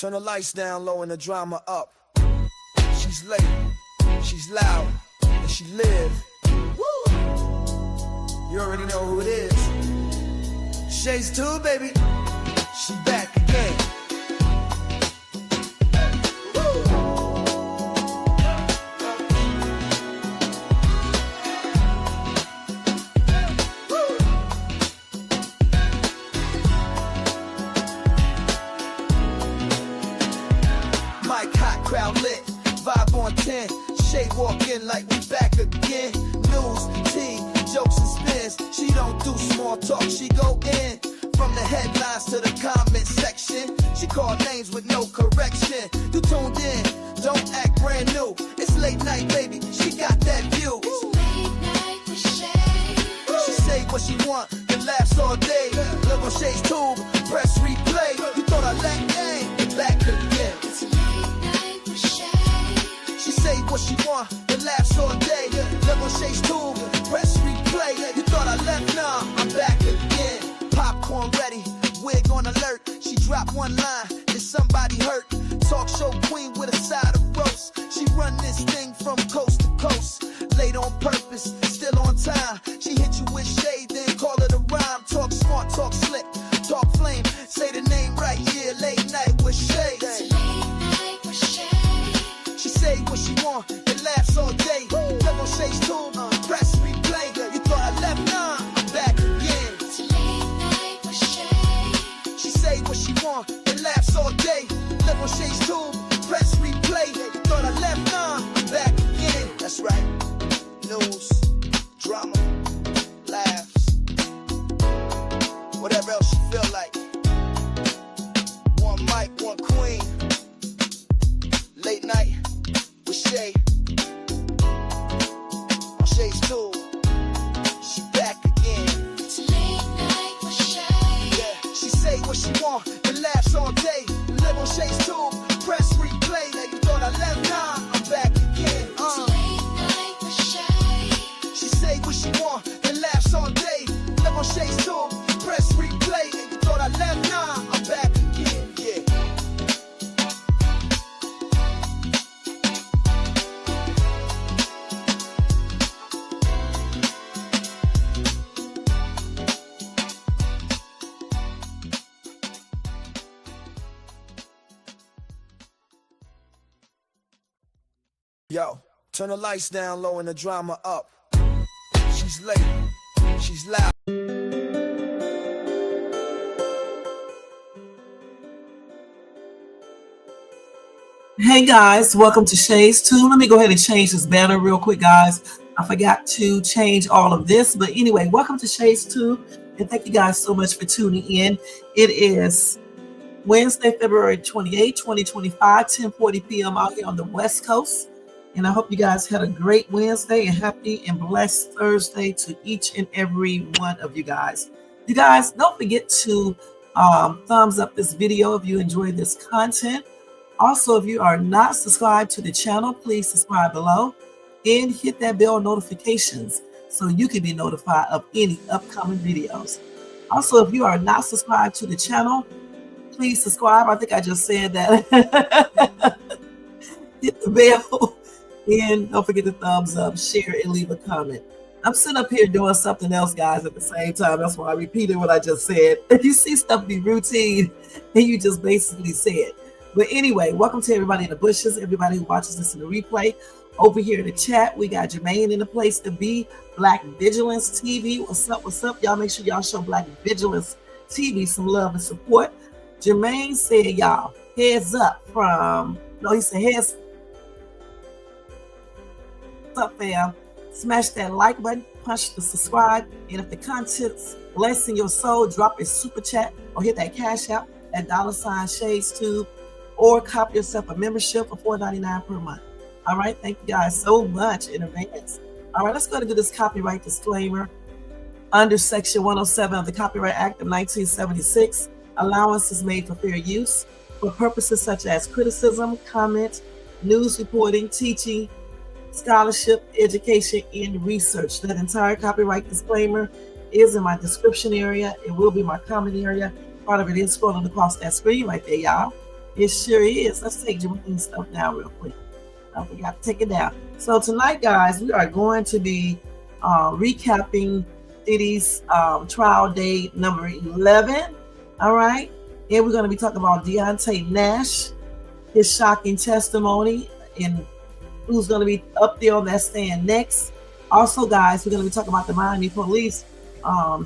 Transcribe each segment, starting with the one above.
turn the lights down low and the drama up. She's late, she's loud, and she live. Woo! You already know who it is. Shades 2, baby. She back again. Mic hot, crowd lit, vibe on 10. Shade walk in like we back again. News, tea, jokes and spins. She don't do small talk, she go in. From the headlines to the comment section, she call names with no correction. You tuned in, don't act brand new. It's late night, baby, she got that view. It's late night with Shay. She say what she want, and laughs all day. Look on Shay's tube, press replay. You thought I let gang, back again. It's late night with Shay. She say what she want, and laughs all day. Look on Shay's tube, press replay. You thought I left, nah, I'm back again. Popcorn ready, wig on alert. She dropped one line, is somebody hurt? Talk show queen with a side of roast. She run this thing from coast to coast. Late on purpose, still on time. She hit you with shade, then call it a rhyme. Talk smart, talk slick, talk flame. Say the name right, yeah, late night with shade. It's late night with Shay. She say what she want, and laughs all day. Look on Shay's tune, press replay. You thought I left, nah, I'm back again. It's late night with Shay. She say what she want, and laughs all day. Look on Shay's tune, press replay. You thought I left, nah, I'm back again. That's right. News, drama, laughs, whatever else you feel like. One mic, one queen. Late night with Shay. On Shay's tune, she back again. It's late night with Shay. Yeah, she say what she want and laughs all day. Live on Shay's tune, press replay. You thought I left, nah, I'm back again. It's late night with Shay. She say what she want and laughs all day. Live on Shay's tune, press replay. You thought I left, nah, I'm back again. Yeah. Yo, turn the lights down low and the drama up. She's late, she's loud. Hey guys, welcome to Shay's Tune. Let me go ahead and change this banner real quick, guys. I forgot to change all of this, but anyway, welcome to Shay's Tune, and thank you guys so much for tuning in. It is Wednesday, February 28, 2025, 10:40 p.m. out here on the West Coast. And I hope you guys had a great Wednesday and happy and blessed Thursday to each and every one of you guys. You guys, don't forget to thumbs up this video if you enjoy this content. Also, if you are not subscribed to the channel, please subscribe below and hit that bell notifications so you can be notified of any upcoming videos. Also, if you are not subscribed to the channel, please subscribe. I think I just said that. Hit the bell. And don't forget to thumbs up, share, and leave a comment. I'm sitting up here doing something else, guys, at the same time. That's why I repeated what I just said. If you see stuff be routine, and you just basically said. But anyway, welcome to everybody in the bushes, everybody who watches this in the replay. Over here in the chat, we got Jermaine in the place to be. Black Vigilance TV. What's up? What's up? Y'all make sure y'all show Black Vigilance TV some love and support. Jermaine said, y'all, heads up from, no, he said heads up, fam. Smash that like button, punch the subscribe, and if the content's blessing your soul, drop a super chat or hit that cash out at $ Shades Tube, or copy yourself a membership for $4.99 per month. All right, thank you guys so much in advance. All right, let's go to do this copyright disclaimer. Under Section 107 of the Copyright Act of 1976, allowance is made for fair use for purposes such as criticism, comment, news reporting, teaching, scholarship, education, and research. That entire copyright disclaimer is in my description area. It will be my comment area. Part of it is scrolling across that screen right there, y'all. It sure is. Let's take Jermaine's stuff down real quick. I forgot to take it down. So tonight, guys, we are going to be recapping Diddy's trial date number 11. All right. And we're going to be talking about Deonte Nash, his shocking testimony, and who's going to be up there on that stand next. Also, guys, we're going to be talking about the Miami police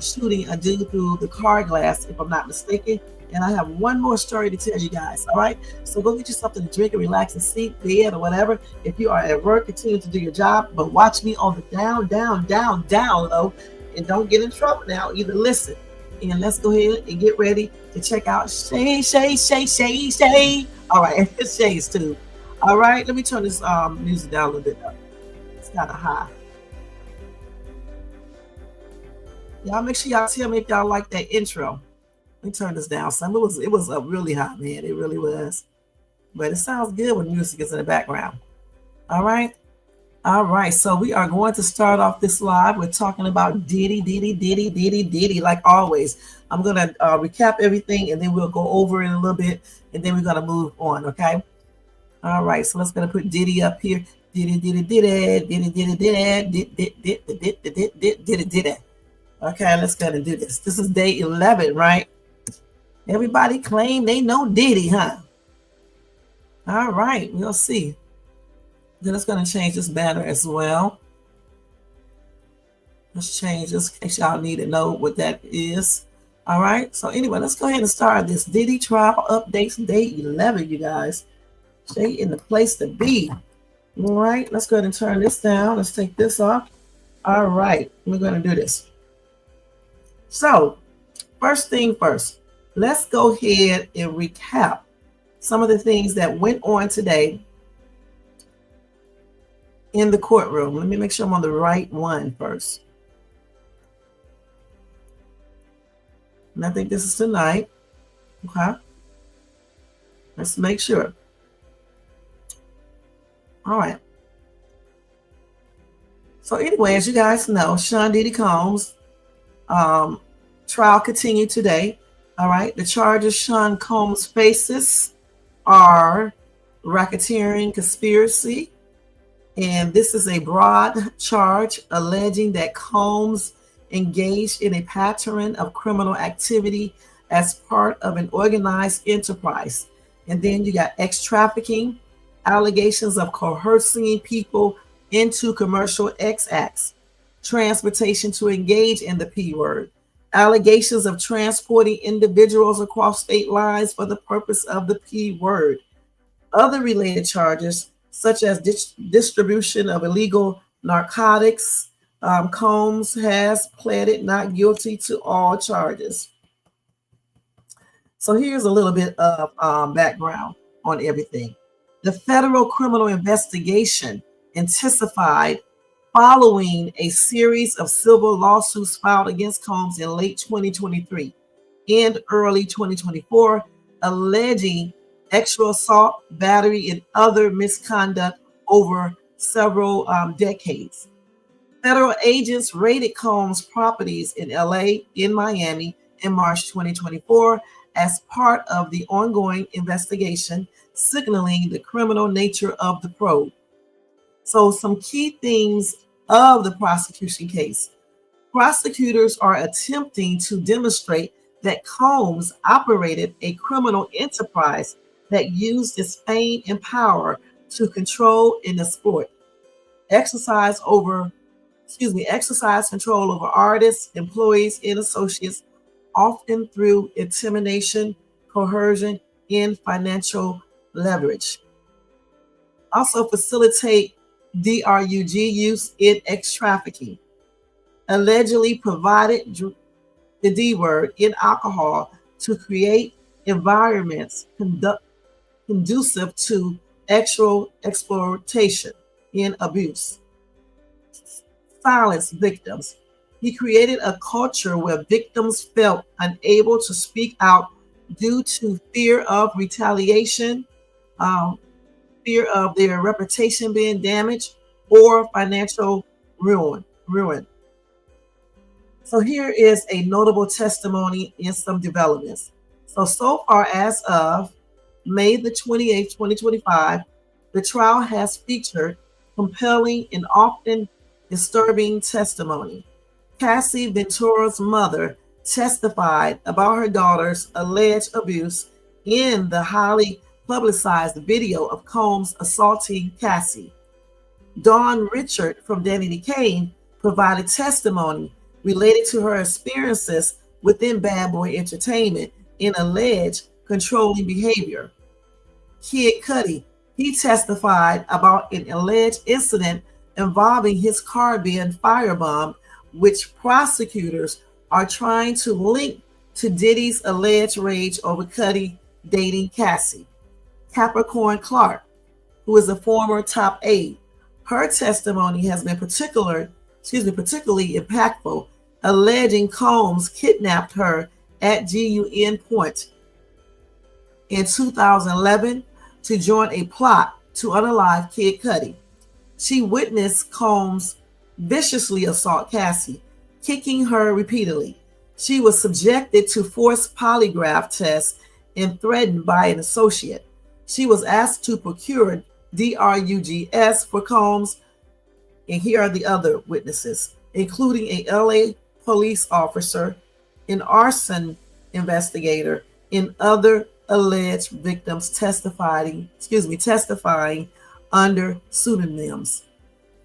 shooting a dude through the car glass, if I'm not mistaken. And I have one more story to tell you guys. All right. So go get you something to drink and relax and sleep, bed or whatever. If you are at work, continue to do your job. But watch me on the down low. And don't get in trouble now. Either listen. And let's go ahead and get ready to check out Shay. All right. It's Shay's too. All right. Let me turn this music down a little bit up. It's kind of high. Y'all make sure y'all tell me if y'all like that intro. Let me turn this down some. It was up really hot, man. It really was. But it sounds good when music is in the background. All right. All right. So we are going to start off this live. We're talking about Diddy. Like always, I'm going to recap everything and then we'll go over it a little bit and then we're going to move on. Okay. All right. So let's going to put Diddy up here. Diddy. Okay. Let's go and do this. This is day 11, right? Everybody claim they know Diddy, huh? All right, we'll see. Then it's going to change this banner as well. Let's change this in case y'all need to know what that is. All right, so anyway, let's go ahead and start this Diddy Trial updates day 11, you guys. Stay in the place to be. All right, let's go ahead and turn this down. Let's take this off. All right, we're going to do this. So, first thing first. Let's go ahead and recap some of the things that went on today in the courtroom. Let me make sure I'm on the right one first. And I think this is tonight. Okay. Let's make sure. All right. So anyway, as you guys know, Sean Diddy Combs trial continued today. All right, the charges Sean Combs faces are racketeering, conspiracy, and this is a broad charge alleging that Combs engaged in a pattern of criminal activity as part of an organized enterprise. And then you got trafficking, allegations of coercing people into commercial acts, transportation to engage in the P word, allegations of transporting individuals across state lines for the purpose of the P word. Other related charges, such as distribution of illegal narcotics, Combs has pleaded not guilty to all charges. So here's a little bit of background on everything. The federal criminal investigation intensified following a series of civil lawsuits filed against Combs in late 2023 and early 2024, alleging sexual assault, battery, and other misconduct over several decades. Federal agents raided Combs' properties in LA, in Miami, in March 2024 as part of the ongoing investigation, signaling the criminal nature of the probe. So some key things of the prosecution case. Prosecutors are attempting to demonstrate that Combs operated a criminal enterprise that used its fame and power to control and exploit, exercise control over artists, employees, and associates, often through intimidation, coercion, and financial leverage. Also facilitate drug use in trafficking. Allegedly provided the D word in alcohol to create environments conducive to sexual exploitation and abuse. Silence victims. He created a culture where victims felt unable to speak out due to fear of retaliation, fear of their reputation being damaged, or financial ruin. So here is a notable testimony and some developments. So far as of May the 28th, 2025. The trial has featured compelling and often disturbing testimony. Cassie Ventura's mother testified about her daughter's alleged abuse in the highly publicized video of Combs assaulting Cassie. Dawn Richard from Danny Kane provided testimony related to her experiences within Bad Boy Entertainment in alleged controlling behavior. Kid Cudi, he testified about an alleged incident involving his car being firebombed, which prosecutors are trying to link to Diddy's alleged rage over Cudi dating Cassie. Capricorn Clark, who is a former top aide, her testimony has been particularly impactful, alleging Combs kidnapped her at GUN Point in 2011 to join a plot to unalive Kid Cudi. She witnessed Combs viciously assault Cassie, kicking her repeatedly. She was subjected to forced polygraph tests and threatened by an associate. She was asked to procure drugs for Combs, and here are the other witnesses, including a LA police officer, an arson investigator, and other alleged victims testifying under pseudonyms,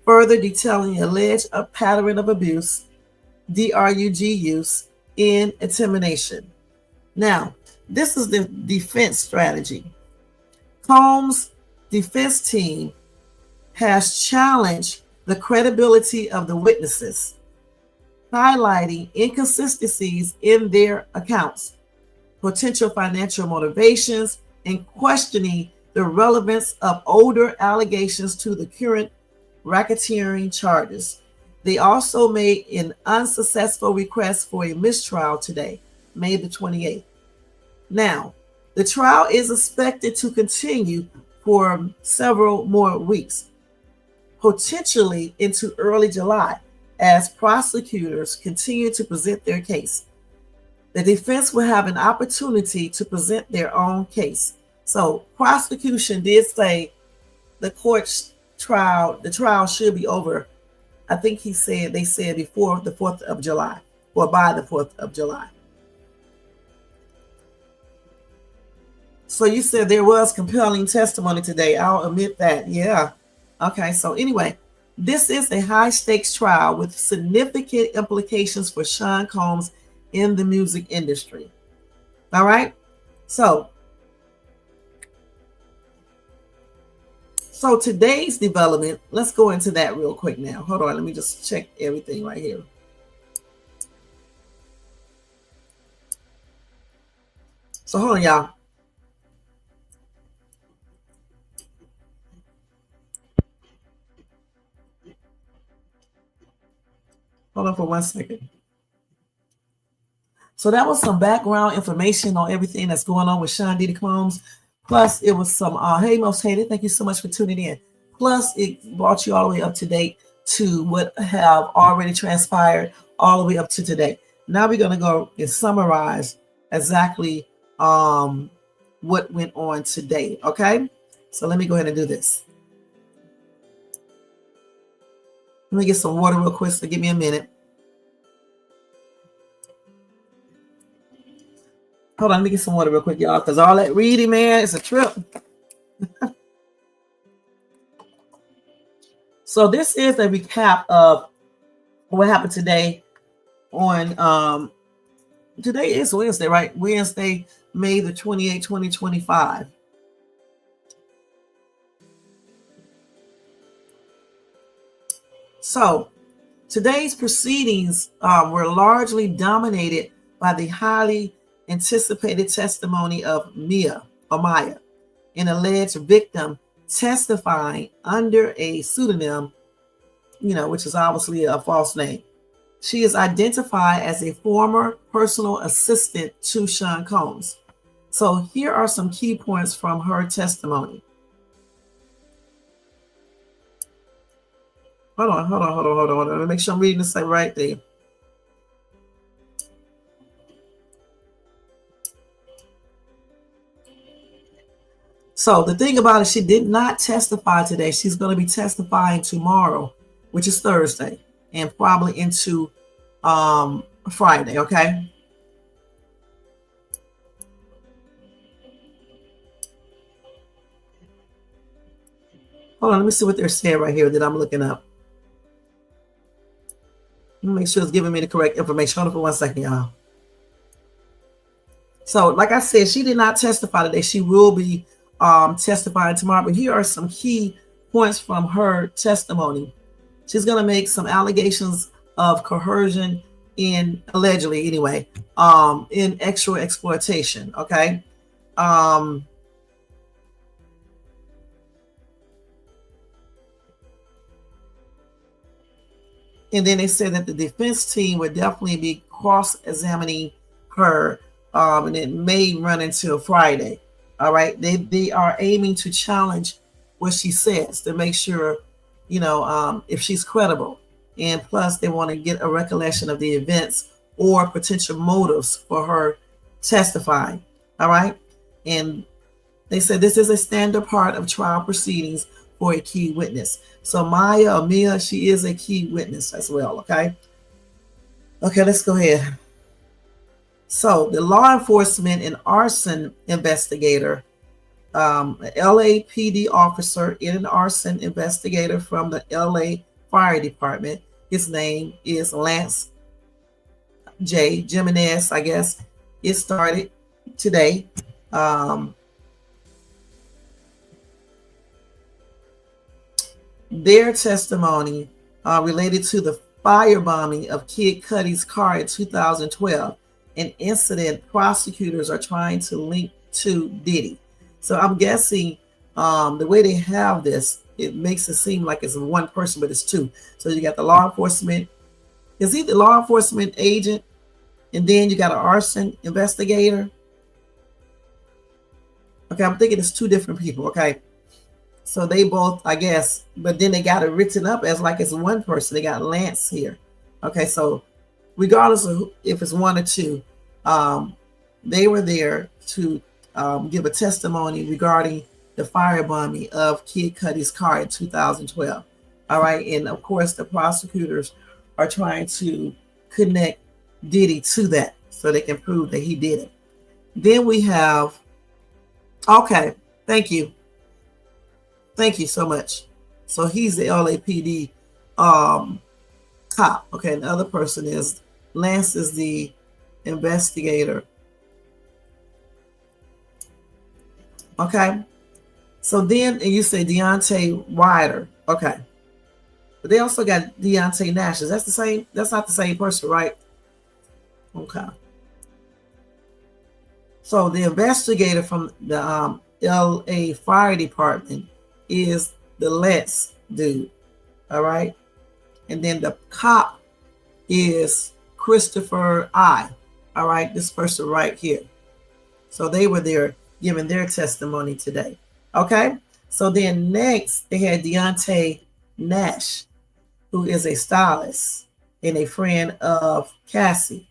further detailing alleged pattern of abuse, drug use, and intimidation. Now, this is the defense strategy. Combs' defense team has challenged the credibility of the witnesses, highlighting inconsistencies in their accounts, potential financial motivations, and questioning the relevance of older allegations to the current racketeering charges. They also made an unsuccessful request for a mistrial today, May the 28th. Now, the trial is expected to continue for several more weeks, potentially into early July, as prosecutors continue to present their case. The defense will have an opportunity to present their own case. So, prosecution did say the trial should be over. I think they said before the 4th of July, or by the 4th of July. So you said there was compelling testimony today. I'll admit that. Yeah. Okay. So anyway, this is a high stakes trial with significant implications for Sean Combs in the music industry. All right. So today's development, let's go into that real quick now. Hold on. Let me just check everything right here. So hold on, y'all. Hold on for 1 second. So that was some background information on everything that's going on with Sean Diddy Combs. Plus, it was some, hey, Most Hated, thank you so much for tuning in. Plus, it brought you all the way up to date to what have already transpired all the way up to today. Now we're going to go and summarize exactly what went on today, okay? So let me go ahead and do this. Let me get some water real quick, so give me a minute. Hold on, let me get some water real quick, y'all, because all that reading, man, it's a trip. So this is a recap of what happened today on, today is Wednesday, right? Wednesday, May the 28th, 2025. So today's proceedings were largely dominated by the highly anticipated testimony of Maya, an alleged victim testifying under a pseudonym, which is obviously a false name. She is identified as a former personal assistant to Sean Combs. So here are some key points from her testimony. Hold on. Let me make sure I'm reading this right there. So the thing about it, she did not testify today. She's going to be testifying tomorrow, which is Thursday, and probably into Friday, okay? Hold on, let me see what they're saying right here that I'm looking up. Let me make sure it's giving me the correct information. Hold on for 1 second, y'all. So, like I said, she did not testify today. She will be testifying tomorrow. But here are some key points from her testimony. She's going to make some allegations of coercion in, allegedly anyway, in sexual exploitation, okay? And then they said that the defense team would definitely be cross-examining her, and it may run until Friday. All right. They are aiming to challenge what she says to make sure, if she's credible. And plus, they want to get a recollection of the events or potential motives for her testifying. All right. And they said this is a standard part of trial proceedings for a key witness. So Mia, she is a key witness as well. Okay. Okay, let's go ahead. So the law enforcement and arson investigator, LAPD officer and an arson investigator from the LA Fire Department. His name is Lance J. Jimenez, I guess. It started today. Their testimony related to the firebombing of Kid Cudi's car in 2012, an incident prosecutors are trying to link to Diddy. So I'm guessing the way they have this, it makes it seem like it's one person, but it's two. So you got the law enforcement, is he the law enforcement agent? And then you got an arson investigator. Okay, I'm thinking it's two different people, okay? So they both, I guess, but then they got it written up as like it's one person. They got Lance here. Okay, so regardless of if it's one or two, they were there to give a testimony regarding the firebombing of Kid Cudi's car in 2012. All right, and of course the prosecutors are trying to connect Diddy to that so they can prove that he did it. Then we have, okay, thank you. Thank you so much. So he's the LAPD cop. Okay, and the other person is Lance is the investigator. Okay. So then and you say Deonte Ryder. Okay. But they also got Deonte Nash. That's the same, that's not the same person, right? Okay. So the investigator from the LA Fire Department is the Let's dude. All right. And then the cop is Christopher I. All right. This person right here. So they were there giving their testimony today. Okay. So then next they had Deonte Nash, who is a stylist and a friend of Cassie.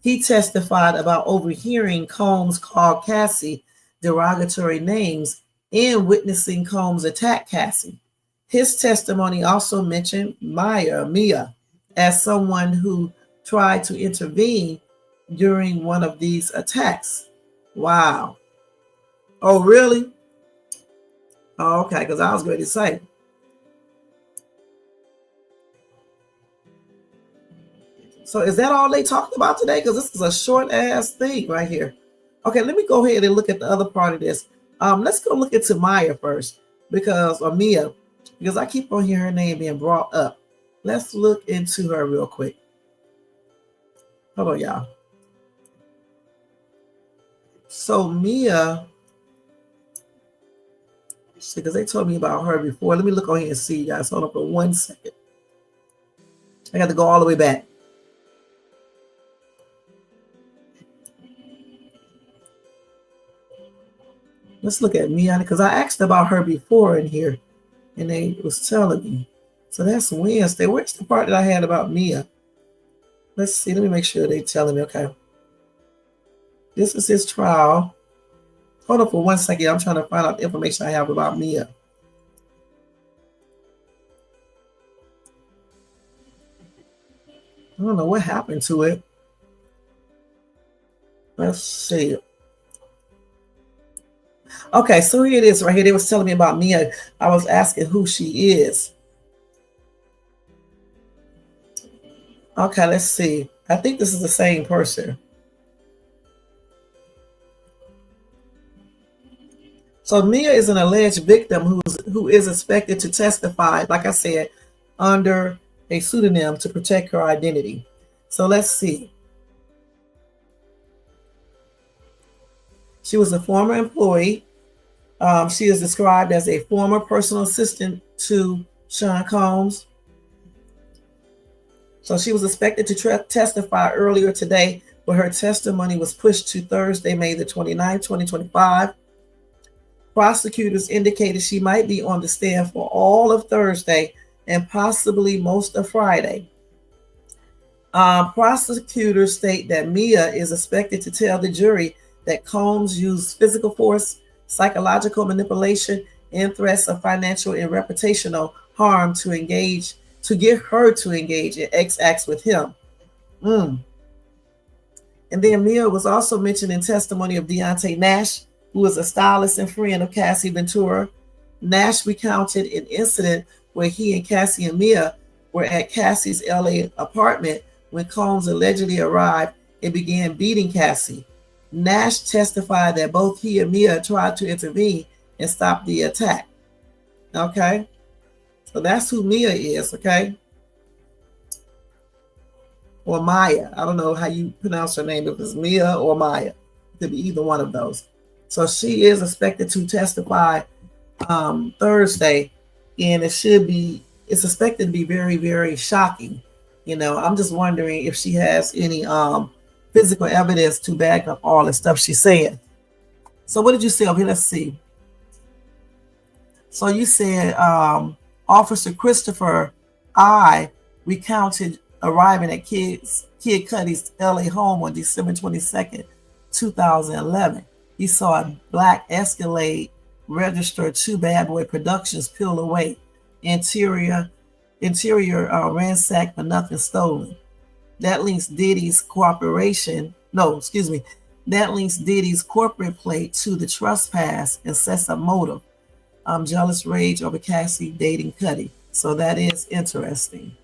He testified about overhearing Combs call Cassie derogatory names and witnessing Combs attack Cassie. His testimony also mentioned Mia, as someone who tried to intervene during one of these attacks. Wow. Oh, really? Oh, okay, because I was going to say. So is that all they talked about today? Because this is a short ass thing right here. Okay, let me go ahead and look at the other part of this. Let's go look into Mia first, or Mia, because I keep on hearing her name being brought up. Let's look into her real quick. Hold on, y'all. So Mia, because they told me about her before. Let me look on here and see, guys. Hold on for 1 second. I got to go all the way back. Let's look at Mia, because I asked about her before in here, and they was telling me. So that's Wednesday. Where's the part that I had about Mia? Let's see. Let me make sure they're telling me. Okay. This is his trial. Hold on for 1 second. I'm trying to find out the information I have about Mia. I don't know what happened to it. Let's see. Okay, so here it is right here. They was telling me about Mia. I was asking who she is. Okay, let's see. I think this is the same person. So Mia is an alleged victim who is expected to testify, like I said, under a pseudonym to protect her identity. So let's see. She was a former employee. She is described as a former personal assistant to Sean Combs. So she was expected to testify earlier today, but her testimony was pushed to Thursday, May the 29th, 2025. Prosecutors indicated she might be on the stand for all of Thursday and possibly most of Friday. Prosecutors state that Mia is expected to tell the jury that Combs used physical force, psychological manipulation, and threats of financial and reputational harm to get her to engage in X acts with him. And then Mia was also mentioned in testimony of Deonte Nash, who is a stylist and friend of Cassie Ventura. Nash recounted an incident where he and Cassie and Mia were at Cassie's LA apartment when Combs allegedly arrived and began beating Cassie. Nash testified that both he and Mia tried to intervene and stop the attack. Okay, so that's who Mia is, okay? Or Maya. I don't know how you pronounce her name, if it's Mia or Maya. It could be either one of those. So she is expected to testify Thursday, and it's expected to be very, very shocking. You know, I'm just wondering if she has any physical evidence to back up all the stuff she's saying. So what did you say over here? Let's see. So you said Officer Christopher I recounted arriving at Kid Cudi's LA home on December 22nd, 2011. He saw a black Escalade register to Bad Boy Productions peel away. Interior ransacked but nothing stolen. That links Diddy's That links Diddy's corporate plate to the trespass and sets a motive. Jealous rage over Cassie dating Cudi. So that is interesting.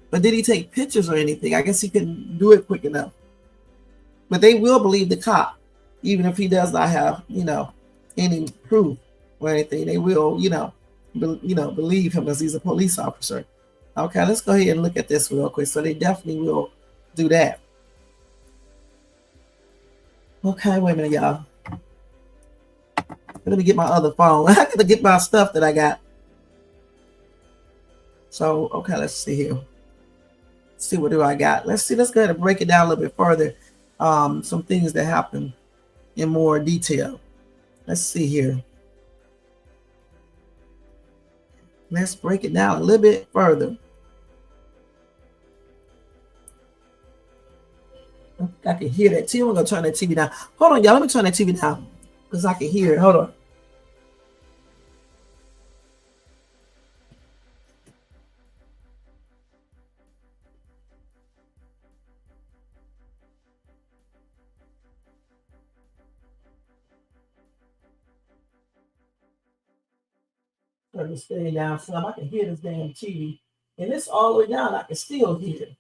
But did he take pictures or anything? I guess he couldn't do it quick enough. But they will believe the cop, even if he does not have, any proof or anything. They will, believe him because he's a police officer. Okay, let's go ahead and look at this real quick. So they definitely will do that. Okay, wait a minute, y'all. Let me get my other phone. I got to get my stuff that I got. So, okay, let's see here. Let's see, what do I got? Let's go ahead and break it down a little bit further. Some things that happen in more detail. Let's see here. Let's break it down a little bit further. I can hear that TV. I'm going to turn that TV down. Hold on, y'all. Let me turn that TV down because I can hear it. Hold on. Turn this thing down some. I can hear this damn TV. And it's all the way down. I can still hear it.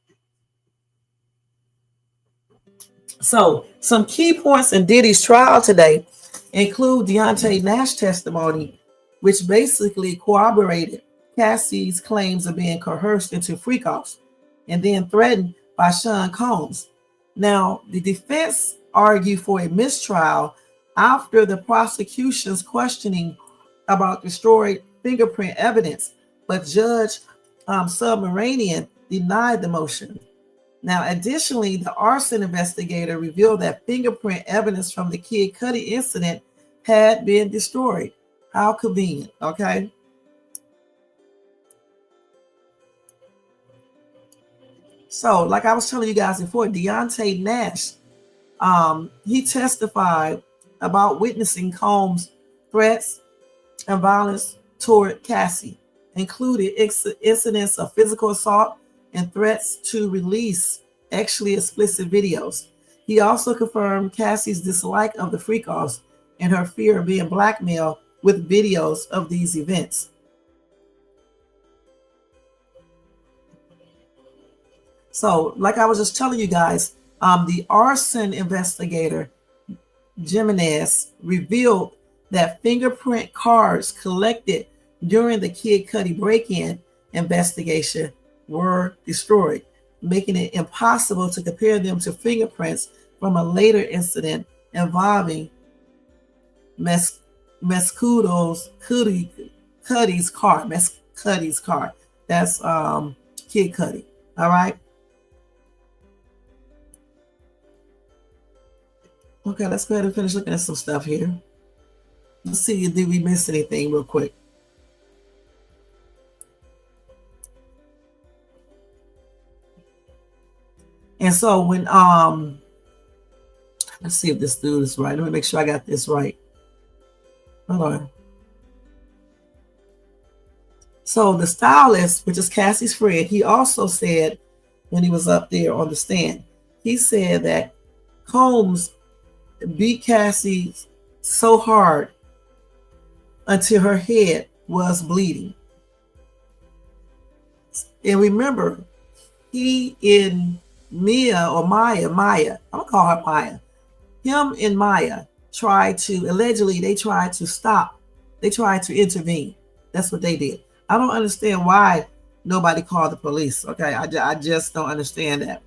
So, some key points in Diddy's trial today include Deonte Nash testimony, which basically corroborated Cassie's claims of being coerced into freak-offs and then threatened by Sean Combs. Now, the defense argued for a mistrial after the prosecution's questioning about destroyed fingerprint evidence, but Judge Submaranian denied the motion. Now, additionally, the arson investigator revealed that fingerprint evidence from the Kid Cudi incident had been destroyed. How convenient, okay? So, like I was telling you guys before, Deonte Nash, he testified about witnessing Combs' threats and violence toward Cassie, included incidents of physical assault and threats to release actually explicit videos. He also confirmed Cassie's dislike of the freak-offs and her fear of being blackmailed with videos of these events. So, like I was just telling you guys, the arson investigator, Jimenez, revealed that fingerprint cards collected during the Kid Cudi break-in investigation were destroyed, making it impossible to compare them to fingerprints from a later incident involving Cudi's car. That's Kid Cudi. All right. Okay, let's go ahead and finish looking at some stuff here. Let's see, did we miss anything real quick? And so when let's see if this dude is right. Let me make sure I got this right. Hold on. So the stylist, which is Cassie's friend, he also said when he was up there on the stand, he said that Combs beat Cassie so hard until her head was bleeding. And remember, he and Maya, I'm gonna call her Maya. Him and Maya tried to intervene. That's what they did. I don't understand why nobody called the police. Okay, I just don't understand that.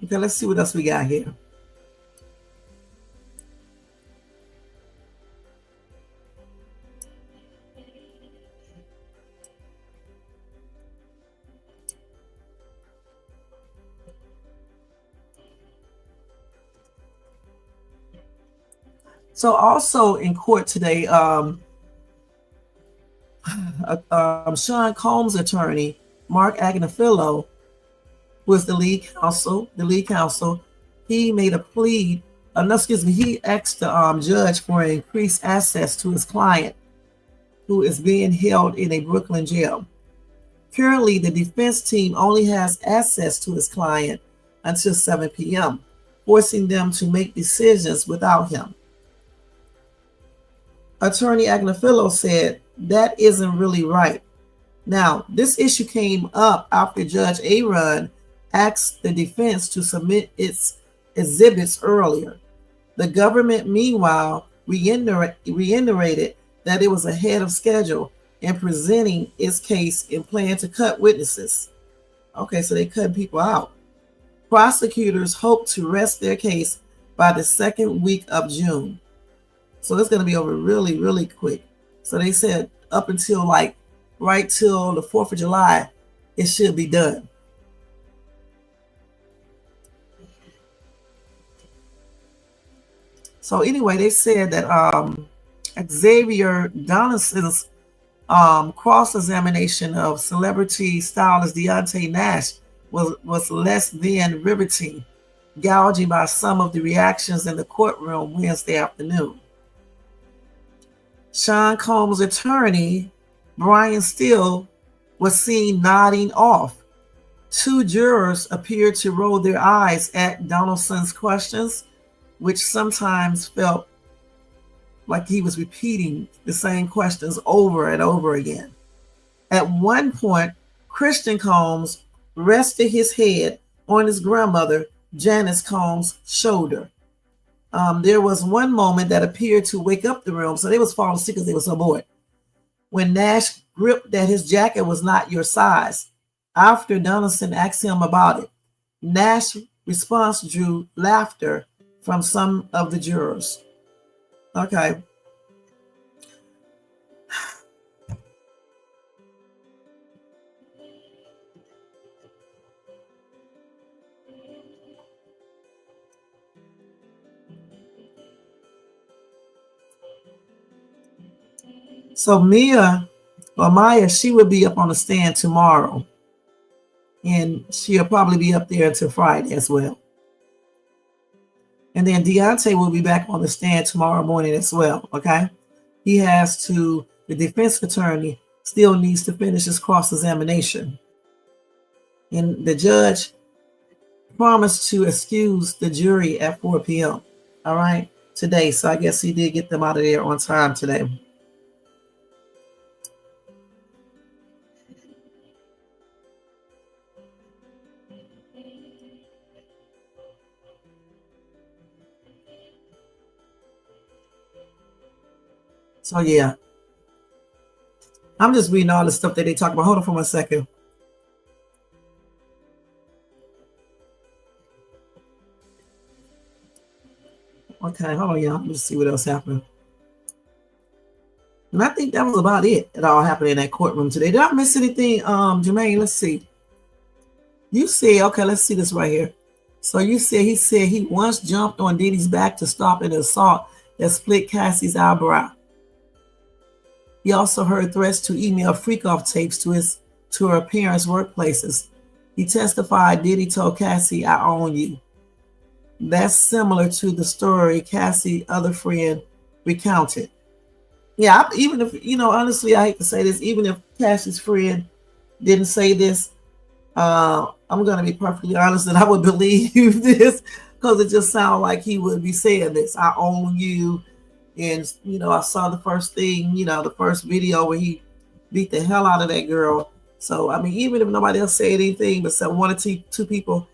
Okay, let's see what else we got here. So also in court today, Sean Combs' attorney, Mark Agnafilo, was the lead counsel. He made a plea. He asked the judge for increased access to his client, who is being held in a Brooklyn jail. Currently, the defense team only has access to his client until 7 p.m., forcing them to make decisions without him. Attorney Agnafilo said that isn't really right. Now, this issue came up after Judge Aaron asked the defense to submit its exhibits earlier. The government, meanwhile, reiterated that it was ahead of schedule in presenting its case and planned to cut witnesses. Okay, so they cut people out. Prosecutors hope to rest their case by the second week of June. So it's going to be over really, really quick. So they said up until right till the 4th of July, it should be done. So anyway, they said that Xavier Donaldson's cross-examination of celebrity stylist Deonte Nash was less than riveting, gouging by some of the reactions in the courtroom Wednesday afternoon. Sean Combs' attorney, Brian Steele, was seen nodding off. Two jurors appeared to roll their eyes at Donaldson's questions, which sometimes felt like he was repeating the same questions over and over again. At one point, Christian Combs rested his head on his grandmother, Janice Combs' shoulder. There was one moment that appeared to wake up the room, so they was falling asleep because they were so bored. When Nash gripped that his jacket was not your size, after Donaldson asked him about it, Nash's response drew laughter from some of the jurors. Okay. So Maya, she would be up on the stand tomorrow. And she'll probably be up there until Friday as well. And then Deonte will be back on the stand tomorrow morning as well. Okay. The defense attorney still needs to finish his cross examination. And the judge promised to excuse the jury at 4 p.m. All right, today. So I guess he did get them out of there on time today. So yeah, I'm just reading all the stuff that they talk about. Hold on for 1 second. Okay, hold on, y'all. Let's see what else happened. And I think that was about it that all happened in that courtroom today. Did I miss anything, Jermaine? Let's see. You said, okay, let's see this right here. So he said he once jumped on Diddy's back to stop an assault that split Cassie's eyebrow. He also heard threats to email freak-off tapes to her parents' workplaces. He testified Diddy told Cassie, "I own you." That's similar to the story Cassie's other friend recounted. Yeah, even if, honestly, I hate to say this, even if Cassie's friend didn't say this, I'm going to be perfectly honest that I would believe this because it just sounds like he would be saying this. I own you. And, I saw the first thing, the first video where he beat the hell out of that girl. So, I mean, even if nobody else said anything but said one or two people,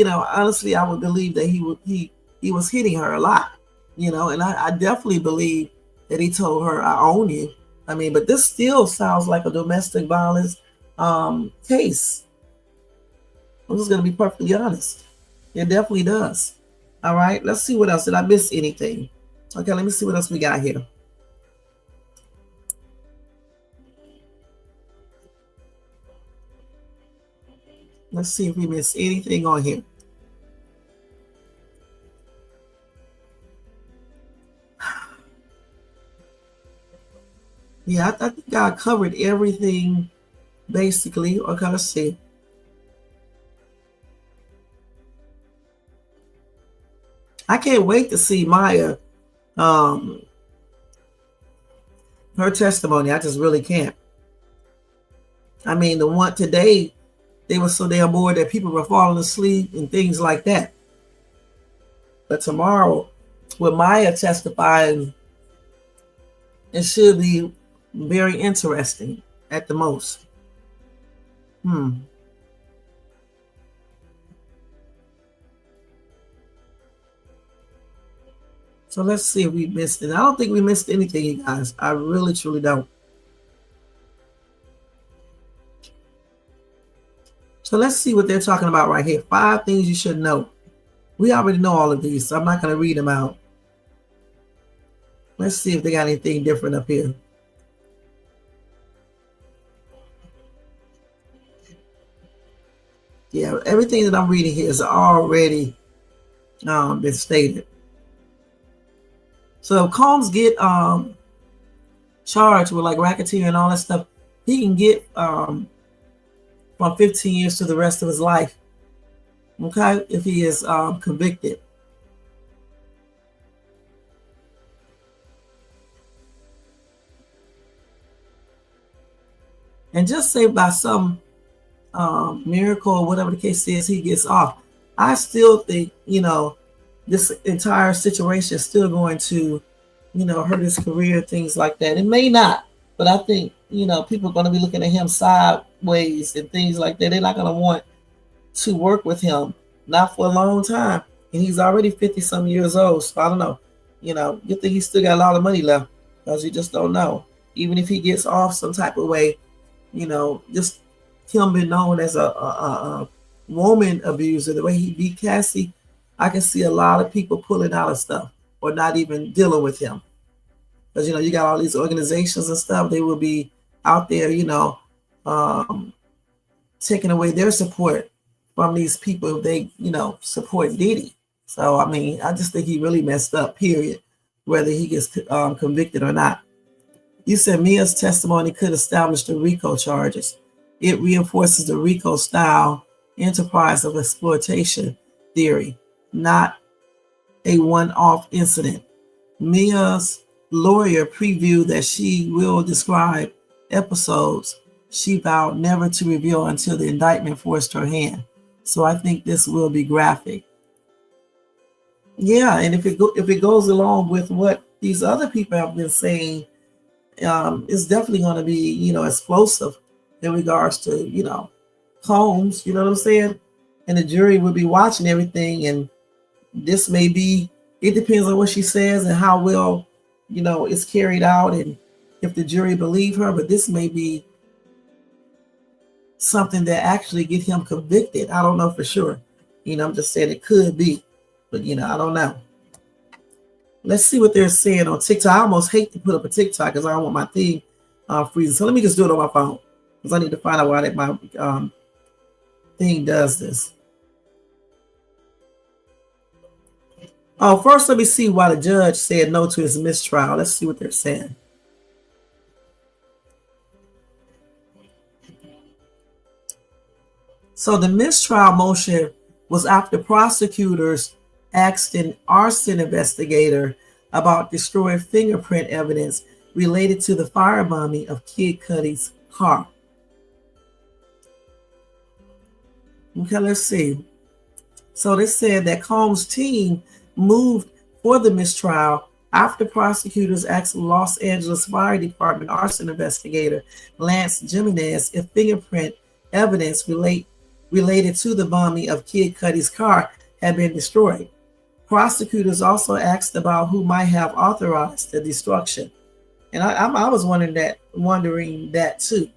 honestly, I would believe that he was hitting her a lot, and I definitely believe that he told her, "I own you." I mean, but this still sounds like a domestic violence case. I'm just going to be perfectly honest. It definitely does. All right, let's see what else. Did I miss anything? Okay, let me see what else we got here. Let's see if we missed anything on here. Yeah, I think I covered everything basically. Okay, let's see. I can't wait to see Maya, her testimony. I just really can't. I mean, the one today, they were so damn bored that people were falling asleep and things like that. But tomorrow, with Maya testifying, it should be very interesting at the most. So let's see if we missed it. I don't think we missed anything, you guys. I really, truly don't. So let's see what they're talking about right here. 5 things you should know. We already know all of these, so I'm not going to read them out. Let's see if they got anything different up here. Yeah, everything that I'm reading here is already been stated. So if Combs get charged with like racketeering and all that stuff, he can get from 15 years to the rest of his life. Okay, if he is convicted. And just say by some miracle or whatever the case is, he gets off. I still think, this entire situation is still going to, hurt his career, things like that. It may not, but I think, people are going to be looking at him sideways and things like that. They're not going to want to work with him, not for a long time. And he's already 50 some years old. So I don't know, you think he's still got a lot of money left because you just don't know. Even if he gets off some type of way, just him being known as a woman abuser, the way he beat Cassie, I can see a lot of people pulling out of stuff or not even dealing with him. Because, you got all these organizations and stuff, they will be out there, taking away their support from these people if they, support Diddy. So, I mean, I just think he really messed up, period, whether he gets convicted or not. You said Mia's testimony could establish the RICO charges. It reinforces the RICO style enterprise of exploitation theory, not a one-off incident. Mia's lawyer previewed that she will describe episodes she vowed never to reveal until the indictment forced her hand. So I think this will be graphic. Yeah, and if it goes along with what these other people have been saying, it's definitely going to be explosive in regards to Combs. You know what I'm saying? And the jury will be watching everything, and this may be. It depends on what she says and how well it's carried out, and if the jury believe her. But this may be something that actually get him convicted. I don't know for sure. I'm just saying it could be, but I don't know. Let's see what they're saying on TikTok. I almost hate to put up a TikTok because I don't want my thing freezing. So let me just do it on my phone because I need to find out why my thing does this. Oh, first let me see why the judge said no to his mistrial. Let's see what they're saying. So the mistrial motion was after prosecutors asked an arson investigator about destroying fingerprint evidence related to the firebombing of Kid Cudi's car. Okay, let's see. So they said that Combs' team moved for the mistrial after prosecutors asked Los Angeles Fire Department arson investigator Lance Jimenez if fingerprint evidence related to the bombing of Kid Cudi's car had been destroyed. Prosecutors also asked about who might have authorized the destruction. And I was wondering that too.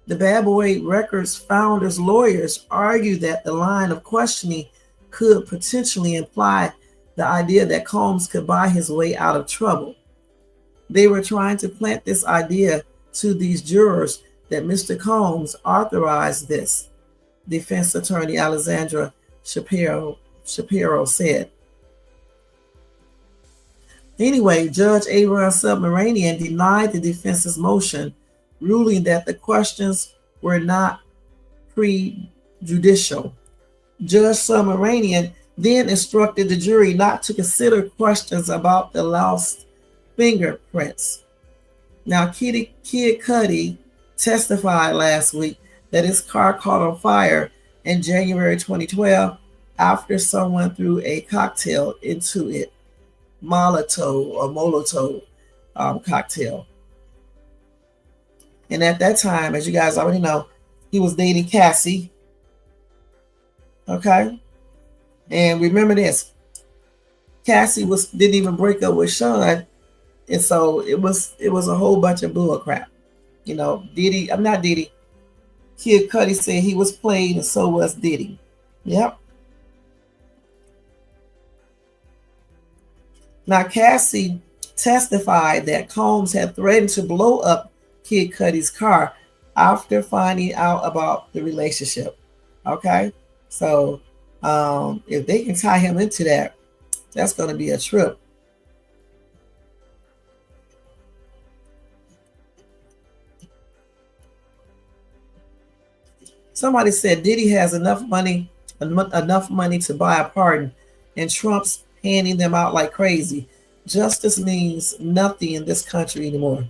The Bad Boy Records founders' lawyers argued that the line of questioning could potentially imply the idea that Combs could buy his way out of trouble. They were trying to plant this idea to these jurors that Mr. Combs authorized this, defense attorney Alexandra Shapiro said. Anyway, Judge Aaron Submaranian denied the defense's motion, ruling that the questions were not prejudicial. Judge Submaranian then instructed the jury not to consider questions about the lost fingerprints. Now, Kid Cudi testified last week that his car caught on fire in January 2012 after someone threw a cocktail into it, Molotov cocktail. And at that time, as you guys already know, he was dating Cassie. Okay? And remember this, Cassie didn't even break up with Sean, and so it was a whole bunch of bull crap. Diddy, I'm not Diddy. Kid Cudi said he was played, and so was Diddy. Yep. Now, Cassie testified that Combs had threatened to blow up Kid Cudi's car after finding out about the relationship. Okay? So, if they can tie him into that, that's going to be a trip. Somebody said Diddy has enough money to buy a pardon, and Trump's handing them out like crazy. Justice means nothing in this country anymore.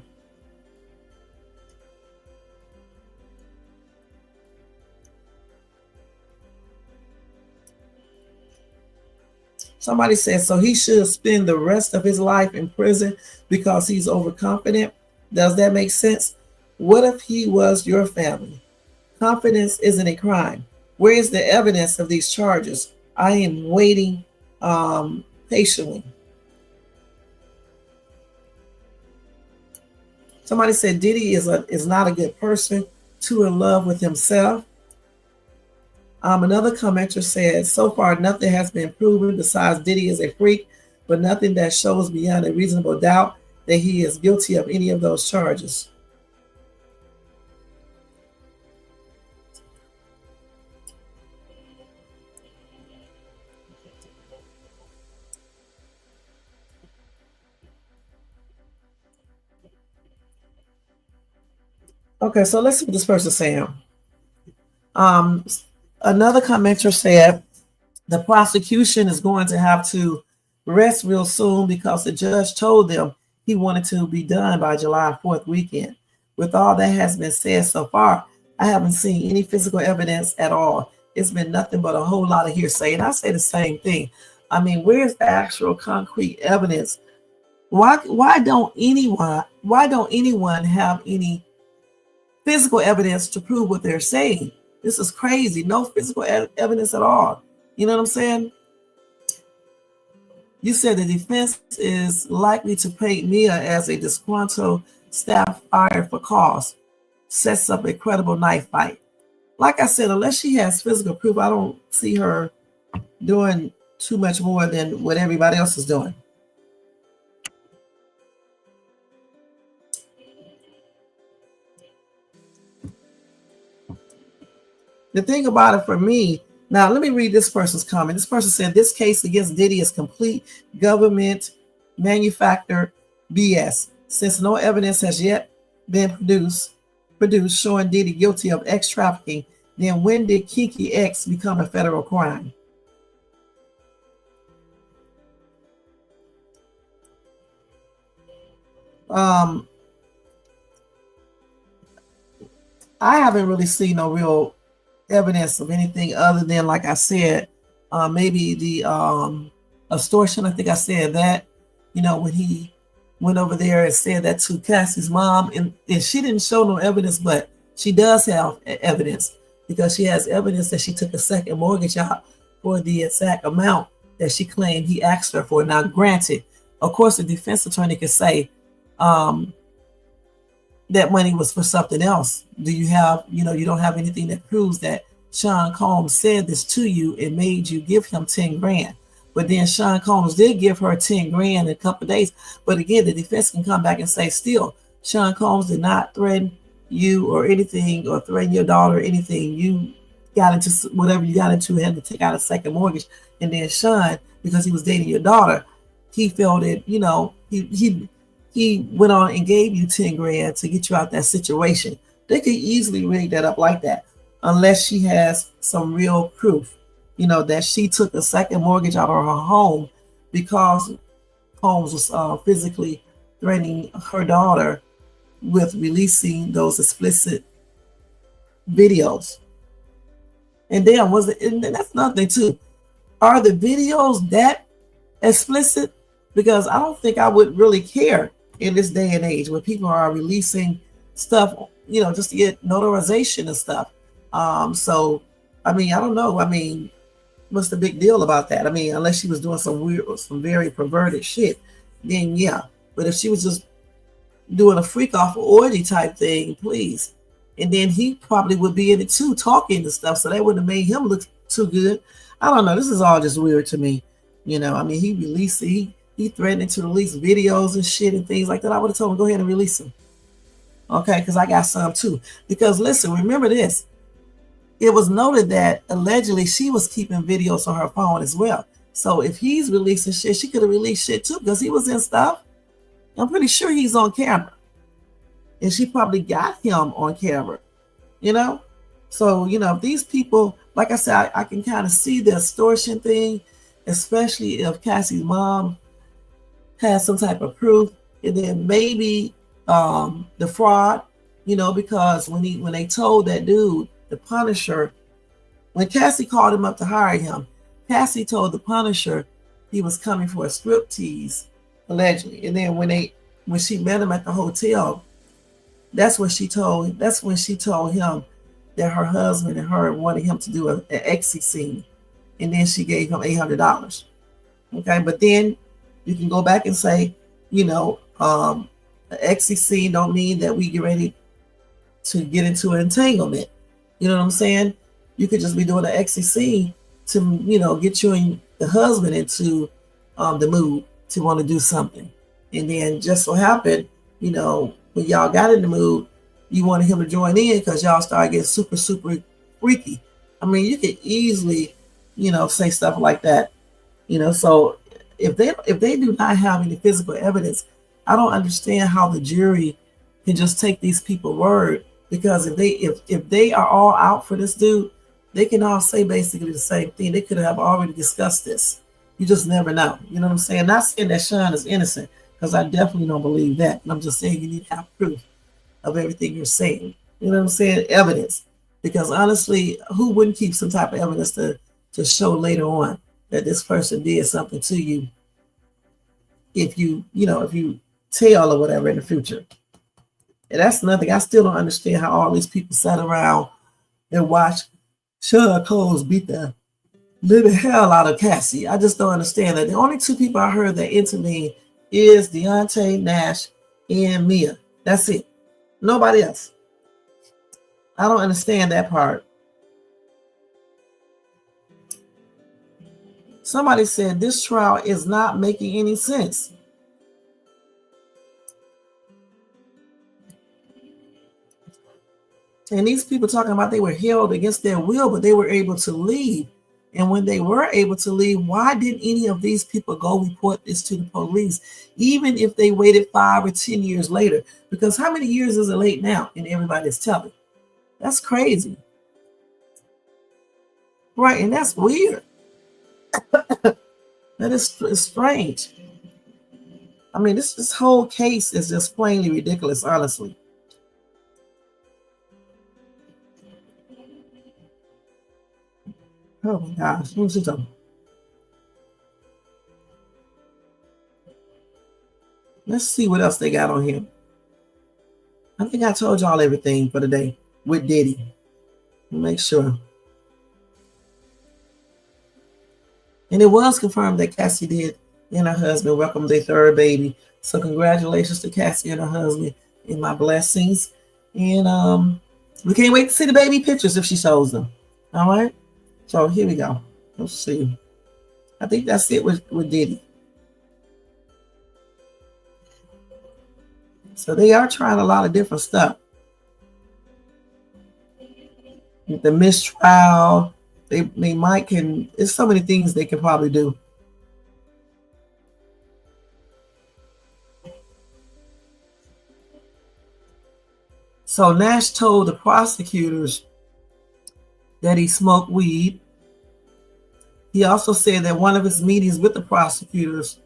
Somebody said, so he should spend the rest of his life in prison because he's overconfident. Does that make sense? What if he was your family? Confidence isn't a crime. Where is the evidence of these charges? I am waiting patiently. Somebody said Diddy is not a good person, too in love with himself. Another commenter said, so far nothing has been proven besides Diddy is a freak, but nothing that shows beyond a reasonable doubt that he is guilty of any of those charges. Okay, so let's see what this person's saying. Another commenter said, The prosecution is going to have to rest real soon because the judge told them he wanted to be done by July 4th weekend. With all that has been said so far, I haven't seen any physical evidence at all. It's been nothing but a whole lot of hearsay. And I say the same thing. I mean, where's the actual concrete evidence? Why don't anyone have any physical evidence to prove what they're saying? This is crazy. No physical evidence at all. You know what I'm saying? You said the defense is likely to paint Mia as a disgruntled staff fired for cause. Sets up a credible knife fight. Like I said, unless she has physical proof, I don't see her doing too much more than what everybody else is doing. The thing about it for me, now let me read this person's comment. This person said this case against Diddy is complete government manufactured BS. Since no evidence has yet been produced showing Diddy guilty of X trafficking, then when did Kinky X become a federal crime? I haven't really seen no real evidence of anything other than, like I said, maybe the extortion. I think I said that, when he went over there and said that to Cassie's mom, and she didn't show no evidence, but she does have evidence because she has evidence that she took a second mortgage out for the exact amount that she claimed he asked her for. Now, granted, of course, the defense attorney could say that money was for something else. Do you have, you don't have anything that proves that Sean Combs said this to you and made you give him 10 grand. But then Sean Combs did give her 10 grand in a couple of days. But again, the defense can come back and say, still, Sean Combs did not threaten you or anything, or threaten your daughter or anything. You got into whatever you got into, had to take out a second mortgage. And then Sean, because he was dating your daughter, he felt it, he went on and gave you 10 grand to get you out that situation. They could easily rig that up like that, unless she has some real proof, that she took a second mortgage out of her home because Holmes was physically threatening her daughter with releasing those explicit videos. And then and that's nothing too. Are the videos that explicit? Because I don't think I would really care in this day and age where people are releasing stuff, just to get notarization and stuff. So, I don't know. What's the big deal about that? Unless she was doing some very perverted shit, then yeah. But if she was just doing a freak off orgy type thing, please. And then he probably would be in it too, talking and stuff. So that wouldn't have made him look too good. I don't know. This is all just weird to me. He threatened to release videos and shit and things like that. I would have told him, go ahead and release them. Okay, because I got some too. Because listen, remember this. It was noted that allegedly she was keeping videos on her phone as well. So if he's releasing shit, she could have released shit too because he was in stuff. I'm pretty sure he's on camera. And she probably got him on camera, So, if these people, like I said, I can kind of see the extortion thing, especially if Cassie's mom has some type of proof, and then maybe the fraud, because when they told that dude, the Punisher, when Cassie called him up to hire him, Cassie told the Punisher he was coming for a striptease, allegedly. And then when she met him at the hotel, that's when she told him that her husband and her wanted him to do an exit scene, and then she gave him $800. Okay, but then you can go back and say, an exit scene don't mean that we get ready to get into an entanglement. You know what I'm saying? You could just be doing an exit scene to, get you and the husband into the mood to want to do something. And then just so happened, when y'all got in the mood, you wanted him to join in because y'all started getting super, super freaky. You could easily, say stuff like that. So if they do not have any physical evidence, I don't understand how the jury can just take these people's word. Because if they are all out for this dude, They can all say basically the same thing. They could have already discussed this. You just never know. You know what I'm saying? Not saying that Sean is innocent, because I definitely don't believe that. And I'm just saying you need to have proof of everything you're saying. You know what I'm saying? Evidence. Because honestly, who wouldn't keep some type of evidence to show later on that this person did something to you if you tell or whatever in the future. And that's nothing. I still don't understand how all these people sat around and watched Sean Combs beat the living hell out of Cassie. I just don't understand that. The only two people I heard that intervene is Deonte, Nash, and Mia. That's it. Nobody else. I don't understand that part. Somebody said this trial is not making any sense. And these people talking about they were held against their will, but they were able to leave. And when they were able to leave, why didn't any of these people go report this to the police, even if they waited 5 or 10 years later? Because how many years is it late now? And everybody's telling. That's crazy. Right, and that's weird. That is strange. I mean, this whole case is just plainly ridiculous, honestly. Oh my gosh, who's this? Let's see what else they got on here. I think I told y'all everything for the day with Diddy. Make sure. And it was confirmed that Cassie did and her husband welcomed their third baby. So congratulations to Cassie and her husband, and my blessings. And we can't wait to see the baby pictures if she shows them. All right. So here we go. Let's see. I think that's it with Diddy. So they are trying a lot of different stuff. The mistrial, they might can. There's so many things they can probably do. So Nash told the prosecutors that he smoked weed. He also said that one of his meetings with the prosecutors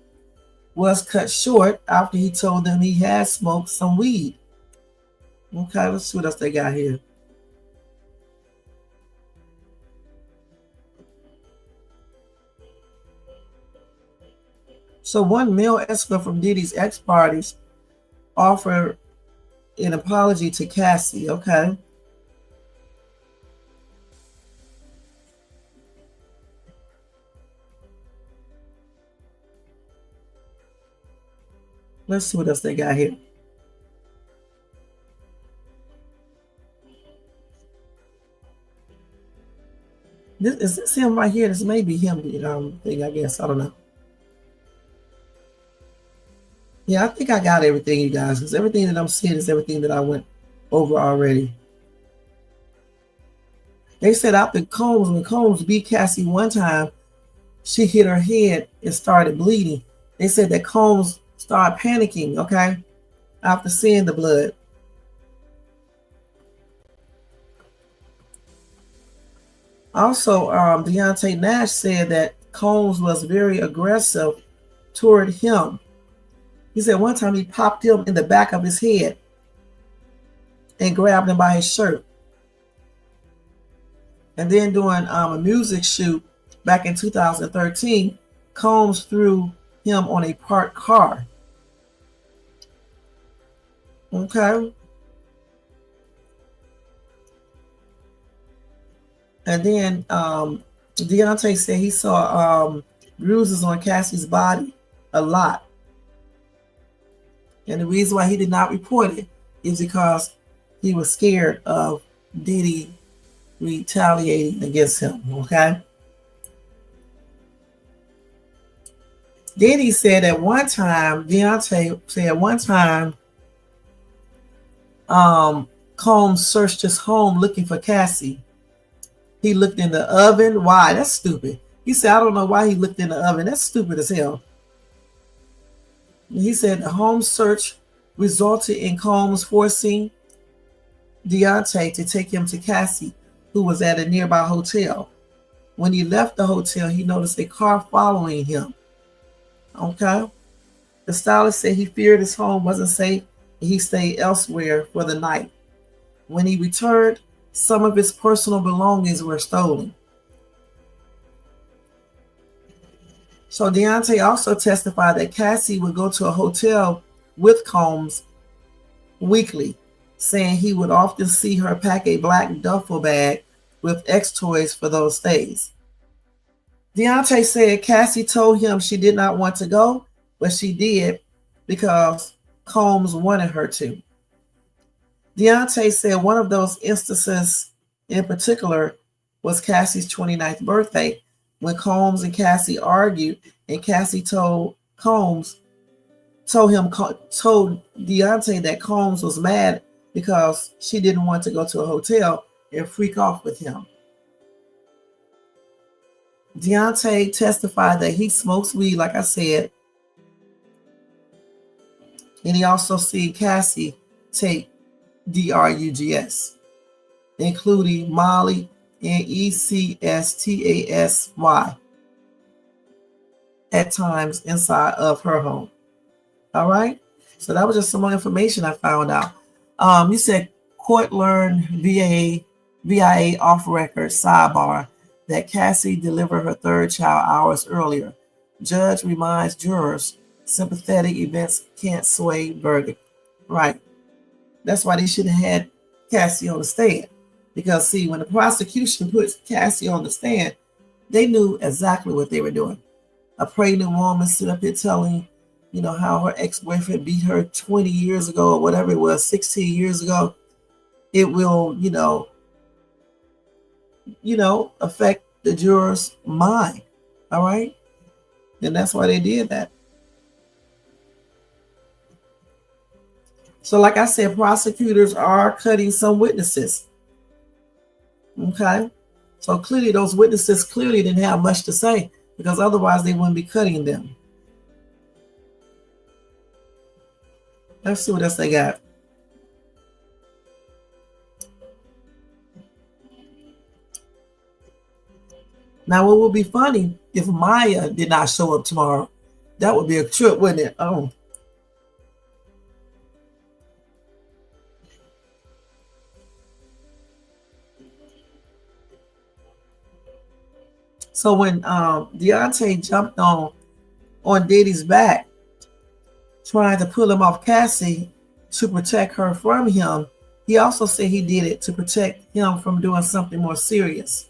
was cut short after he told them he had smoked some weed. Okay, let's see what else they got here. So one male escort from Diddy's ex-parties offered an apology to Cassie. Okay. Let's see what else they got here. Is this him right here? This may be him, thing, I guess. I don't know. Yeah, I think I got everything, you guys, because everything that I'm seeing is everything that I went over already. They said after Combs, when Combs beat Cassie one time, she hit her head and started bleeding. They said that Combs started panicking, okay, after seeing the blood. Also, Deonte Nash said that Combs was very aggressive toward him. He said one time he popped him in the back of his head and grabbed him by his shirt. And then during a music shoot back in 2013, Combs threw him on a parked car. Okay. And then Deonte said he saw bruises on Cassie's body a lot. And the reason why he did not report it is because he was scared of Diddy retaliating against him. Okay. Diddy said at one time, Deonte said at one time, Combs searched his home looking for Cassie. He looked in the oven. Why? That's stupid. He said, I don't know why he looked in the oven. That's stupid as hell. He said the home search resulted in Combs forcing Deonte to take him to Cassie, who was at a nearby hotel. When he left the hotel, he noticed a car following him. Okay? The stylist said he feared his home wasn't safe and he stayed elsewhere for the night. When he returned, some of his personal belongings were stolen. So Deonte also testified that Cassie would go to a hotel with Combs weekly, saying he would often see her pack a black duffel bag with X toys for those days. Deonte said Cassie told him she did not want to go, but she did because Combs wanted her to. Deonte said one of those instances in particular was Cassie's 29th birthday, when Combs and Cassie argued, and Cassie told Deonte that Combs was mad because she didn't want to go to a hotel and freak off with him. Deonte testified that he smokes weed, like I said, and he also seen Cassie take drugs, including Molly and ECSTASY at times inside of her home. All right, so that was just some more information I found out. You said court learned VIA off record sidebar that Cassie delivered her third child hours earlier. Judge reminds jurors sympathetic events can't sway verdict. Right. That's why they should have had Cassie on the stand. Because see, when the prosecution puts Cassie on the stand, they knew exactly what they were doing. A pregnant woman stood up here telling, how her ex-boyfriend beat her 20 years ago or whatever it was, 16 years ago. It will, affect the juror's mind. All right. And that's why they did that. So like I said, prosecutors are cutting some witnesses. Okay. So clearly those witnesses didn't have much to say, because otherwise they wouldn't be cutting them. Let's see what else they got. Now, what would be funny if Maya did not show up tomorrow? That would be a trip, wouldn't it? Oh. So when Deonte jumped on Diddy's back, trying to pull him off Cassie to protect her from him, he also said he did it to protect him from doing something more serious.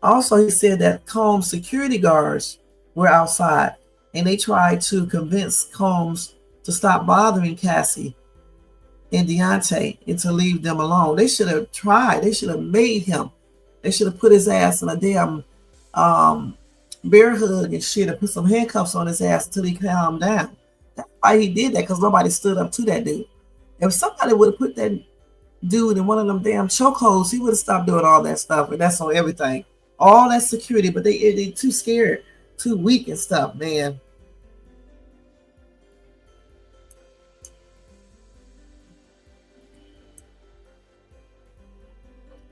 Also, he said that Combs' security guards were outside and they tried to convince Combs to stop bothering Cassie and Deonte and to leave them alone. They should have tried. They should have made him. They should have put his ass in a damn bear hug and shit and put some handcuffs on his ass until he calmed down. That's why he did that, because nobody stood up to that dude. If somebody would have put that dude in one of them damn chokeholds, he would have stopped doing all that stuff. And that's on everything. All that security, but they too scared, too weak and stuff, man.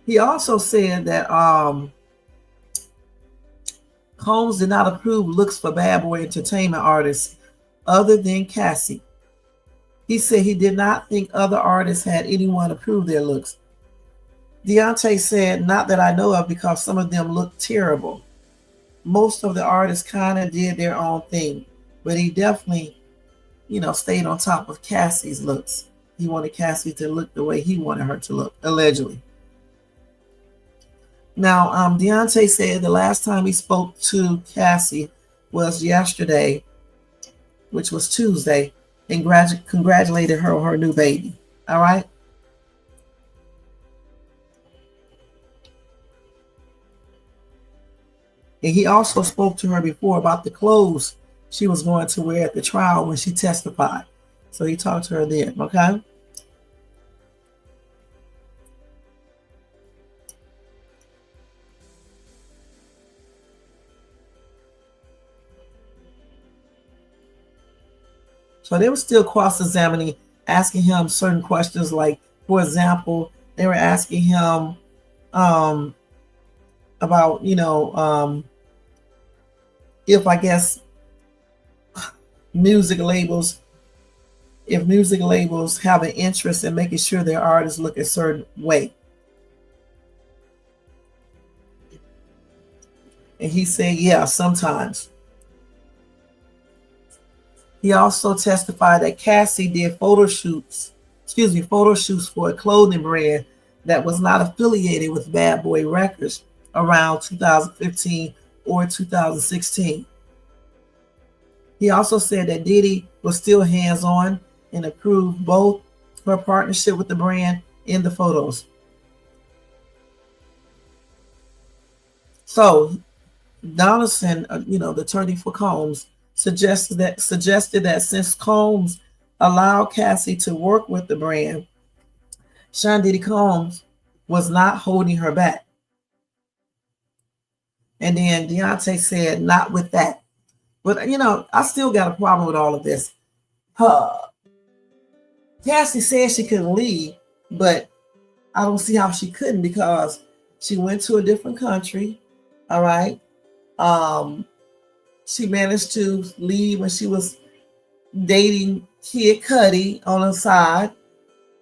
He also said that Combs did not approve looks for bad boy entertainment artists other than Cassie. He said he did not think other artists had anyone approve their looks. Deonte said, not that I know of, because some of them looked terrible. Most of the artists kind of did their own thing, but he definitely, stayed on top of Cassie's looks. He wanted Cassie to look the way he wanted her to look, allegedly. Now, Deonte said the last time he spoke to Cassie was yesterday, which was Tuesday, and congratulated her on her new baby. All right. And he also spoke to her before about the clothes she was going to wear at the trial when she testified. So he talked to her then. Okay. So they were still cross-examining, asking him certain questions like, for example, They were asking him um, about, if I guess music labels, if music labels have an interest in making sure their artists look a certain way. And he said, yeah, sometimes. He also testified that Cassie did photo shoots for a clothing brand that was not affiliated with Bad Boy Records around 2015 or 2016. He also said that Diddy was still hands-on and approved both her partnership with the brand and the photos. So Donaldson, the attorney for Combs, suggested that since Combs allowed Cassie to work with the brand, Sean Diddy Combs was not holding her back. And then Deonte said, not with that. But, I still got a problem with all of this. Cassie said she couldn't leave, but I don't see how she couldn't because she went to a different country. All right. She managed to leave when she was dating Kid Cudi on the side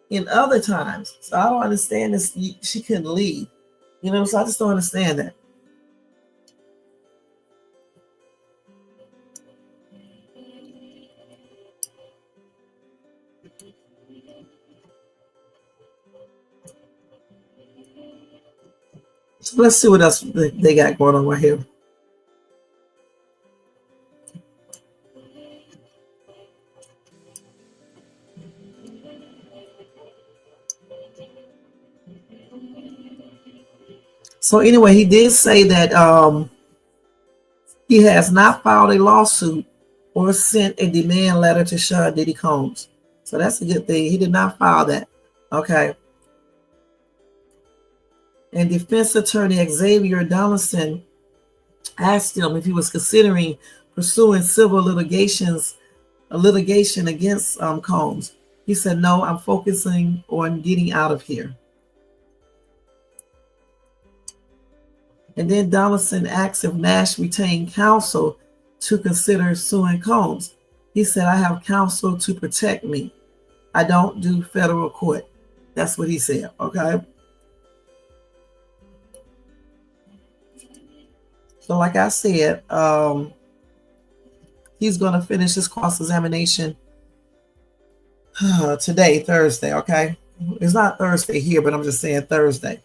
in other times. So I don't understand this. She couldn't leave. So I just don't understand that. So let's see what else they got going on right here. So anyway, he did say that he has not filed a lawsuit or sent a demand letter to Sean Diddy Combs. So that's a good thing. He did not file that. Okay. And defense attorney Xavier Donaldson asked him if he was considering pursuing civil litigation against Combs. He said, no, I'm focusing on getting out of here. And then Donaldson asked if Nash retained counsel to consider suing Combs. He said, I have counsel to protect me. I don't do federal court. That's what he said, okay? So like I said, he's going to finish his cross-examination today, Thursday, okay? It's not Thursday here, but I'm just saying Thursday.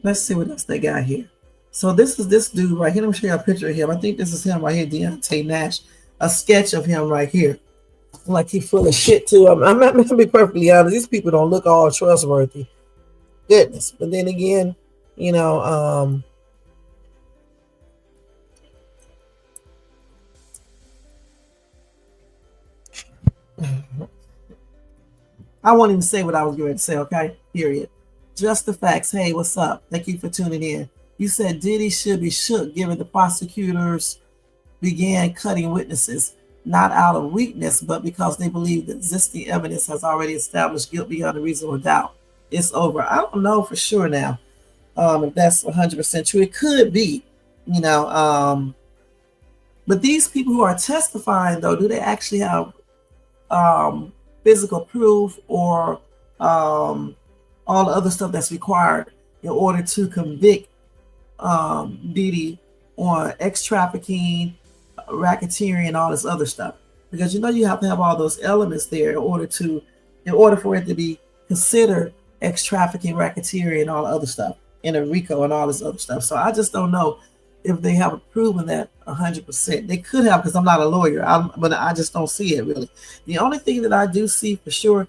Let's see what else they got here. So this is this dude right here. Let me show you a picture of him. I think this is him right here, Deonte Nash. A sketch of him right here. Like he's full of shit too. I'm not going to be perfectly honest. These people don't look all trustworthy. Goodness. But then again, I won't even say what I was going to say, okay? Period. Just the facts. Hey, what's up? Thank you for tuning in. You said Diddy should be shook given the prosecutors began cutting witnesses, not out of weakness, but because they believe that existing evidence has already established guilt beyond a reasonable doubt. It's over. I don't know for sure now if that's 100% true. It could be, but these people who are testifying, though, do they actually have physical proof or all the other stuff that's required in order to convict Diddy on trafficking, racketeering, and all this other stuff? Because you have to have all those elements there in order for it to be considered trafficking, racketeering, and all the other stuff, and a RICO and all this other stuff. So I just don't know if they have proven that 100%. They could have, because I'm not a lawyer, but I just don't see it really. The only thing that I do see for sure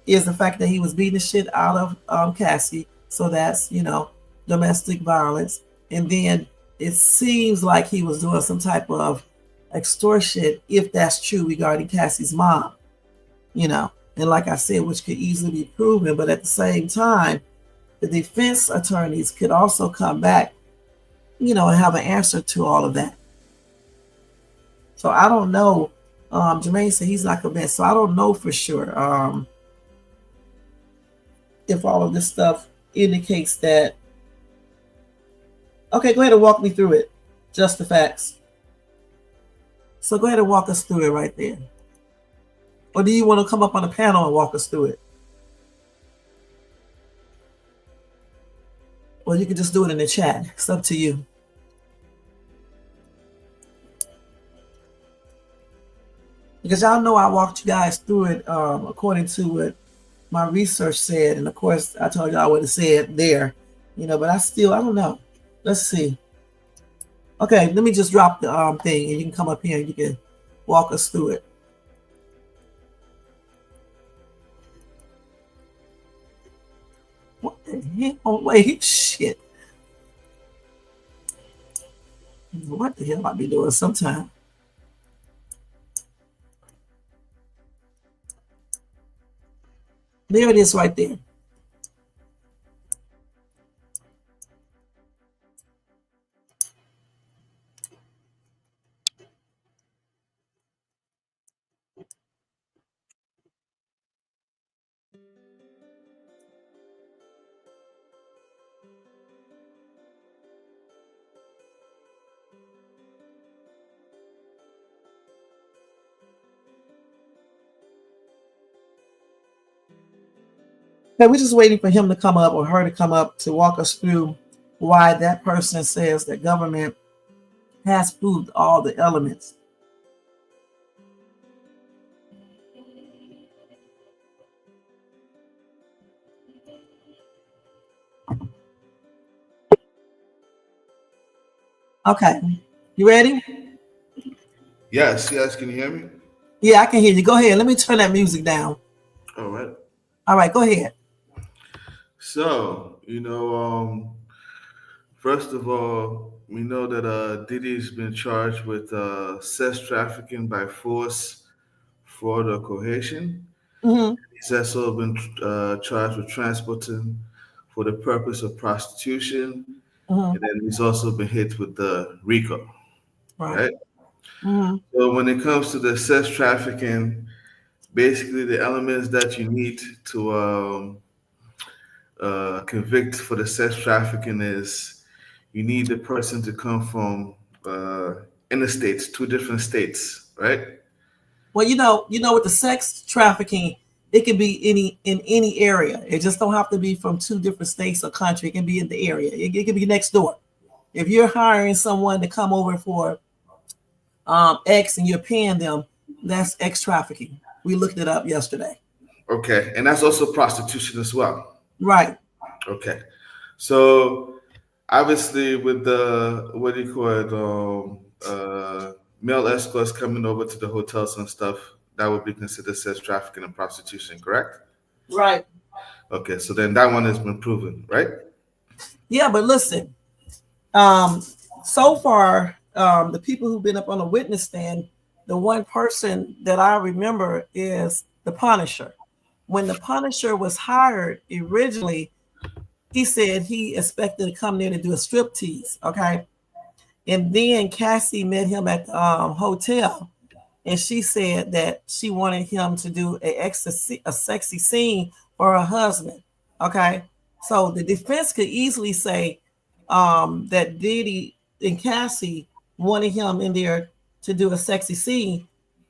is the fact that he was beating the shit out of Cassie. So that's, domestic violence. And then it seems like he was doing some type of extortion, if that's true, regarding Cassie's mom. And like I said, which could easily be proven, but at the same time, the defense attorneys could also come back, and have an answer to all of that. So I don't know. Jermaine said he's not convinced, so I don't know for sure if all of this stuff indicates that. Okay, go ahead and walk me through it. Just the facts. So go ahead and walk us through it right there. Or do you want to come up on the panel and walk us through it? Or you can just do it in the chat. It's up to you. Because y'all know I walked you guys through it according to what my research said. And of course, I told y'all what it said there. But I don't know. Let's see. Okay, let me just drop the thing and you can come up here and you can walk us through it. What the hell? Oh, wait, shit. What the hell I be doing sometime? There it is right there. Okay, we're just waiting for him to come up or her to come up to walk us through why that person says that government has proved all the elements. Okay, you ready? Yes, can you hear me? Yeah, I can hear you. Go ahead. Let me turn that music down. All right. All right, go ahead. So, first of all, we know that Diddy's been charged with sex trafficking by force, fraud, or coercion. Mm-hmm. He's also been charged with transporting for the purpose of prostitution. Mm-hmm. And then he's also been hit with the RICO, right? Mm-hmm. So when it comes to the sex trafficking, basically the elements that you need to convict for the sex trafficking is you need the person to come from interstates, two different states, right? Well, with the sex trafficking, it can be in any area. It just don't have to be from two different states or country. It can be in the area. It can be next door. If you're hiring someone to come over for X and you're paying them, that's X trafficking. We looked it up yesterday. Okay, and that's also prostitution as well. Right. Okay, so obviously with the what do you call it, male escorts coming over to the hotels and stuff, that would be considered sex trafficking and prostitution, correct? Right. Okay, so then that one has been proven, right? Yeah, but listen, so far, the people who've been up on the witness stand, the one person that I remember is the Punisher. When the Punisher was hired originally, he said he expected to come there to do a striptease, okay? And then Cassie met him at the hotel, and she said that she wanted him to do a sexy scene for her husband, okay? So the defense could easily say that Diddy and Cassie wanted him in there to do a sexy scene.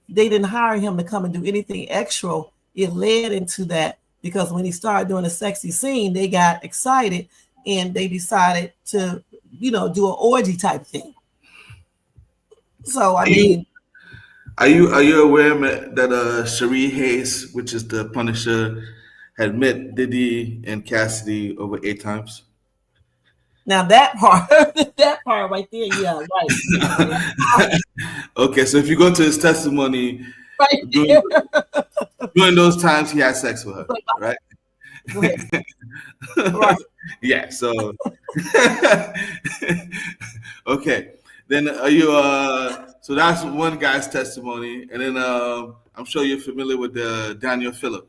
They didn't hire him to come and do anything extra. It led into that because when he started doing a sexy scene, they got excited and they decided to, do an orgy type thing. So I mean, are you aware that Cherie Hayes, which is the Punisher, had met Diddy and Cassidy over 8 times? now that part, that part right there, yeah, right. Okay, so if you go to his testimony, Right during, there. during those times he had sex with her, right? Go ahead. Right. Yeah, so okay. Then are you so that's one guy's testimony, and then I'm sure you're familiar with the Daniel Phillip,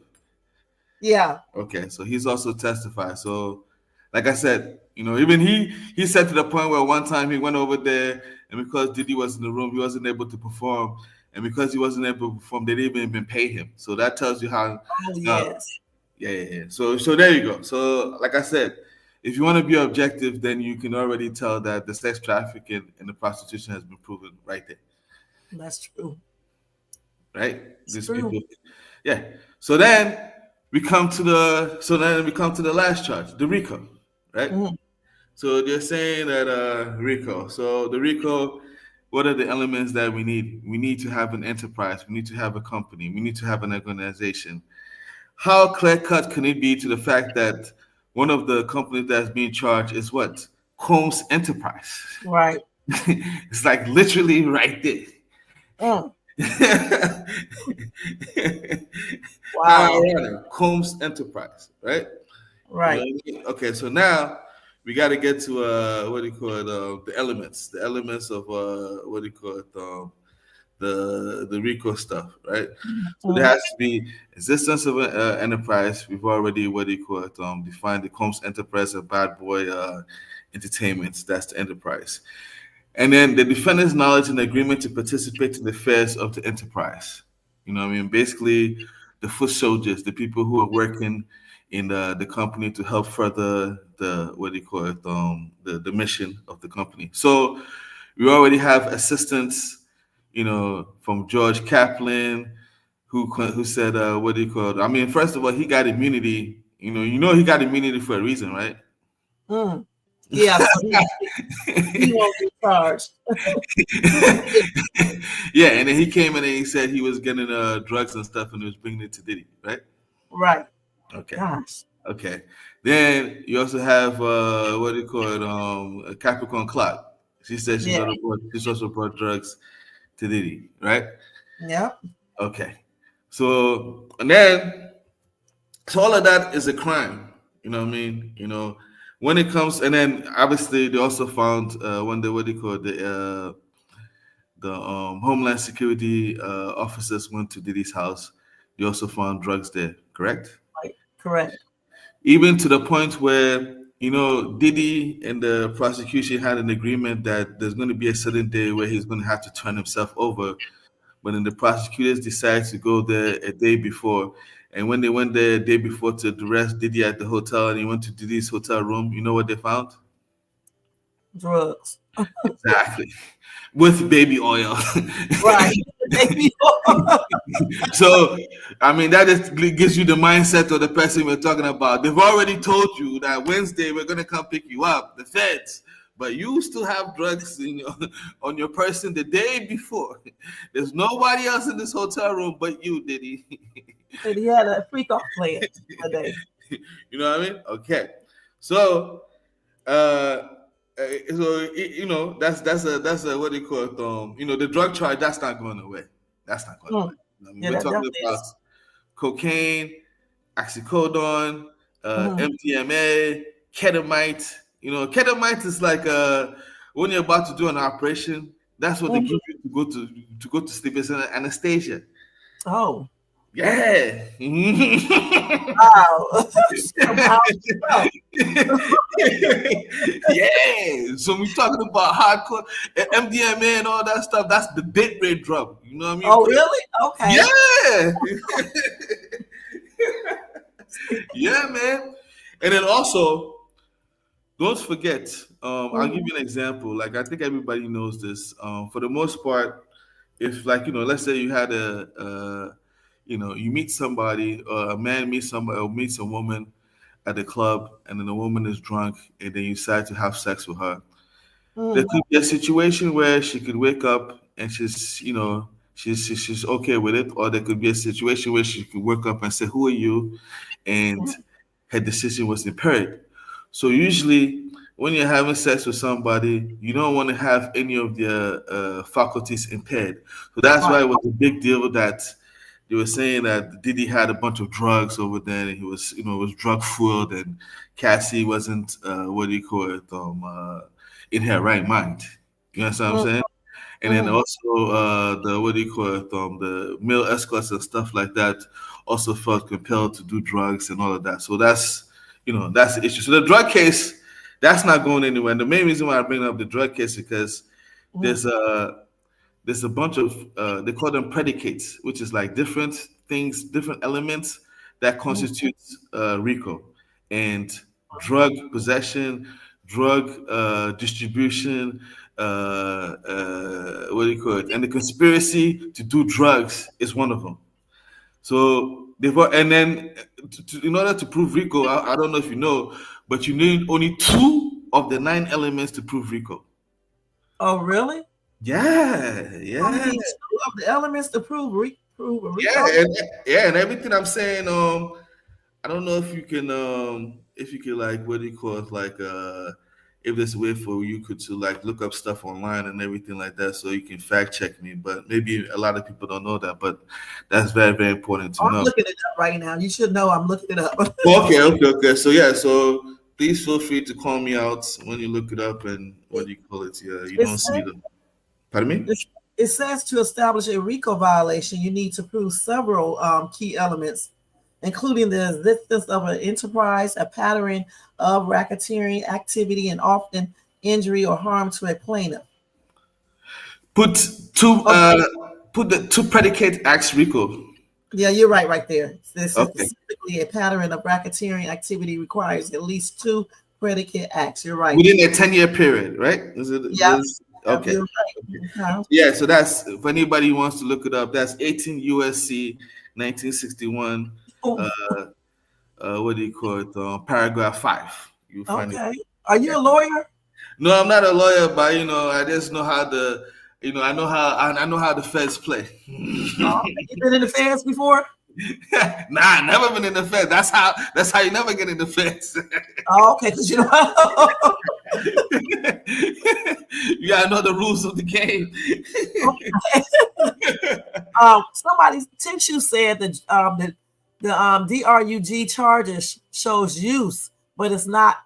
Yeah. Okay, so he's also testified. So, like I said, even he said to the point where one time he went over there, and because Diddy was in the room, he wasn't able to perform, and because he wasn't able to perform, they didn't even pay him. So that tells you Oh, how yes. yeah, yeah, yeah. So there you go. So like I said, if you want to be objective, then you can already tell that the sex trafficking and the prostitution has been proven right there, That's true. right? It's These true. people, yeah. So then we come to the last charge, the RICO, right? Mm, So they're saying that RICO. So the RICO, what are the elements that we need? We need to have an enterprise. We need to have a company. We need to have an organization. How clear cut can it be to the fact that one of the companies that's being charged is what? Combs Enterprise. right. It's like literally right there. Mm, How wow. ironic. Combs Enterprise, right? You know Right. what I mean? Okay, so now we got to get to what do you call it? The elements of what do you call it? The RICO stuff, right? So there Mm, has to be existence of an enterprise. We've already what do you call it? Defined the Combs Enterprise of Bad Boy Entertainment. That's the enterprise, and then the defendant's knowledge and agreement to participate in the affairs of the enterprise. You know what I mean? Basically, the foot soldiers, the people who are working in the company to help further the what do you call it? The mission of the company. So we already have assistants, from George Kaplan, who said, what do you call it? I mean, first of all, he got immunity. He got immunity for a reason, right? mm. Yeah. So he won't be charged. Yeah, and then he came in and he said he was getting drugs and stuff and he was bringing it to Diddy, right? Right. Okay, Gosh. okay. Then you also have what do you call it? Capricorn Clock. She said Yeah. she's also brought drugs to Diddy, right? Yep. Okay. So all of that is a crime. You know what I mean? When it comes, and then obviously they also found when they what do you call it, the Homeland Security officers went to Diddy's house. They also found drugs there. Correct? Right. Correct. Even to the point where Diddy and the prosecution had an agreement that there's going to be a certain day where he's going to have to turn himself over. But then the prosecutors decided to go there a day before. And when they went there a day before to arrest Diddy at the hotel, and he went to Diddy's hotel room, you know what they found? Drugs. Exactly. With baby oil. Right. Baby. So, I mean, that just gives you the mindset of the person we're talking about. They've already told you that Wednesday we're going to come pick you up, the feds, but you still have drugs on your person the day before. There's nobody else in this hotel room but you, Diddy. And he had a freak off plan today. You know what I mean? Okay. So, uh, that's a what do you call it? The drug charge that's not going away. That's not going away. Mm. I mean, Yeah, we're that talking definitely about is. cocaine, oxycodone, Mhm. MDMA, ketamite. Ketamite is like when you're about to do an operation. That's what they Mhm. give you to go to sleep. It's an anesthesia. Oh, Yeah. wow. Somehow, well, Yeah. So we're talking about hardcore MDMA and all that stuff. That's the date rate drug. You know what I mean? oh, really? Okay. Yeah. Yeah, man. And then also, don't forget, I'll give Mhm. you an example. Like I think everybody knows this. For the most part, if like let's say you had you meet somebody, or a man meets somebody, or meets a woman at the club, and then the woman is drunk, and then you decide to have sex with her. There Mhm. could be a situation where she could wake up and she's okay with it, or there could be a situation where she could wake up and say, "Who are you?" and Mhm. her decision was impaired. So usually, when you're having sex with somebody, you don't want to have any of their faculties impaired. So that's why Right. it was a big deal that they were saying that Diddy had a bunch of drugs over there, and he was, was drug fueled, and Cassie wasn't, what do you call it, in her right mind. You understand what I'm Mhm. saying? and then also the what do you call it? The male escorts and stuff like that also felt compelled to do drugs and all of that. So that's the issue. So the drug case, that's not going anywhere. And the main reason why I bring up the drug case is because Mm. there's a there's a bunch of they call them predicates, which is like different things, different elements that Mm. constitutes RICO, and drug possession, drug distribution, what do you call it, and the conspiracy to do drugs is one of them. So and then in order to prove RICO, I don't know if you know, but you need only two of the nine elements to prove RICO. Oh, really? Yeah, You only yeah. need two of the elements to prove a Yeah, RICO? and everything I'm saying, I don't know if you could like what do you call it, like if there's a way for you could to like look up stuff online and everything like that, so you can fact check me. But maybe a lot of people don't know that, but that's very very important to I'm know. looking it up right now. You should know I'm looking it up. Okay, okay, okay. So yeah, so please feel free to call me out when you look it up and what do you call it? Yeah, you It don't says, see them. Pardon me? it says to establish a RICO violation, you need to prove several key elements, including the existence of an enterprise, a pattern of racketeering activity, and often injury or harm to a plaintiff. Put two Okay, put the two predicate acts RICO. yeah, you're right there. This is Okay. specifically a pattern of racketeering activity requires at least two predicate acts. You're right. Within a 10-year period, right? Is it Yep, this? Okay. you're right. Okay. Yeah, so that's if anybody wants to look it up, that's 18 USC 1961. Oh, Uh, what do you call it? Paragraph 5. You'll find it. okay. Are Yeah. you a lawyer? No, I'm not a lawyer, but I just know how the I know how the feds play. Oh, you been in the feds before? Nah, never been in the feds. That's how you never get in the feds. Oh, okay, because you know. You gotta know the rules of the game. Somebody since you said that the DRUG charges shows use, but not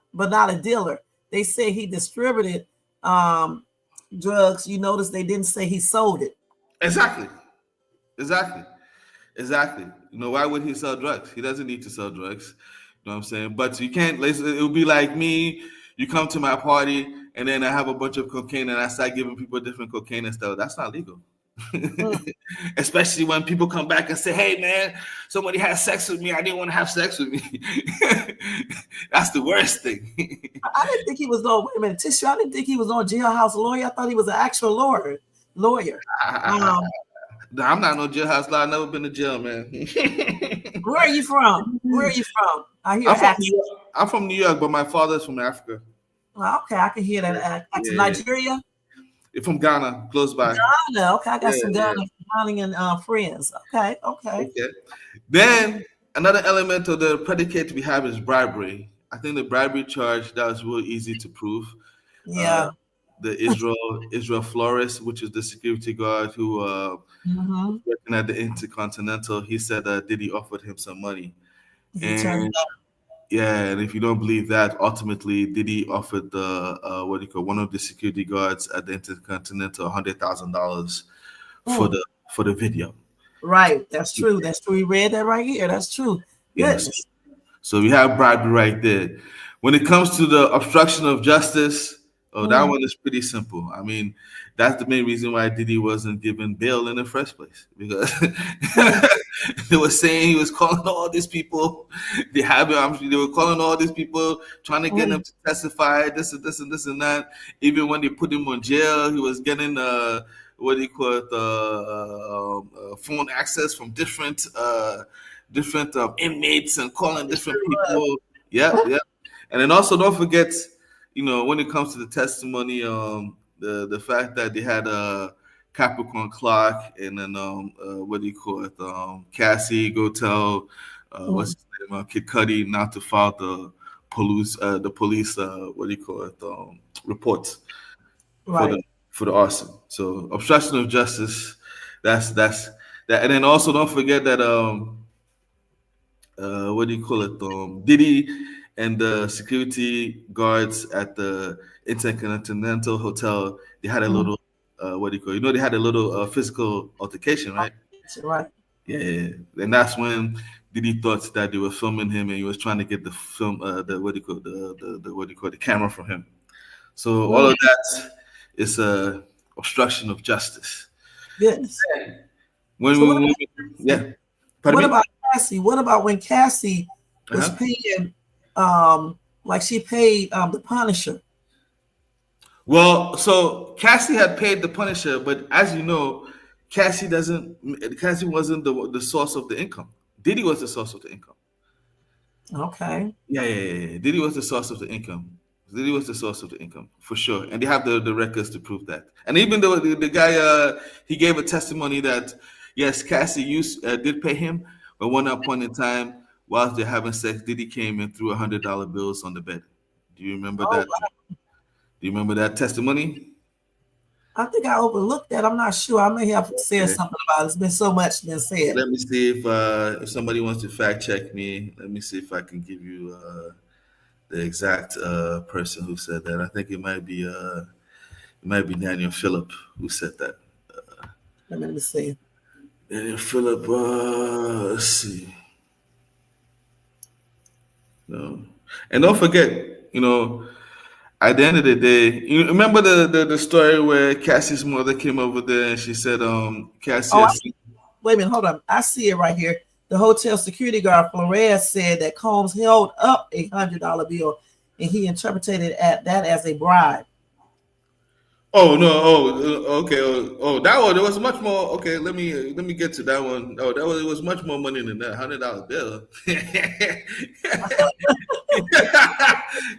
a dealer. They say he distributed drugs. You notice they didn't say he sold it. Exactly. Exactly. Exactly. Why would he sell drugs? He doesn't need to sell drugs. You know what I'm saying? But you can't. It would be like me. You come to my party, and then I have a bunch of cocaine, and I start giving people different cocaine and stuff. That's not legal. Mm. Especially when people come back and say, "Hey, man, somebody had sex with me. I didn't want to have sex with me." That's the worst thing. I didn't think he was on. Wait a minute, tissue. I didn't think he was on jailhouse lawyer. I thought he was an actual lawyer. Lawyer. Nah, I'm not no jailhouse law. I've never been to jail, man. Where are you from? Where are you from? I hear I'm from accent. New York. I'm from New York, but my father's from Africa. Well, okay, I can hear that accent. Yeah, Nigeria. you're from Ghana, close by. Ghana. Okay, I got Yeah, some yeah. Ghanaian friends. Okay. Okay. Then another element of the predicate we have is bribery. I think the bribery charge that was real easy to prove. Yeah. The Israel Flores, which is the security guard who Mm-hmm. was working at the Intercontinental, he said that Diddy offered him some money. He turned And yeah, and if you don't believe that, ultimately Diddy offered the one of the security guards at the Intercontinental $100,000 for Mm. the video. Right. That's true. That's true. We read that right here. That's true. Yes. Goodness. So we have bribery right there. When it comes to the obstruction of justice, that Mm. one is pretty simple. I mean, that's the main reason why Diddy wasn't given bail in the first place, because they were saying he was calling all these people. They were calling all these people, trying to get them to testify, this and this and this and that. Even when they put him on jail, he was getting what do you call it, phone access from different inmates and calling different people. Yeah, yeah. And then also don't forget, when it comes to the testimony, the fact that they had Capricorn Clark and then what do you call it, Cassie go tell what's his name, Kid Cudi not to file the police what do you call it, report Right. for the arson. So obstruction of justice, that's that. And then also don't forget that what do you call it? Diddy and the security guards at the Intercontinental Hotel, they had a little what do you call it? You know, they had a little physical altercation, right? Right. Yeah. And that's when Diddy thought that they were filming him, and he was trying to get the film, the what do you call it, the what do you call it, the camera from him. So all of that is a obstruction of justice. Yes. When So yeah, what pardon me. about Cassie? What about when Cassie was Uh-huh. paying, like she paid the Punisher? Well, so Cassie had paid the Punisher, but as you know, Cassie wasn't the source of the income. Diddy was the source of the income. Okay. Yeah. Diddy was the source of the income. Diddy was the source of the income for sure, and they have the records to prove that. And even though the guy he gave a testimony that yes, Cassie did pay him, but one point in time whilst they're having sex, Diddy came and threw $100 bills on the bed. Do you remember Oh, that? Do you remember that testimony? I think I overlooked that. I'm not sure. I may have said Okay. something about it. It's been so much been said. Let me see if somebody wants to fact check me. Let me see if I can give you the exact person who said that. I think it might be Daniel Phillip who said that. Let me see. Daniel Phillip. Let's see. No, and don't forget, at the end of the day, you remember the story where Cassie's mother came over there and she said, Cassie. Oh, wait a minute. Hold on. I see it right here. The hotel security guard Flores said that Combs held up $100 bill, and he interpreted that as a bribe. Oh no! Okay. That one. There was much more. Okay, let me get to that one. Oh, it was much more money than that $100 bill.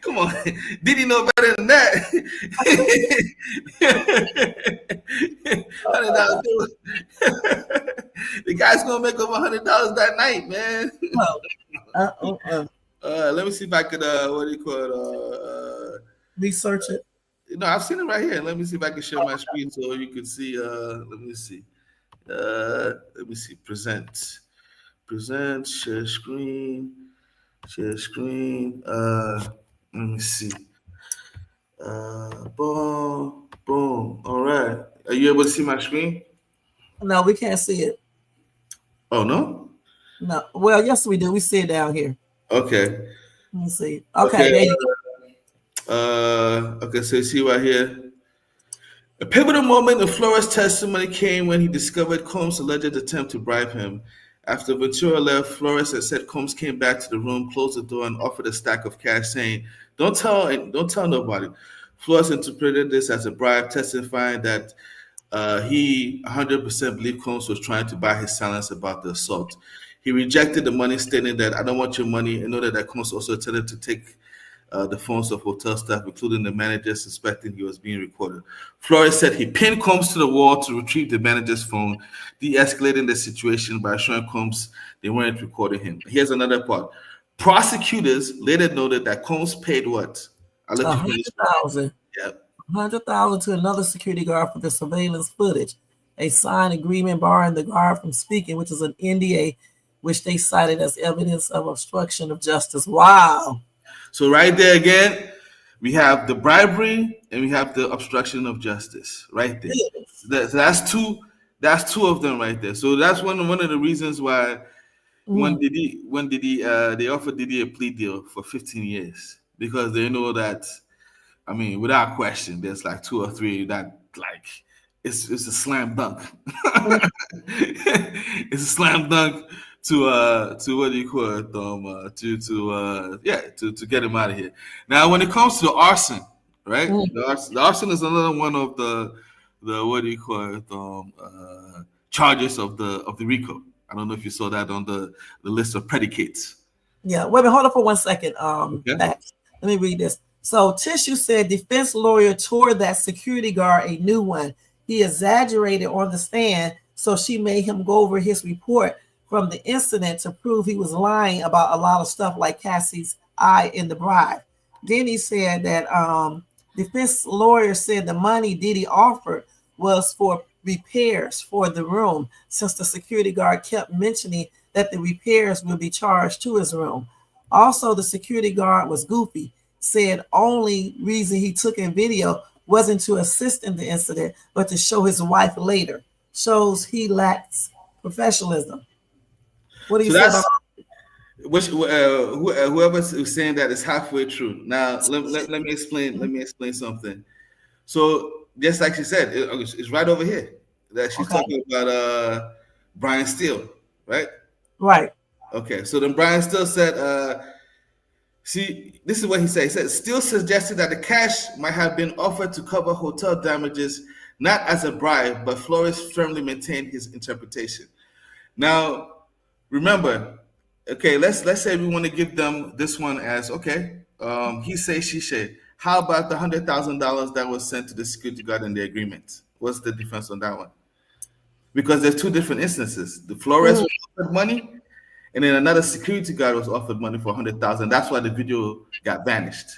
Come on, did he know better than that? $100 bill. The guy's gonna make over $100 that night, man. Let me see if I could. What do you call it? Research it. No, I've seen it right here. Let me see if I can share my screen so you can see. Let me see. Let me see. Present. Share screen. Share screen. Let me see. Boom. All right. Are you able to see my screen? No, we can't see it. Oh no. No. Well, yes, we do. We see it down here. Okay. Let me see. Okay, Okay. there you go. Okay. So you see right here. A pivotal moment in Flores' testimony came when he discovered Combs' alleged attempt to bribe him. After Ventura left, Flores had said Combs came back to the room, closed the door, and offered a stack of cash, saying, don't tell nobody." Flores interpreted this as a bribe, testifying that he 100% believed Combs was trying to buy his silence about the assault. He rejected the money, stating that I don't want your money, and noted that Combs also attempted to take the phones of hotel staff, including the manager, suspecting he was being recorded. Flores said he pinned Combs to the wall to retrieve the manager's phone, de-escalating the situation by assuring Combs they weren't recording him. Here's another part. Prosecutors later noted that Combs paid what? I'll let you finish. 100,000. Yeah. 100,000 to another security guard for the surveillance footage. A signed agreement barring the guard from speaking, which is an NDA, which they cited as evidence of obstruction of justice. Wow. So right there again, we have the bribery and we have the obstruction of justice right there. That's two. That's two of them right there. So that's one of the reasons why when Diddy they offered Diddy a plea deal for 15 years, because they know that, I mean, without question, there's like two or three that like it's a slam dunk. It's a slam dunk to what do you call it? To get him out of here. Now, when it comes to arson, right? The arson is another one of the what do you call it? Charges of the RICO. I don't know if you saw that on the list of predicates. Yeah, wait a minute, hold on for 1 second. Okay. Let me read this. So Tissue said defense lawyer tore that security guard a new one. He exaggerated on the stand, so she made him go over his report from the incident to prove he was lying about a lot of stuff like Cassie's eye in the bribe. Then he said that defense lawyer said the money Diddy offered was for repairs for the room, since the security guard kept mentioning that the repairs will be charged to his room. Also, the security guard was goofy, said only reason he took in video wasn't to assist in the incident, but to show his wife later. Shows he lacks professionalism. What do you So say about that's whoever's saying that is halfway true. Now let me explain. Let me explain something. So just like she said, it's right over here that she's okay? talking about Brian Steele, right? Right. Okay, so then Brian Steele said, see, this is what he said. He said, Steele suggested that the cash might have been offered to cover hotel damages, not as a bribe, but Flores firmly maintained his interpretation. Now, remember, okay, let's say we want to give them this one as okay. He say, she say. How about the $100,000 that was sent to the security guard in the agreement? What's the difference on that one? Because there's two different instances. The Flores Mhm. was offered money, and then another security guard was offered money for 100,000. That's why the video got vanished.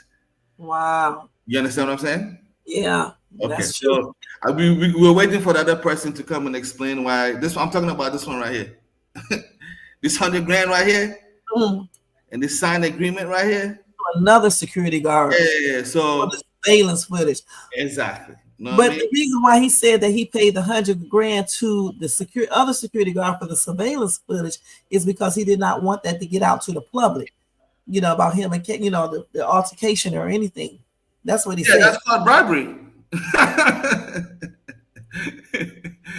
Wow. You understand what I'm saying? Yeah, Okay, that's true. so we were waiting for the other person to come and explain why this one. I'm talking about this one right here. This 100 grand right here, Mm. and this signed agreement right here. Another security guard Yeah. for the So surveillance footage. exactly. You know what I But mean? the reason why he said that he paid the 100 grand to the other security guard for the surveillance footage is because he did not want that to get out to the public, about him and the altercation or anything. That's what he Yeah, said. that's called bribery.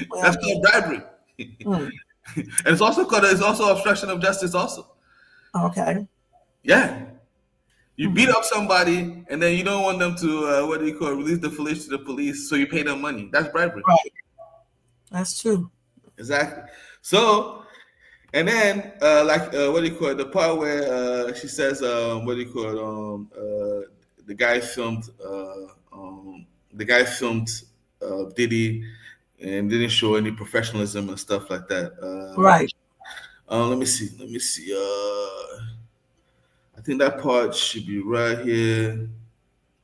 Well, That's called bribery. mm, And it's also obstruction of justice also. okay, Yeah. You beat mhm, up somebody and then you don't want them to release the footage to the police, so you pay them money. That's bribery. right, that's true. Exactly. So and then the part where she says the guy filmed Diddy and didn't show any professionalism and stuff like that. Right. Let me see. I think that part should be right here.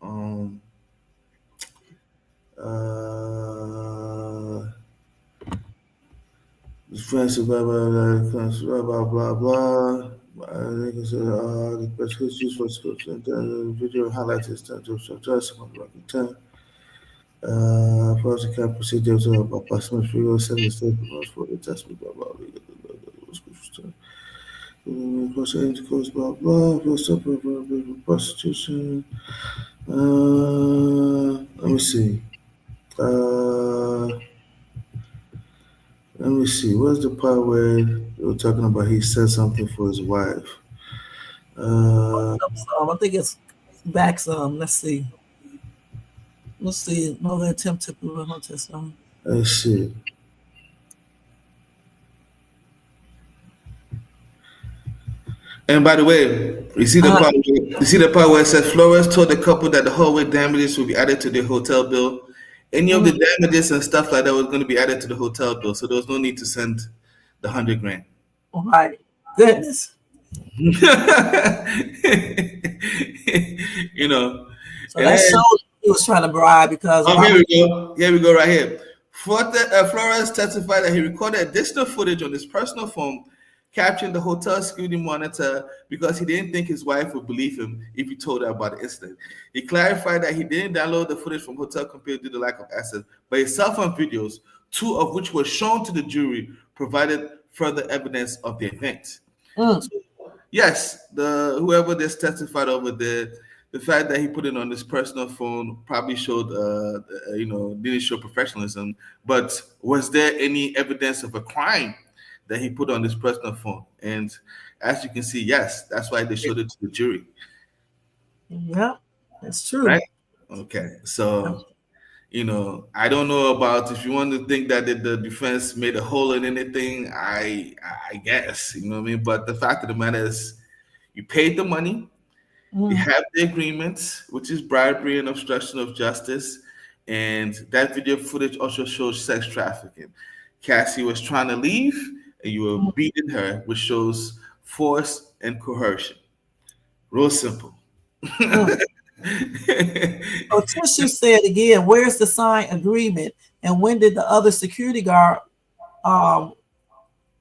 Um, uh, Friends, blah blah blah blah. I think it's the best history for scripture. The video highlights his time to suggest on Rocky 10. Project cap procedures of approximately 307 statements for the testament, blah blah blah. Course, blah blah. For separate prostitution. Let me see. Uh, Let me see. What's the part where they were talking about he said something for his wife? Uh, I think it's back some. Let's see. No, they attempt to prove no testimony. let's see. And by the way, you see the part where it says Flores told the couple that the hallway damages will be added to the hotel bill. Any of the damages and stuff like that was going to be added to the hotel bill, so there was no need to send the 100 grand. Right. Goodness. You know. So that shows he was trying to bribe because Here we go. Here we go right here. Flores testified that he recorded additional footage on his personal phone capturing the hotel security monitor because he didn't think his wife would believe him if he told her about the incident. He clarified that he didn't download the footage from hotel computer due to lack of access, but his cell phone videos, 2 of which were shown to the jury, provided further evidence of the event. So, yes, whoever this testified over there, the fact that he put it on his personal phone probably showed, didn't show professionalism. But was there any evidence of a crime that he put on his personal phone? And as you can see, yes, that's why they showed it to the jury. Yeah, that's true. Right? Okay, so I don't know about if you want to think that the defense made a hole in anything. I guess what I mean. But the fact of the matter is, you paid the money. You have the agreement, which is bribery and obstruction of justice, and that video footage also shows sex trafficking. Cassie was trying to leave, and you were beating her, which shows force and coercion. Real simple. So Tissue said again, where's the signed agreement? And when did the other security guard on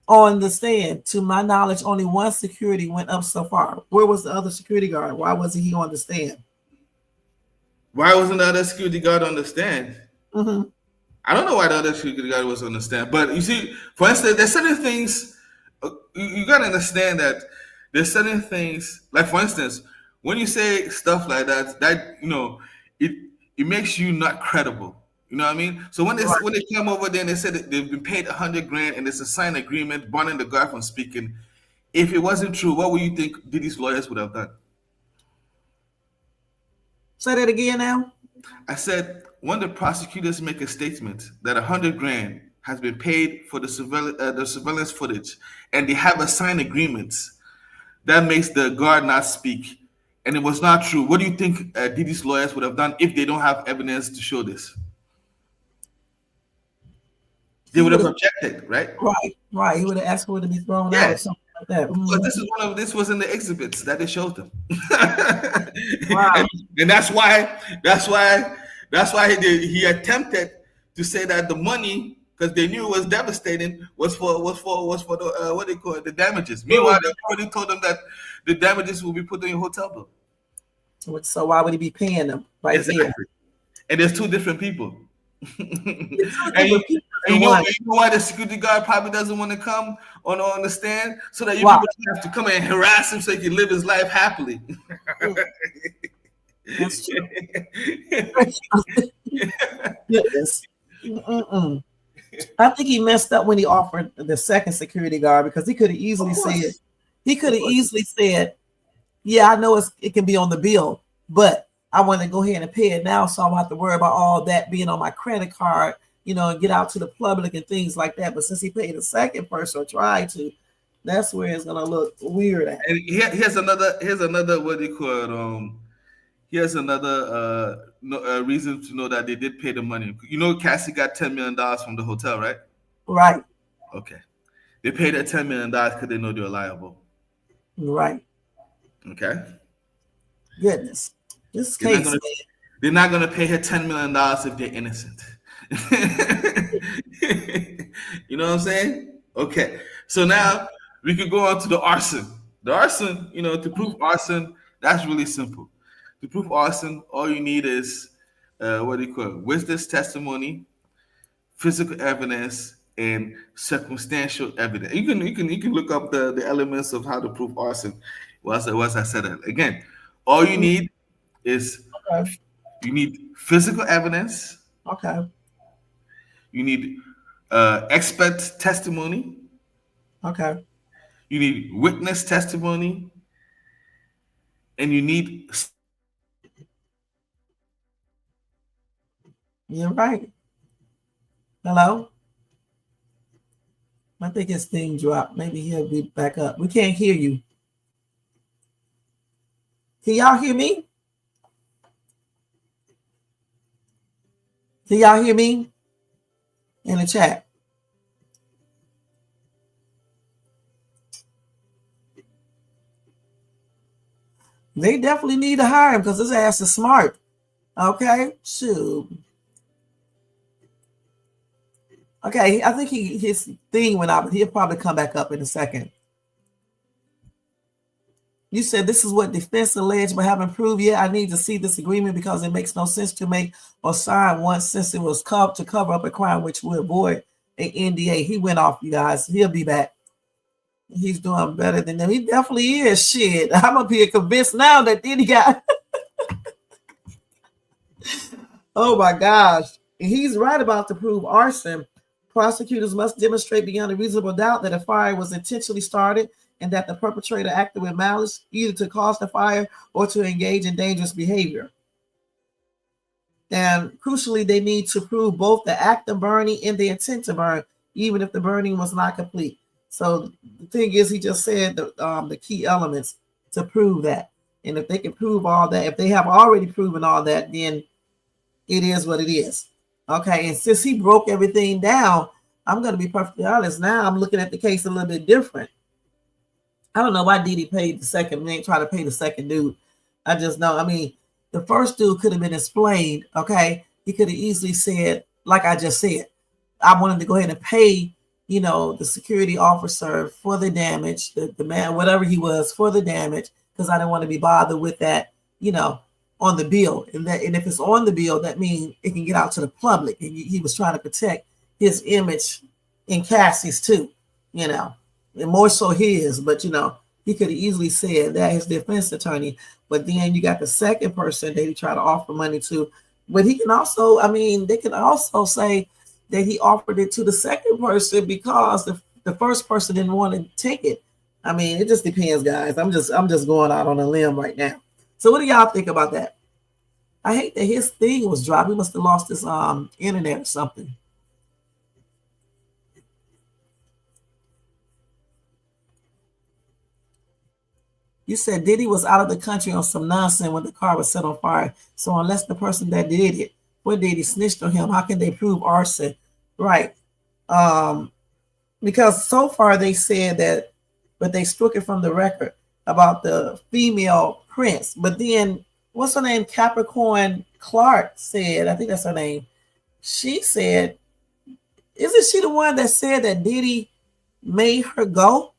the stand? To my knowledge, only one security went up so far. Where was the other security guard? Why wasn't he on the stand? Why wasn't the other security guard on the stand? Hmm. I don't know why the other security guard was on the stand. But you see, for instance, there's certain things you gotta understand that there's certain things, like for instance, when you say stuff like that, it it makes you not credible. You know what I mean? So Right. when they came over there and they said that they've been paid 100 grand and it's a signed agreement banning the guy from speaking, if it wasn't true, what would you think Diddy's lawyers would have done? Say that again now. I said, when the prosecutors make a statement that 100 grand has been paid for the surveillance footage, and they have a signed agreement that makes the guard not speak, and it was not true, what do you think Diddy's lawyers would have done if they don't have evidence to show this? They He would would have have, objected, right? right. He would have asked for it to be thrown out Yeah. or something like that. Because this was in the exhibits that they showed them. Wow. And that's why he attempted to say that the money, because they knew it was devastating, was for the what they call it, the damages. Meanwhile, they already told them that the damages will be put in your hotel bill. So why would he be paying them right Exactly. there? And there's two different people. It's two And you, different people and in you know, one. you know why the security guard probably doesn't want to come on the stand? So that you Why? people don't have to come and harass him so he can live his life happily. That's true. Goodness. Mm-mm. I think he messed up when he offered the second security guard, because he could have easily said, yeah, I know it can be on the bill, but I want to go ahead and pay it now, so I don't have to worry about all that being on my credit card, and get out to the public and things like that. But since he paid the second person or tried to, that's where it's gonna look weird at. And here's another what do you call it? Here's another reason to know that they did pay the money. Cassie got $10 million from the hotel, right? Right, Okay. They paid that $10 million because they know they're liable. right. Okay. Goodness. This They're not case, gonna, man. they're not gonna pay her $10 million if they're innocent. You know what I'm saying? Okay. So now we could go on to the arson. The arson, to prove arson, that's really simple. To prove arson, all you need is what do you call it? Witness testimony, physical evidence, and circumstantial evidence. You can look up the elements of how to prove arson. Once I said that again, all you need is Okay. you need physical evidence. Okay. You need expert testimony. Okay. You need witness testimony, and you need. You're right. Hello? I think his thing dropped. Maybe he'll be back up. We can't hear you. Can y'all hear me? Can y'all hear me? In the chat. They definitely need to hire him because his ass is smart. Okay? Shoot. Okay, I think his thing went out, but he'll probably come back up in a second. You said this is what defense alleged but haven't proved yet. I need to see this agreement because it makes no sense to make or sign one since it was to cover up a crime which would avoid an NDA. He went off, you guys. He'll be back. He's doing better than them. He definitely is. Shit. I'm up here convinced now that Diddy got. Oh my gosh. He's right about to prove arson. Prosecutors must demonstrate beyond a reasonable doubt that a fire was intentionally started and that the perpetrator acted with malice either to cause the fire or to engage in dangerous behavior. And crucially, they need to prove both the act of burning and the intent to burn, even if the burning was not complete. So the thing is, he just said the key elements to prove that. And if they can prove all that, if they have already proven all that, then it is what it is. Okay, and since he broke everything down, I'm going to be perfectly honest. Now I'm looking at the case a little bit different. I don't know why Diddy paid the second. They ain't trying to pay the second dude. I just know. I mean, the first dude could have been explained. Okay, he could have easily said, like I just said, I wanted to go ahead and pay, the security officer for the damage, the man, whatever he was, for the damage, because I didn't want to be bothered with that, on the bill, and if it's on the bill, that means it can get out to the public. And he was trying to protect his image and Cassie's too, and more so his. But he could have easily said that his defense attorney. But then you got the second person that he tried to offer money to. But he can also, they can also say that he offered it to the second person because the first person didn't want to take it. It just depends, guys. I'm just going out on a limb right now. So what do y'all think about that? I hate that his thing was dropped. He must have lost his internet or something. You said Diddy was out of the country on some nonsense when the car was set on fire. So unless the person that did it, what did he snitched on him? How can they prove arson? Right. Because so far they said that, but they struck it from the record about the female prince. But then, what's her name? Capricorn Clark said, I think that's her name. She said, isn't she the one that said that Diddy made her go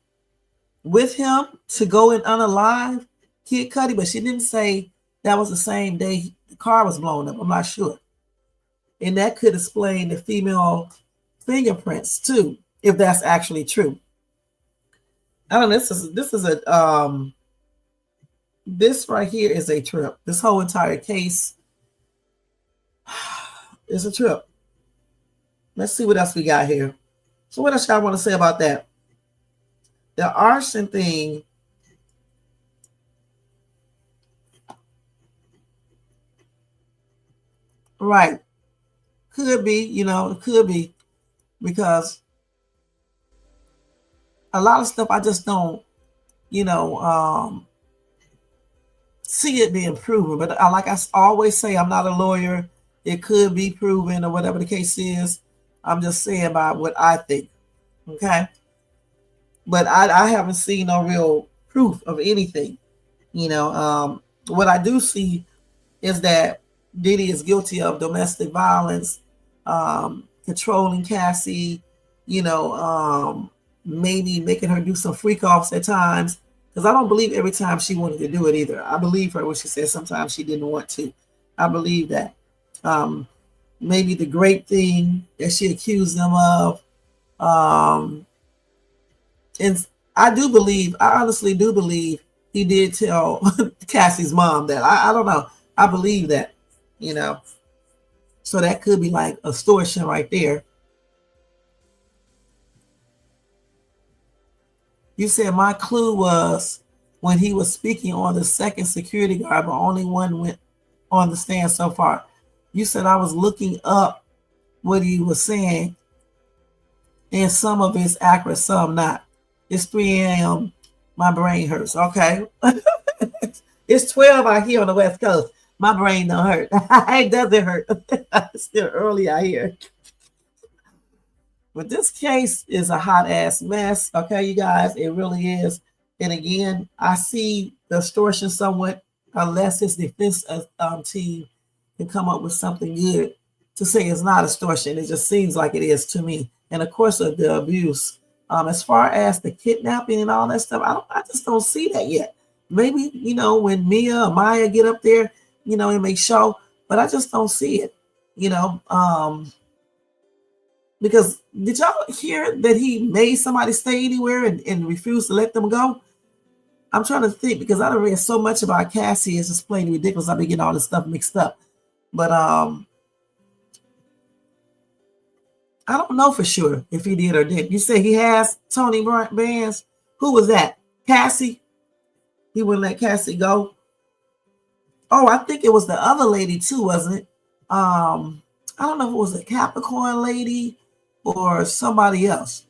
with him to go and unalive Kid Cudi? But she didn't say that was the same day the car was blown up. I'm not sure. And that could explain the female fingerprints too, if that's actually true. I don't know. This right here is a trip. This whole entire case is a trip. Let's see what else we got here. So what else y'all want to say about that? The arson thing. Right. Could be, it could be, because a lot of stuff I just don't, see it being proven. But like I always say, I'm not a lawyer. It could be proven or whatever the case is. I'm just saying about what I think. Okay. But I haven't seen no real proof of anything. What I do see is that Diddy is guilty of domestic violence, controlling Cassie, maybe making her do some freak offs at times. Because I don't believe every time she wanted to do it either. I believe her when she said sometimes she didn't want to. I believe that. Maybe the great thing that she accused them of. And I honestly do believe he did tell Cassie's mom that. I don't know. I believe that, So that could be like extortion right there. You said my clue was when he was speaking on the second security guard, but only one went on the stand so far. You said I was looking up what he was saying, and some of it's accurate, some not. It's 3 a.m. My brain hurts. Okay. It's 12 out here on the West Coast. My brain don't hurt. It doesn't hurt. It's still early out here. But this case is a hot ass mess. Okay, you guys, it really is. And again, I see the extortion somewhat, unless his defense team can come up with something good to say it's not extortion. It just seems like it is to me. And of course, the abuse. As far as the kidnapping and all that stuff, I just don't see that yet. Maybe, when Mia or Maya get up there, it may show, but I just don't see it, because did y'all hear that he made somebody stay anywhere and refused to let them go? I'm trying to think, because I done read so much about Cassie. It's just plain ridiculous. I've been getting all this stuff mixed up. But I don't know for sure if he did or didn't. You say he has Tony Bands. Who was that? Cassie? He wouldn't let Cassie go. Oh, I think it was the other lady too, wasn't it? I don't know if it was a Capricorn lady or somebody else.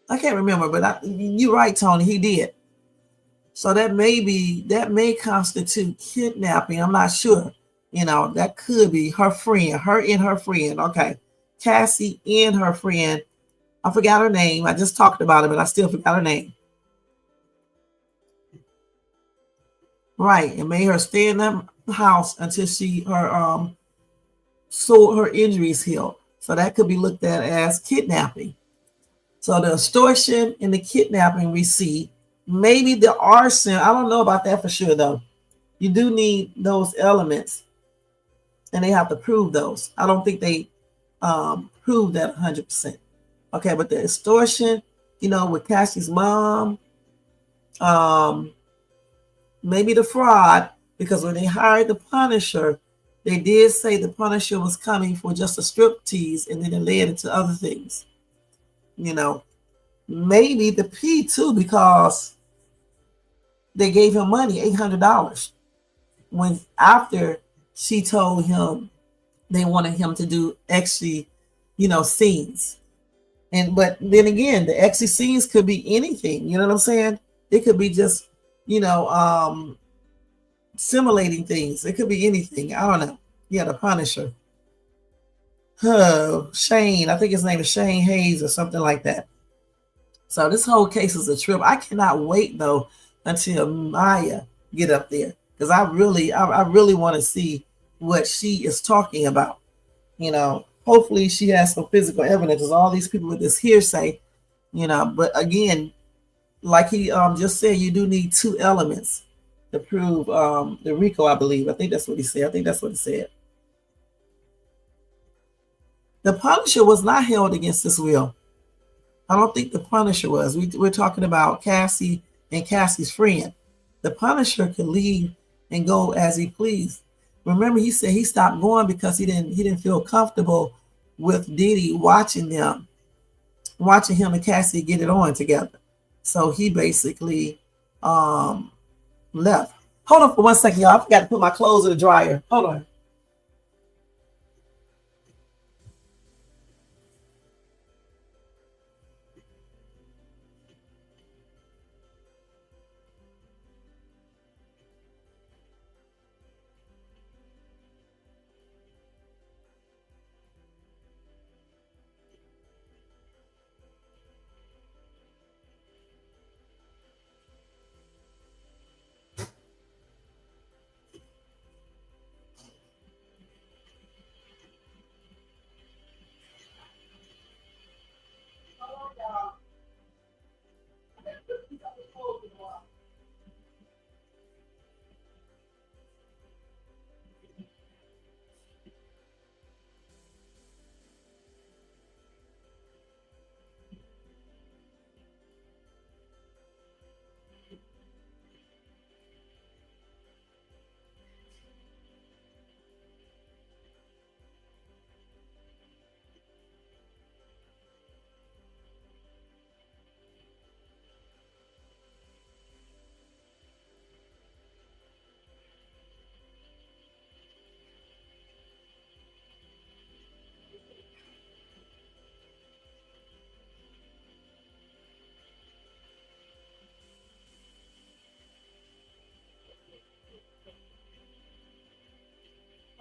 I can't remember, but you're right, Tony. He did. So that may constitute kidnapping. I'm not sure. That could be her friend, her and her friend. Okay. Cassie and her friend. I forgot her name. I just talked about it, but I still forgot her name. Right. And made her stay in the house until her injuries healed. So that could be looked at as kidnapping. So the extortion and the kidnapping we see. Maybe the arson. I don't know about that for sure, though. You do need those elements, and they have to prove those. I don't think they proved that 100%. Okay, but the extortion, with Cassie's mom, um, maybe the fraud, because when they hired the Punisher, they did say the Punisher was coming for just a strip tease, and then it led into other things. Maybe the P too, because they gave him money, $800, when after she told him they wanted him to do extra, scenes. But then again, the extra scenes could be anything. You know what I'm saying? It could be just, simulating things. It could be anything. I don't know. Yeah, the Punisher. Shane. I think his name is Shane Hayes or something like that. So this whole case is a trip. I cannot wait though until Maya get up there, because I really want to see what she is talking about. Hopefully she has some physical evidence, as all these people with this hearsay. But again, like he just said, you do need two elements to prove the RICO, I believe. I think that's what he said. I think that's what he said. The Punisher was not held against his will. I don't think the Punisher was. We're talking about Cassie and Cassie's friend. The Punisher could leave and go as he pleased. Remember, he said he stopped going because he didn't feel comfortable with Diddy watching him and Cassie get it on together. So he basically left. Hold on for 1 second, y'all. I forgot to put my clothes in the dryer. Hold on.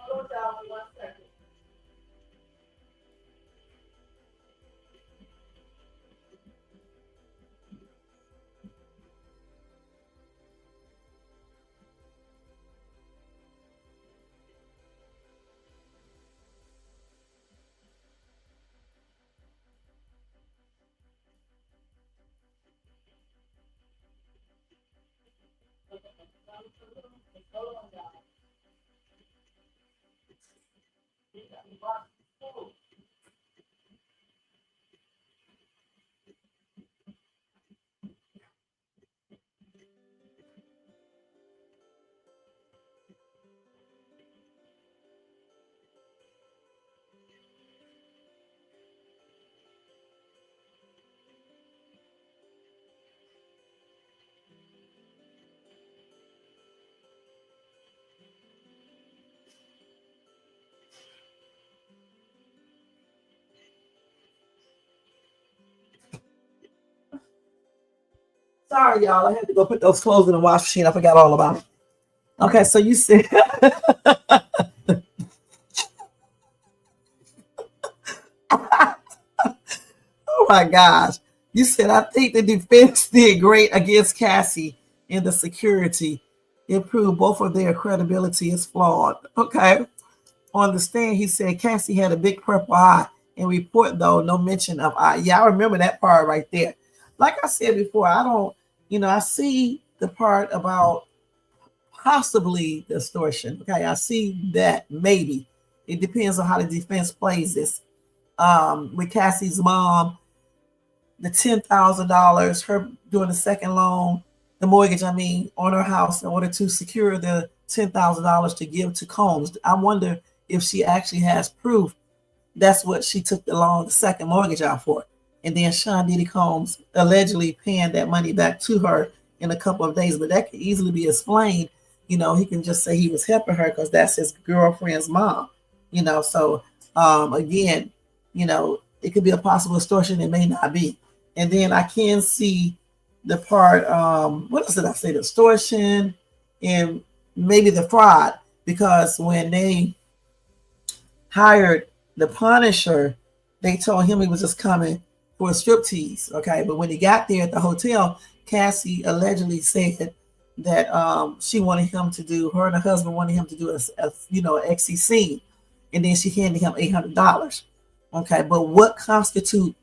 Hold on, y'all, for 1 second. Sorry, y'all. I had to go put those clothes in the wash machine. I forgot all about it. Okay, so you said, oh my gosh. You said, I think the defense did great against Cassie and the security. It proved both of their credibility is flawed. Okay. On the stand, he said Cassie had a big purple eye. In report, though, no mention of eye. Yeah, I remember that part right there. Like I said before, I don't, I see the part about possibly extortion. Okay, I see that maybe. It depends on how the defense plays this. With Cassie's mom, the $10,000, her doing the second loan, the mortgage, I mean, on her house in order to secure the $10,000 to give to Combs. I wonder if she actually has proof that's what she took the loan, the second mortgage out for. And then Sean Diddy Combs allegedly paying that money back to her in a couple of days. But that could easily be explained. You know, he can just say he was helping her because that's his girlfriend's mom. You know, so again, you know, it could be a possible extortion. It may not be. And then I can see the part, what else did I say? The extortion and maybe the fraud. Because when they hired the Punisher, they told him he was just coming for a striptease. Okay. But when he got there at the hotel, Cassie allegedly said that she wanted him to do, her and her husband wanted him to do a you know, an exy scene. And then she handed him $800. Okay. But what constitutes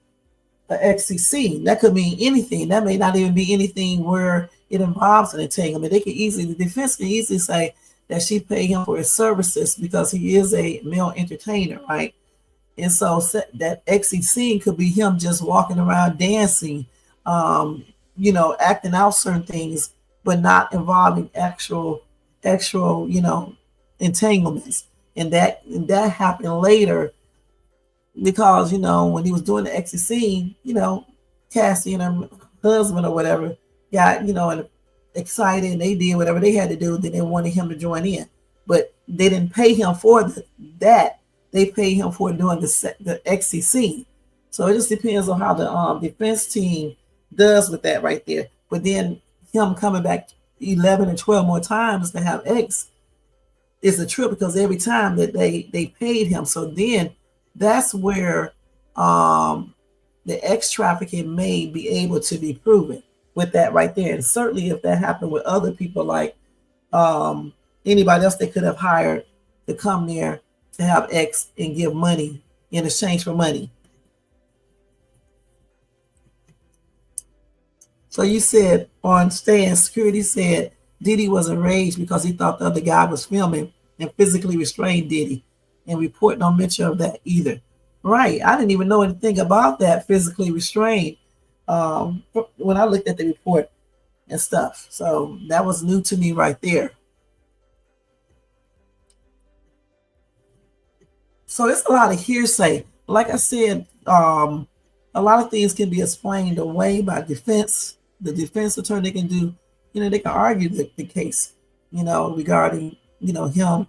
an exy scene? That could mean anything. That may not even be anything where it involves an entanglement. They could easily, the defense can easily say that she paid him for his services because he is a male entertainer, right? And so that exy scene could be him just walking around dancing, you know, acting out certain things, but not involving actual, you know, entanglements. And that happened later because, you know, when he was doing the exy scene, you know, Cassie and her husband or whatever got, you know, excited and they did whatever they had to do. Then they wanted him to join in, but they didn't pay him for that. They paid him for doing the exy scene. So it just depends on how the defense team does with that right there. But then him coming back 11 and 12 more times to have X is a trip because every time that they paid him. So then that's where the X trafficking may be able to be proven with that right there. And certainly if that happened with other people, like anybody else they could have hired to come there to have X and give money in exchange for money. So you said on stand, security said Diddy was enraged because he thought the other guy was filming and physically restrained Diddy. And report don't mention of that either. Right. I didn't even know anything about that physically restrained when I looked at the report and stuff. So that was new to me right there. So it's a lot of hearsay. Like I said, a lot of things can be explained away by defense. The defense attorney can do, you know, they can argue the case, you know, regarding, you know, him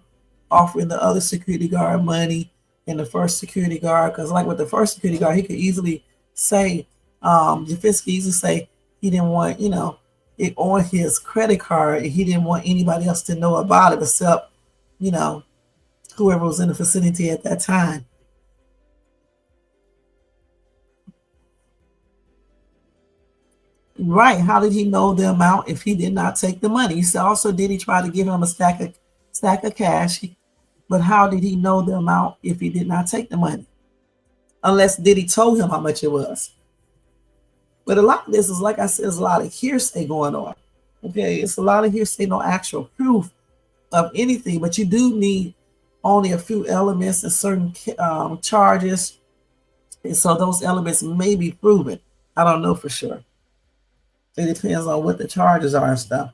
offering the other security guard money and the first security guard. Because like with the first security guard, he could easily say, defense could easily say he didn't want, you know, it on his credit card and he didn't want anybody else to know about it except, you know, whoever was in the vicinity at that time. Right. How did he know the amount if he did not take the money? He said also did he try to give him a stack of cash? But how did he know the amount if he did not take the money? Unless Diddy told him how much it was. But a lot of this is, like I said, there's a lot of hearsay going on. Okay, it's a lot of hearsay, no actual proof of anything. But you do need only a few elements and certain charges. And so those elements may be proven. I don't know for sure. It depends on what the charges are and stuff,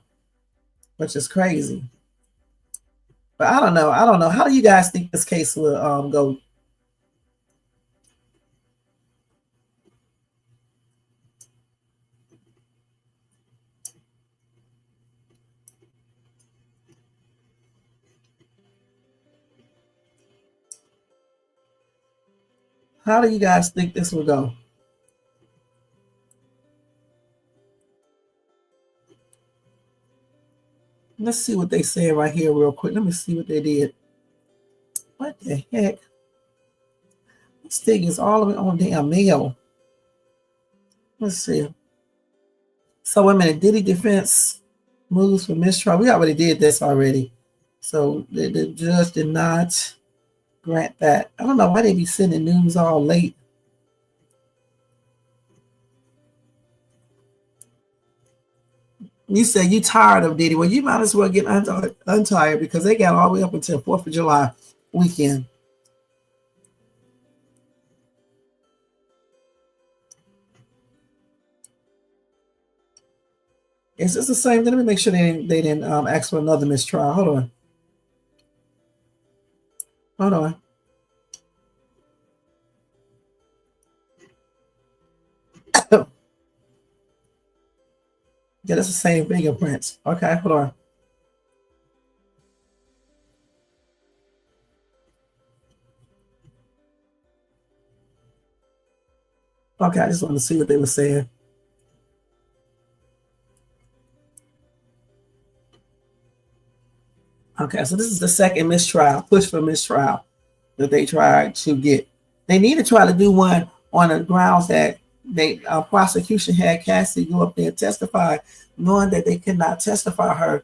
which is crazy. But I don't know. How do you guys think this case will go? How do you guys think this will go? Let's see what they say right here real quick. Let me see what they did. What the heck? This thing is all the way on damn mail. Let's see. So wait a minute. Diddy defense moves for mistrial. We already did this already. So the judge did not grant that. I don't know why they be sending news all late. You say you tired of Diddy. Well, you might as well get untired because they got all the way up until 4th of July weekend. Is this the same? Let me make sure they didn't ask for another mistrial. Hold on. Hold on. Yeah, that's the same fingerprints. Okay, hold on. Okay, I just want to see what they were saying. Okay, so this is the second mistrial, push for mistrial that they tried to get. They need to try to do one on the grounds that they prosecution had Cassie go up there and testify, knowing that they could not testify her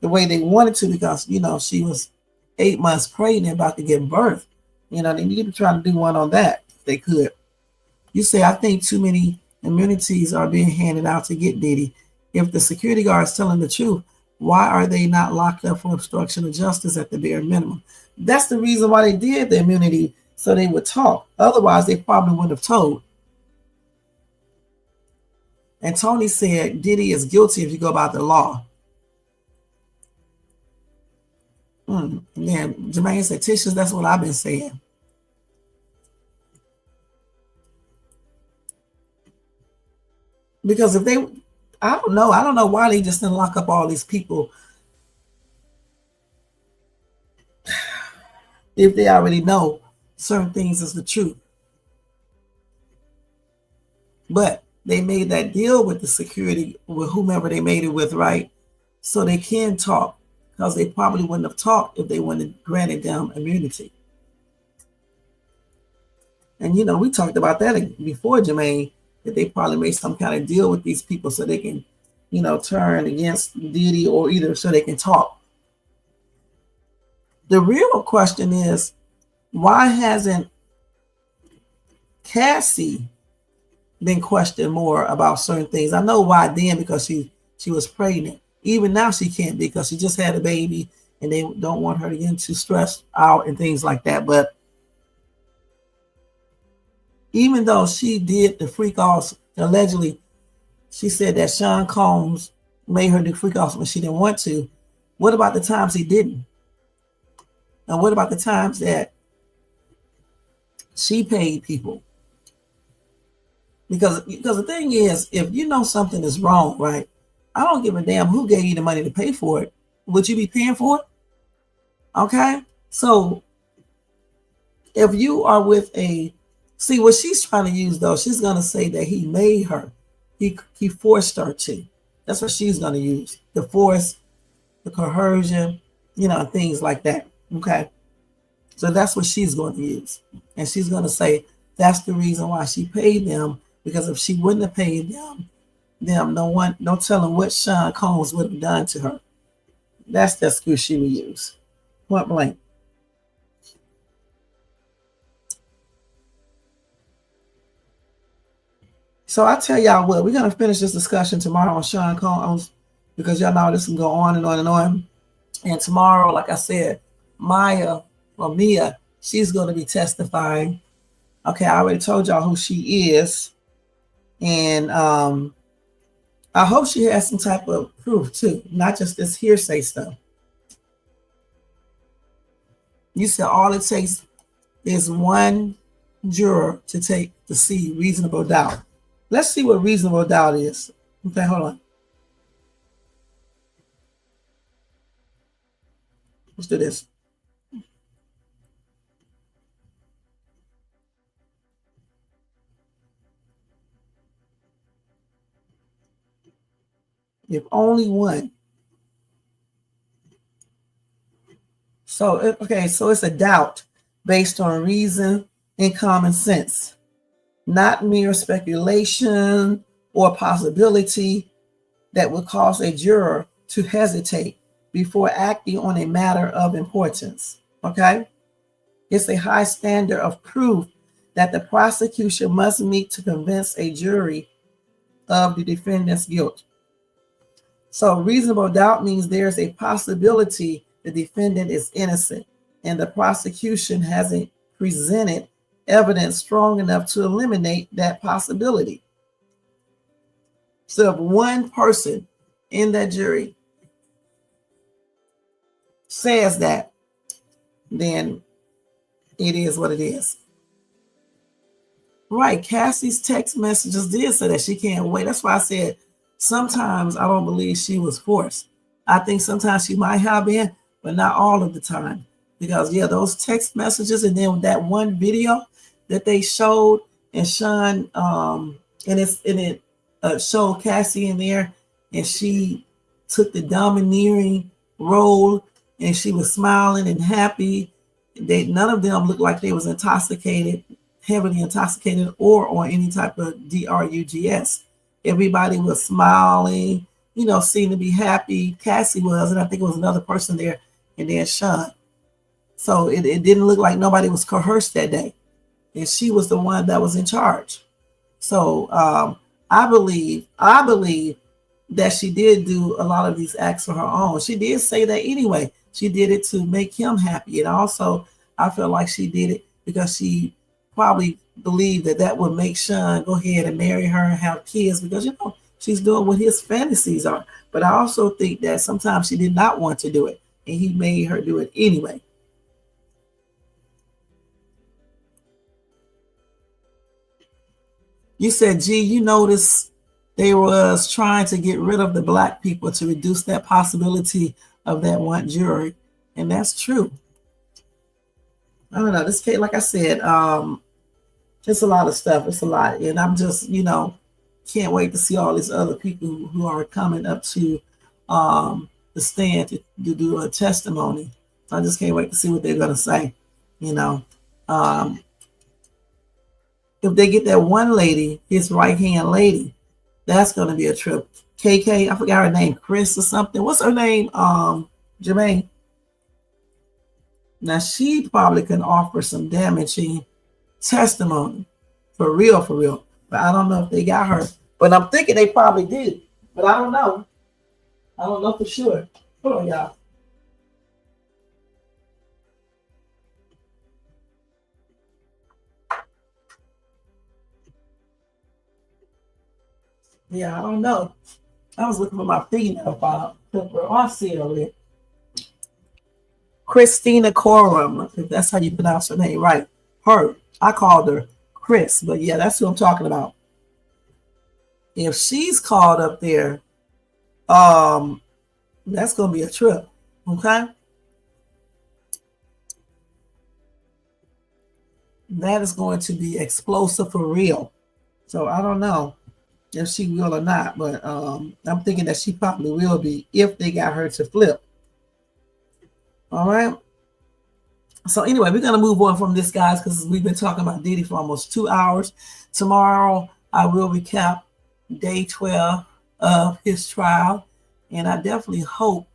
the way they wanted to because she was 8 months pregnant, about to give birth. They need to try to do one on that if they could. You say I think too many immunities are being handed out to get Diddy. If the security guard is telling the truth, why are they not locked up for obstruction of justice at the bare minimum? That's the reason why they did the immunity, so they would talk. Otherwise, they probably wouldn't have told. And Tony said Diddy is guilty if you go by the law. And then Jermaine said, Tisha, that's what I've been saying. Because if they, I don't know why they just didn't lock up all these people if they already know certain things is the truth. But they made that deal with the security, with whomever they made it with, right? So they can talk, because they probably wouldn't have talked if they wouldn't have granted them immunity. And we talked about that before, Jermaine, that they probably made some kind of deal with these people so they can, turn against Diddy, or either so they can talk. The real question is, why hasn't Cassie been questioned more about certain things? I know why then, because she was pregnant. Even now she can't, because she just had a baby and they don't want her to get too stressed out and things like that. But even though she did the freak offs, allegedly, she said that Sean Combs made her do freak offs when she didn't want to. What about the times he didn't? And what about the times that she paid people? Because the thing is, if you know something is wrong, right? I don't give a damn who gave you the money to pay for it. Would you be paying for it? Okay? So if you are with see what she's trying to use though, she's gonna say that he made her. He forced her to. That's what she's gonna use. The force, the coercion, things like that. Okay. So that's what she's going to use. And she's going to say that's the reason why she paid them, because if she wouldn't have paid them, no telling what Sean Combs would have done to her. That's the excuse she would use. Point blank. So I tell y'all what, we're going to finish this discussion tomorrow on Sean Combs, because y'all know this can go on and on and on. And tomorrow, like I said, Mia, she's going to be testifying. Okay, I already told y'all who she is. And I hope she has some type of proof too, not just this hearsay stuff. You said all it takes is one juror to see reasonable doubt. Let's see what reasonable doubt is. Okay, hold on. Let's do this. If only one. So it's a doubt based on reason and common sense, not mere speculation or possibility that would cause a juror to hesitate before acting on a matter of importance. Okay? It's a high standard of proof that the prosecution must meet to convince a jury of the defendant's guilt. So reasonable doubt means there's a possibility the defendant is innocent and the prosecution hasn't presented evidence strong enough to eliminate that possibility. So if one person in that jury says that, then it is what it is. Right. Cassie's text messages did say that she can't wait. That's why I said sometimes I don't believe she was forced. I think sometimes she might have been, but not all of the time. Because yeah, those text messages and then that one video that they showed and Sean and it showed Cassie in there and she took the domineering role and she was smiling and happy. None of them looked like they was intoxicated, heavily intoxicated, or on any type of drugs. Everybody was smiling, seemed to be happy. Cassie was, and I think it was another person there, and then Sean. So it didn't look like nobody was coerced that day, and she was the one that was in charge. So I believe that she did do a lot of these acts for her own. She did say that anyway. She did it to make him happy. And also, I feel like she did it because she probably believed that would make Sean go ahead and marry her and have kids because, she's doing what his fantasies are. But I also think that sometimes she did not want to do it, and he made her do it anyway. You said, gee, you noticed they was trying to get rid of the black people to reduce that possibility of that one jury. And that's true. I don't know. This case, like I said, it's a lot of stuff. It's a lot. And I'm just, can't wait to see all these other people who are coming up to the stand to do a testimony. I just can't wait to see what they're going to say. If they get that one lady, his right-hand lady, that's going to be a trip. KK, I forgot her name, Chris or something. What's her name? Jermaine. Now, she probably can offer some damaging testimony. For real. But I don't know if they got her. But I'm thinking they probably did. But I don't know. I don't know for sure. Hold on, y'all. Yeah, I don't know. I was looking for my fingernail file. I see it over there. Christina Coram, if that's how you pronounce her name, right? Her. I called her Chris, but yeah, that's who I'm talking about. If she's called up there, that's gonna be a trip. Okay. That is going to be explosive for real. So I don't know if she will or not, but I'm thinking that she probably will be if they got her to flip. All right. So anyway, we're going to move on from this, guys, because we've been talking about Diddy for almost 2 hours. Tomorrow, I will recap day 12 of his trial, and I definitely hope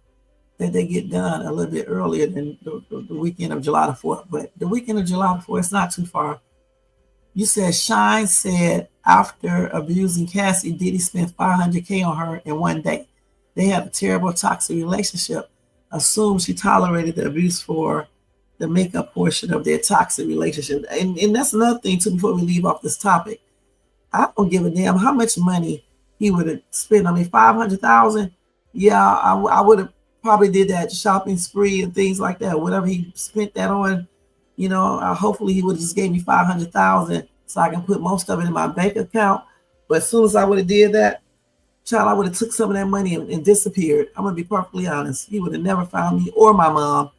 that they get done a little bit earlier than the weekend of July the 4th. But the weekend of July the 4th, it's not too far. You said Shine said after abusing Cassie, Diddy spent $500K on her in one day. They had a terrible toxic relationship. Assume she tolerated the abuse for the makeup portion of their toxic relationship. And that's another thing too, before we leave off this topic. I don't give a damn how much money he would have spent. I mean, $500,000. Yeah, I would have probably did that shopping spree and things like that. Whatever he spent that on, hopefully he would have just gave me $500,000 so I can put most of it in my bank account. But as soon as I would have did that, child, I would have took some of that money and disappeared. I'm gonna be perfectly honest. He would have never found me or my mom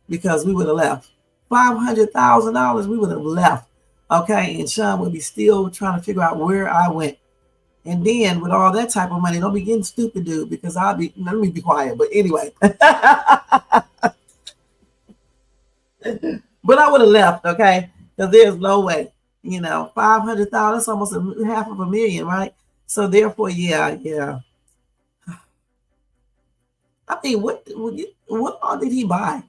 because we would have left. $500,000, we would have left. Okay, and Sean would be still trying to figure out where I went. And then with all that type of money, don't be getting stupid, dude, because let me be quiet. But anyway. But I would have left, okay? Because there's no way. $500,000, that's almost $500,000, right? So therefore, yeah. I mean, what all did he buy?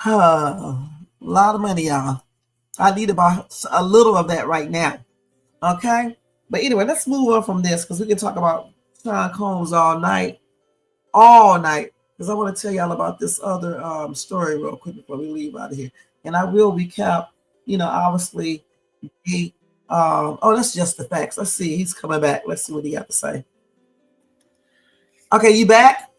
A lot of money, y'all. I need about a little of that right now. Okay? But anyway, let's move on from this because we can talk about Sean Combs all night. Because I want to tell y'all about this other story real quick before we leave out of here. And I will recap, obviously, he, that's just the facts. Let's see. He's coming back. Let's see what he got to say. Okay, you back?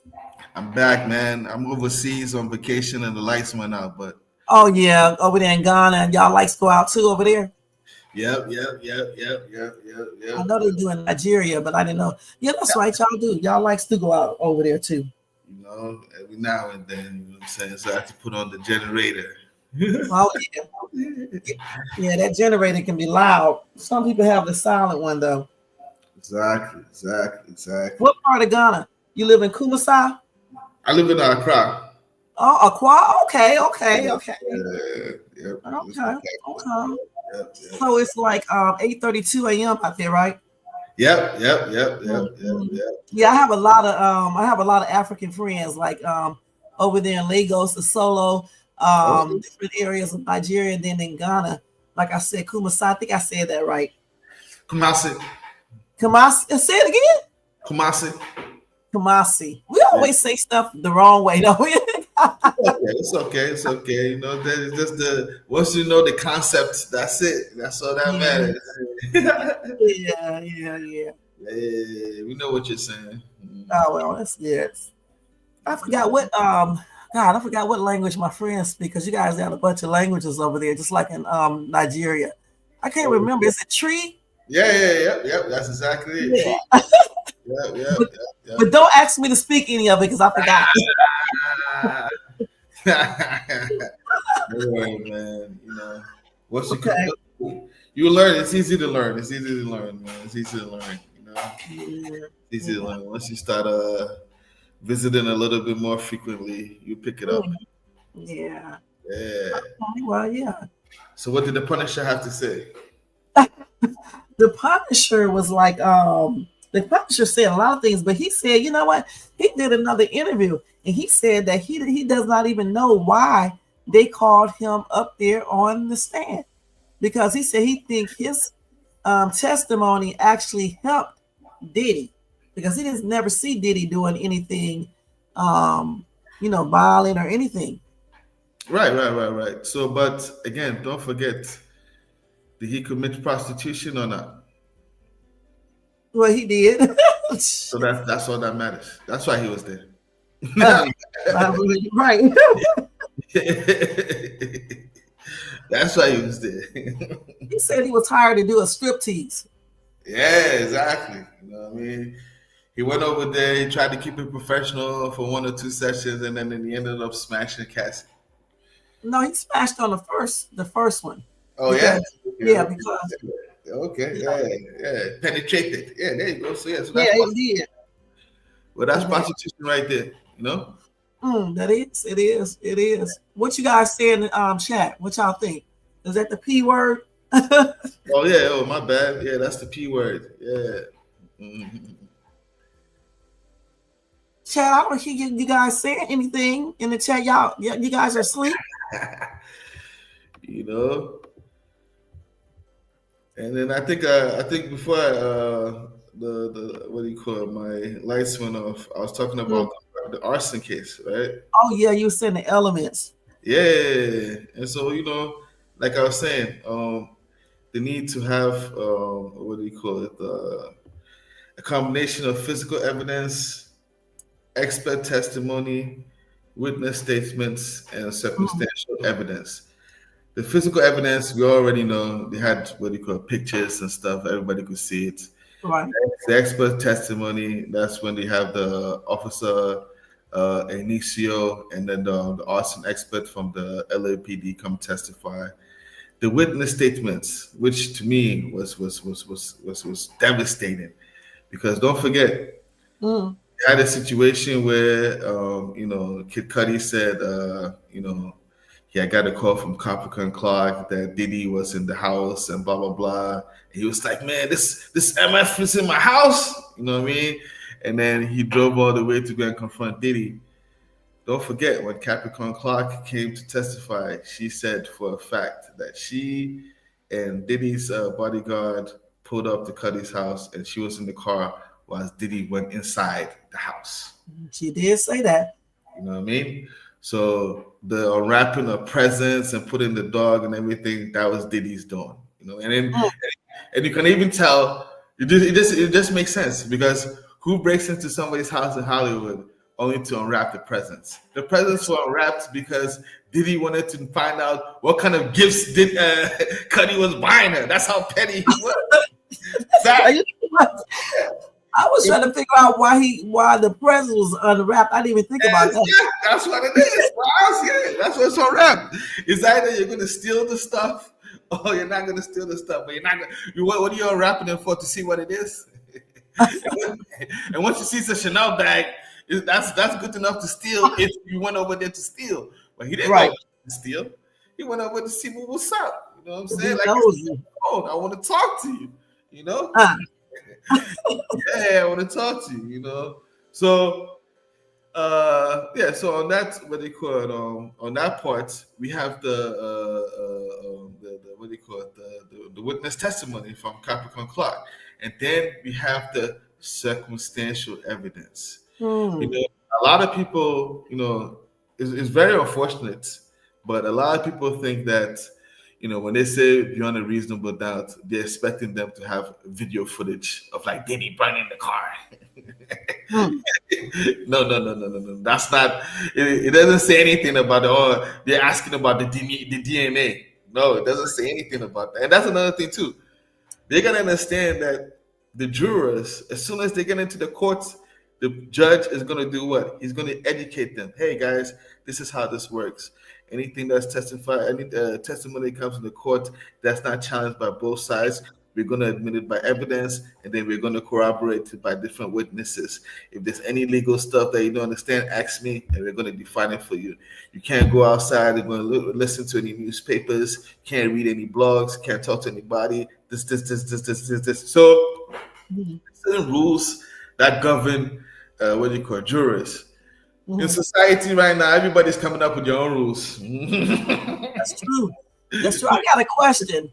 I'm back, man. I'm overseas on vacation and the lights went out, but Oh, yeah, over there in Ghana. And y'all lights go out too over there? yep. I know they do in Nigeria, but I didn't know. Yeah, that's right. Y'all do. Y'all lights do go out over there too. Every now and then, you know what I'm saying? So I have to put on the generator. Oh, yeah. Yeah, that generator can be loud. Some people have the silent one, though. Exactly. What part of Ghana? You live in Kumasi? I live in Accra. Oh, Aqua. Okay. Yep. Okay. Yep. So it's like 8:32 a.m. out there, right? Yep. Yeah, I have a lot of African friends, like over there in Lagos, the Solo, different areas of Nigeria, and then in Ghana. Like I said, Kumasi. I think I said that right. Kumasi. Say it again. Kumasi. We always say stuff the wrong way, don't we? It's okay. That is just once you know the concept, that's it. That's all that matters. Yeah. Yeah, we know what you're saying. Oh well, that's good. I forgot what I forgot what language my friends speak because you guys got a bunch of languages over there, just like in Nigeria. I can't remember. Is it tree? Yeah. That's exactly it. Yeah. But don't ask me to speak any of it because I forgot. No worry, man. Once you learn. It's easy to learn. Man. It's easy to learn. It's easy to learn. Once you start visiting a little bit more frequently, you pick it up. Yeah. Yeah. Well, yeah. So what did the Punisher have to say? The Punisher was like, the Punisher said a lot of things, but he said, you know what? He did another interview and he said that he does not even know why they called him up there on the stand because he said he think his testimony actually helped Diddy because he didn't never see Diddy doing anything, violent or anything. Right. So, but again, don't forget, did he commit prostitution or not? Well, he did. So that's all that matters. That's why he was there. Right. That's why he was there. He said he was hired to do a striptease. Yeah, exactly. You know what I mean? He went over there, he tried to keep it professional for 1 or 2 sessions, and then he ended up smashing Cassie. No, he smashed on the first one. Oh, because, yeah? Because okay, yeah. Penetrated. Yeah, there you go. So yeah, he did. Well, that's prostitution right there, you know? It is. What you guys say in the chat? What y'all think? Is that the P word? Oh yeah, my bad. Yeah, that's the P word. Yeah. Mm-hmm. Chat, I don't hear you guys saying anything in the chat. You guys are asleep. And then I think before the what do you call it? My lights went off. I was talking about the arson case, right? Oh yeah, you were saying the elements. Yeah, and so like I was saying, the need to have what do you call it? A combination of physical evidence, expert testimony, witness statements, and circumstantial evidence. The physical evidence, we already know they had what you call pictures and stuff. Everybody could see it. Right. The expert testimony, that's when they have the officer, Inicio, and then the arson expert from the LAPD come testify. The witness statements, which to me was devastating, because don't forget, we had a situation where Kid Cudi said, he had got a call from Capricorn Clark that Diddy was in the house and blah blah blah. And he was like, "Man, this MF is in my house," you know what I mean? And then he drove all the way to go and confront Diddy. Don't forget, when Capricorn Clark came to testify, she said for a fact that she and Diddy's bodyguard pulled up to Cuddy's house, and she was in the car while Diddy went inside the house. She did say that. You know what I mean? So the unwrapping of presents and putting the dog and everything, that was Diddy's doing. You know, and then Mm. and you can even tell it just makes sense because who breaks into somebody's house in Hollywood only to unwrap the presents? The presents were unwrapped because Diddy wanted to find out what kind of gifts did Cuddy was buying her. That's how petty he was. Exactly. I was trying to figure out why the present was unwrapped. I didn't even think about that. Yeah, that's what it is. Yeah, that's what's unwrapped. It's either you're going to steal the stuff or you're not going to steal the stuff. But you're not going. What are you unwrapping it for? To see what it is. And once you see it's a Chanel bag, that's good enough to steal if you went over there to steal. But he didn't go to steal. He went over to see what's up. You know what I'm saying? Like, I want to talk to you. You know. Yeah, I want to talk to you. You know. So, so on that, what they call it, on that part, we have the what they call it, the witness testimony from Capricorn Clark, and then we have the circumstantial evidence. You know, a lot of people, you know, it's very unfortunate, but a lot of people think that, you know, when they say beyond a reasonable doubt, they're expecting them to have video footage of like Diddy burning the car. No. That's not. It doesn't say anything about it. Or they're asking about the DNA. No, it doesn't say anything about that. And that's another thing too. They're gonna understand that the jurors, as soon as they get into the courts, the judge is gonna do what? He's gonna educate them. Hey guys, this is how this works. Anything that's testified, any testimony comes in the court that's not challenged by both sides, we're going to admit it by evidence, and then we're going to corroborate it by different witnesses. If there's any legal stuff that you don't understand, ask me, and we're going to define it for you. You can't go outside and listen to any newspapers, can't read any blogs, can't talk to anybody. This. So, certain rules that govern jurors. In society right now, everybody's coming up with their own rules. That's true. That's true. I got a question.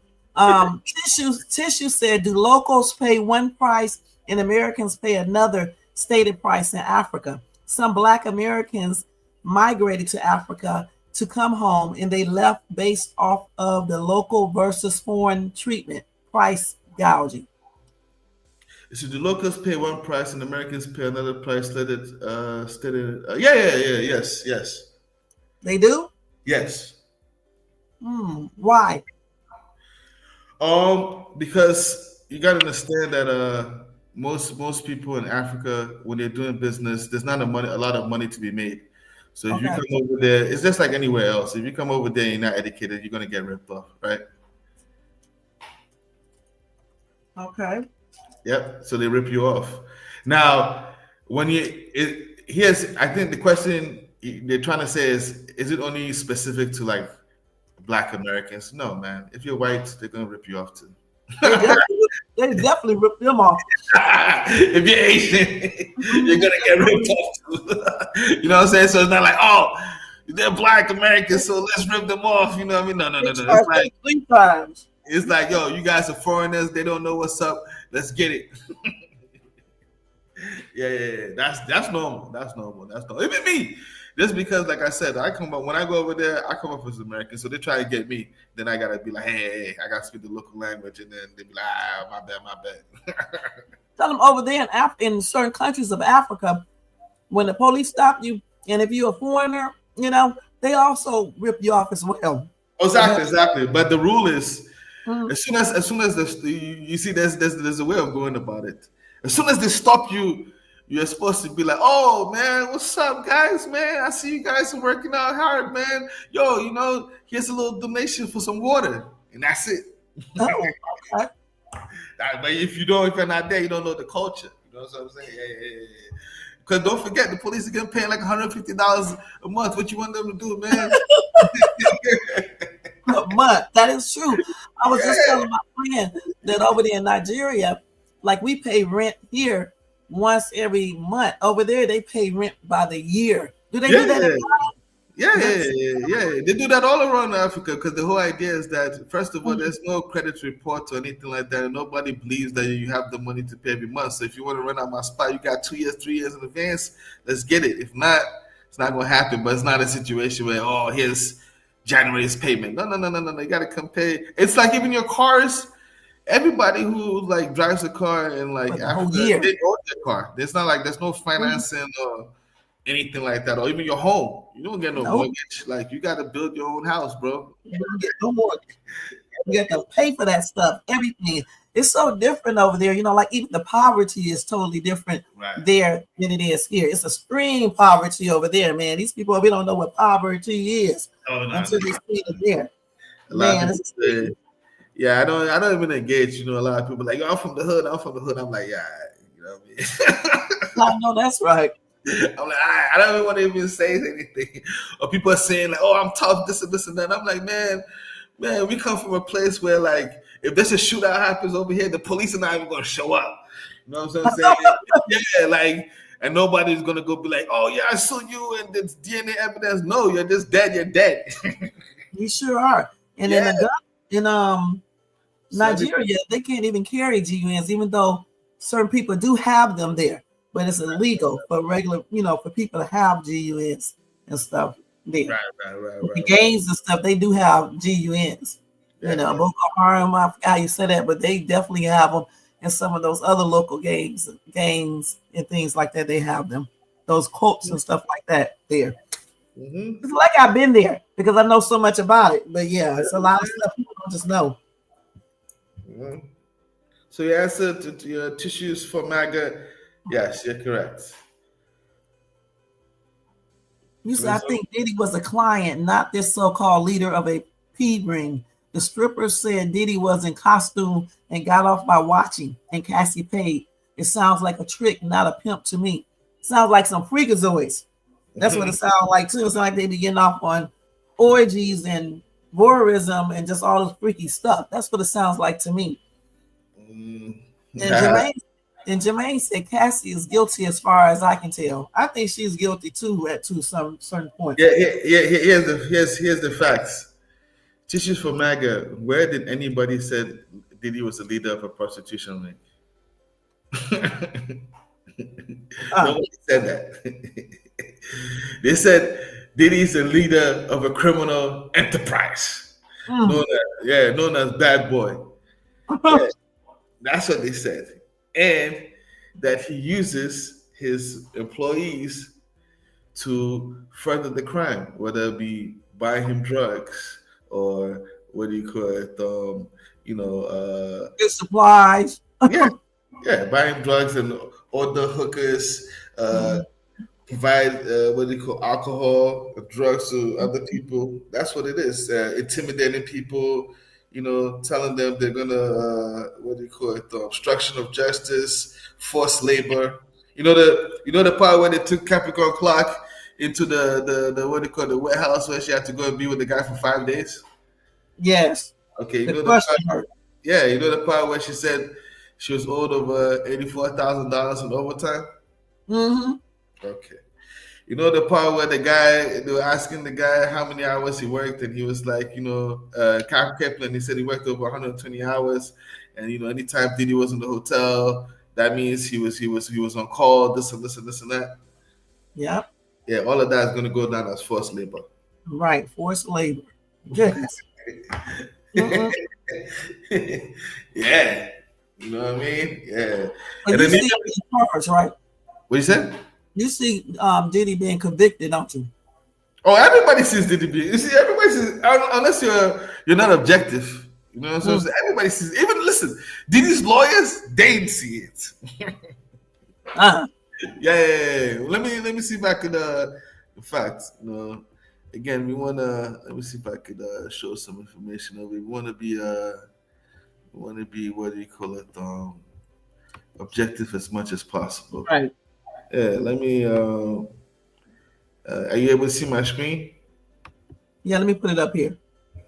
Tissue said, do locals pay one price and Americans pay another stated price in Africa? Some Black Americans migrated to Africa to come home and they left based off of the local versus foreign treatment, price gouging. So the locals pay one price and Americans pay another price. Yes. They do? Yes. Why? Because you got to understand that most people in Africa, when they're doing business, there's not a lot of money to be made. So if you come over there, it's just like anywhere else. If you come over there and you're not educated, you're gonna get ripped off, right? Okay. Yep. So they rip you off. Now, I think the question they're trying to say is it only specific to like Black Americans? No, man. If you're white, they're gonna rip you off too. They definitely rip them off. If you're Asian, you're gonna get ripped off too. You know what I'm saying? So it's not like, oh, they're Black Americans, so let's rip them off. You know what I mean? No. It's like 3 times. It's like, yo, you guys are foreigners. They don't know what's up. Let's get it. Yeah. That's normal. That's normal. Even me. Just because, like I said, when I go over there, I come up as American. So they try to get me. Then I gotta be like, hey, I gotta speak the local language, and then they be like, my bad. Tell them over there in certain countries of Africa, when the police stop you, and if you're a foreigner, you know, they also rip you off as well. Exactly. But the rule is, as soon as you see, there's a way of going about it. As soon as they stop you, you're supposed to be like, oh man, what's up, guys? Man, I see you guys are working out hard, man. Yo, you know, here's a little donation for some water, and that's it. Oh, okay. But if you're not there, you don't know the culture. You know what I'm saying? Yeah. Because don't forget, the police are getting paid like $150 a month. What you want them to do, man? A month. That is true. I was just telling my friend that over there in Nigeria, like we pay rent here once every month. Over there, they pay rent by the year. Do they do that? Yeah. They do that all around Africa because the whole idea is that first of all, there's no credit report or anything like that, and nobody believes that you have the money to pay every month. So if you want to rent out my spot, you got 2 years, 3 years in advance. Let's get it. If not, it's not going to happen. But it's not a situation where here's January's payment. No. You got to come pay. It's like even your cars. Everybody who like drives a car in like For the whole Africa, year. they own their car. There's not like there's no financing or anything like that, or even your home. You don't get no Nope. mortgage. Like you got to build your own house, bro. You don't get no more. You have to pay for that stuff, everything. It's so different over there. Like even the poverty is totally different Right. there than it is here. It's extreme poverty over there, man. These people, we don't know what poverty is Oh, no. until they see it there. A lot Man, of it's people say, yeah, I don't even engage. A lot of people like, I'm from the hood. I'm like, yeah, you know what I mean? I know that's right. I'm like, I don't even want to even say anything. Or people are saying like, I'm tough, this and this and that. I'm like, man, we come from a place where like, if there's a shootout happens over here, the police are not even going to show up. You know what I'm saying? Yeah, like, and nobody's going to go be like, oh yeah, I saw you and there's DNA evidence. No, you're just dead. You're dead. You sure are. And in Nigeria, they can't even carry GUNs, even though certain people do have them there. But it's illegal for regular, for people to have GUNs and stuff there. Right. The gangs and stuff, they do have GUNs. Boko Haram, I forgot how you said that, but they definitely have them. And some of those other local gangs and things like that, they have them. Those cults and stuff like that there. Mm-hmm. It's like I've been there because I know so much about it. But yeah, it's a lot of stuff people don't just know. Mm-hmm. So your answer to your tissues for MAGA, yes, you're correct. You said, I think Diddy was a client, not this so-called leader of a P ring. The stripper said Diddy was in costume and got off by watching, and Cassie paid. It sounds like a trick, not a pimp to me. Sounds like some freakazoids. That's what it sounds like too. It sounds like they be getting off on orgies and voyeurism and just all this freaky stuff. That's what it sounds like to me. And Jermaine said Cassie is guilty as far as I can tell. I think she's guilty too to some certain point. Yeah. Here's the facts. Tissues for MAGA. Where did anybody said Diddy was the leader of a prostitution ring? Nobody said that. They said Diddy's the leader of a criminal enterprise, known as Bad Boy. Yeah, that's what they said, and that he uses his employees to further the crime, whether it be buying him drugs or what do you call it? Good supplies. Buying drugs and order hookers, provide what do you call alcohol, drugs to other people. That's what it is. Intimidating people, telling them they're gonna obstruction of justice, forced labor. The part where they took Capricorn Clark into the warehouse where she had to go and be with the guy for 5 days. Yes. Okay, the part where she said she was owed over $84,000 in overtime. Mm-hmm. Okay. The part where they were asking the guy how many hours he worked, and he was like, Kaplan, he said he worked over 120 hours, and anytime Diddy was in the hotel, that means he was on call, this and this and this and that. Yeah. Yeah, all of that is gonna go down as forced labor. Right, forced labor. Goodness. Yeah. You know what I mean? Yeah. But you see charged, right? What you said? You see Diddy being convicted, don't you? Oh, everybody sees Diddy being. You see, everybody sees, unless you're not objective. You know what I'm saying? Everybody sees. Even listen, Diddy's lawyers, they didn't see it. Yeah. Let me see if I could in fact, again, we wanna let me see if I could show some information of it. We wanna be what do you call it? Objective as much as possible. Right. Yeah, let me are you able to see my screen? Yeah, let me put it up here.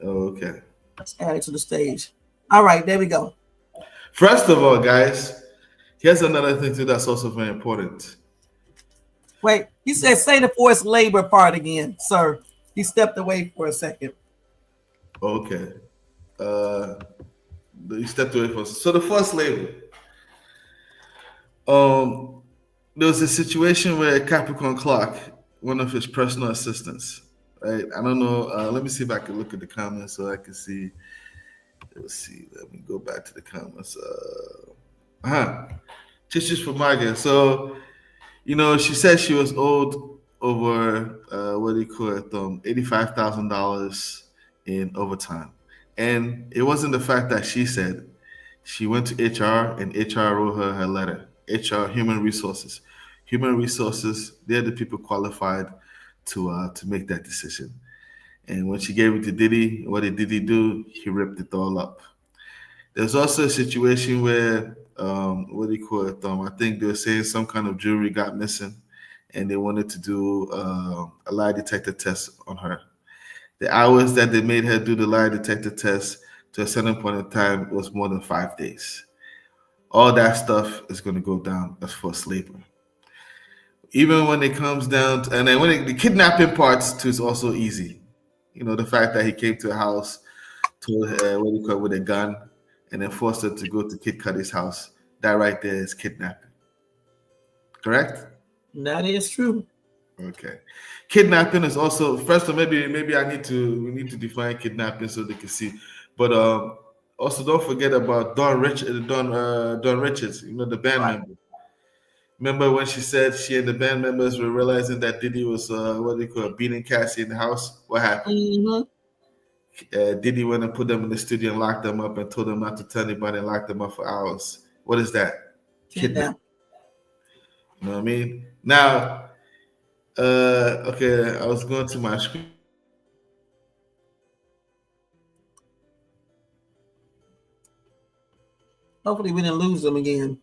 Oh, okay. Let's add it to the stage. All right, there we go. First of all, guys, here's another thing too that's also very important. Wait, you said say the forced labor part again, sir. He stepped away for a second. Okay. You stepped away from. So the forced labor. Um, there was a situation where Capricorn Clark, one of his personal assistants, right? I don't know. Let me see if I can look at the comments so I can see. Let's see. Let me go back to the comments. Tissues for Maga. So, she said she was owed over what do you call it? $85,000 in overtime, and it wasn't the fact that she said. She went to HR and HR wrote her letter. HR, Human Resources. Human Resources, they're the people qualified to make that decision. And when she gave it to Diddy, what did Diddy do? He ripped it all up. There's also a situation where, what do you call it? I think they were saying some kind of jewelry got missing and they wanted to do a lie detector test on her. The hours that they made her do the lie detector test to a certain point in time was more than 5 days. All that stuff is going to go down as forced labor. Even when it comes down to, and then the kidnapping parts too is also easy. The fact that he came to a house, told her with a gun, and then forced her to go to Kid Cudi's house. That right there is kidnapping. Correct? That is true. Okay. Kidnapping is also first. Maybe we need to define kidnapping so they can see. But also don't forget about Don Richards, the band member. Remember when she said she and the band members were realizing that Diddy was beating Cassie in the house? What happened? Mm-hmm. Diddy went and put them in the studio and locked them up and told them not to tell anybody and locked them up for hours. What is that? Kidnapping. You know what I mean? Now, okay, I was going to my screen. Hopefully we didn't lose them again.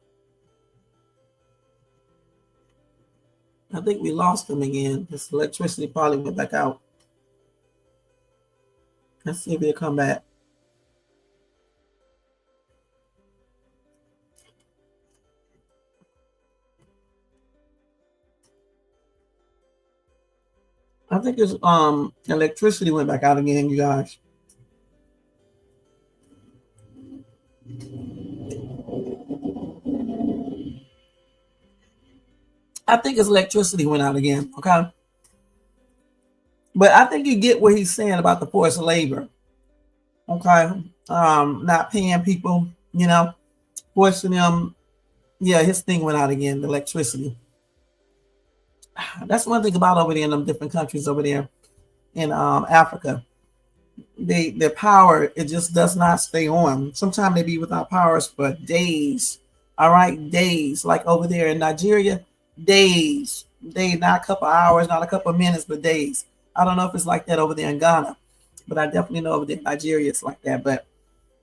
I think we lost them again. This electricity probably went back out. Let's see if they'll come back. I think it's electricity went back out again, you guys. I think his electricity went out again, okay? But I think you get what he's saying about the forced labor, okay? Not paying people, forcing them. Yeah, his thing went out again, the electricity. That's one thing about over there in them different countries over there in Africa. Their power, it just does not stay on. Sometimes they be without powers for days. All right, days. Like over there in Nigeria, days. Not a couple hours, not a couple of minutes, but days. I don't know if it's like that over there in Ghana, but I definitely know over there in Nigeria it's like that. But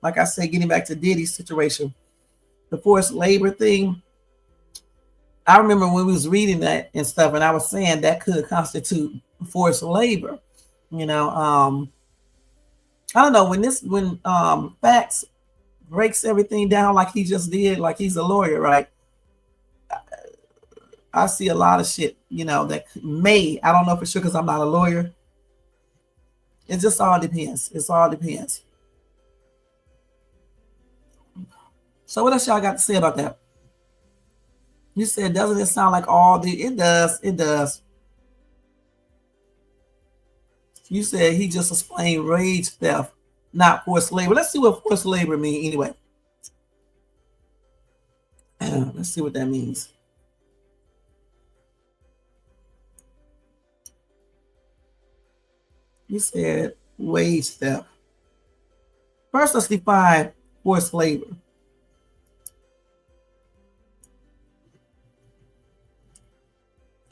like I say, getting back to Diddy's situation, the forced labor thing, I remember when we was reading that and stuff, and I was saying that could constitute forced labor. I don't know when Facts breaks everything down like he just did, like he's a lawyer, right? I see a lot of shit, that I don't know for sure because I'm not a lawyer. It just all depends. It all depends. So what else y'all got to say about that? You said, doesn't it sound like it does. It does. You said he just explained rage theft, not forced labor. Let's see what forced labor means anyway. Let's see what that means. You said wage theft. First, let's define forced labor.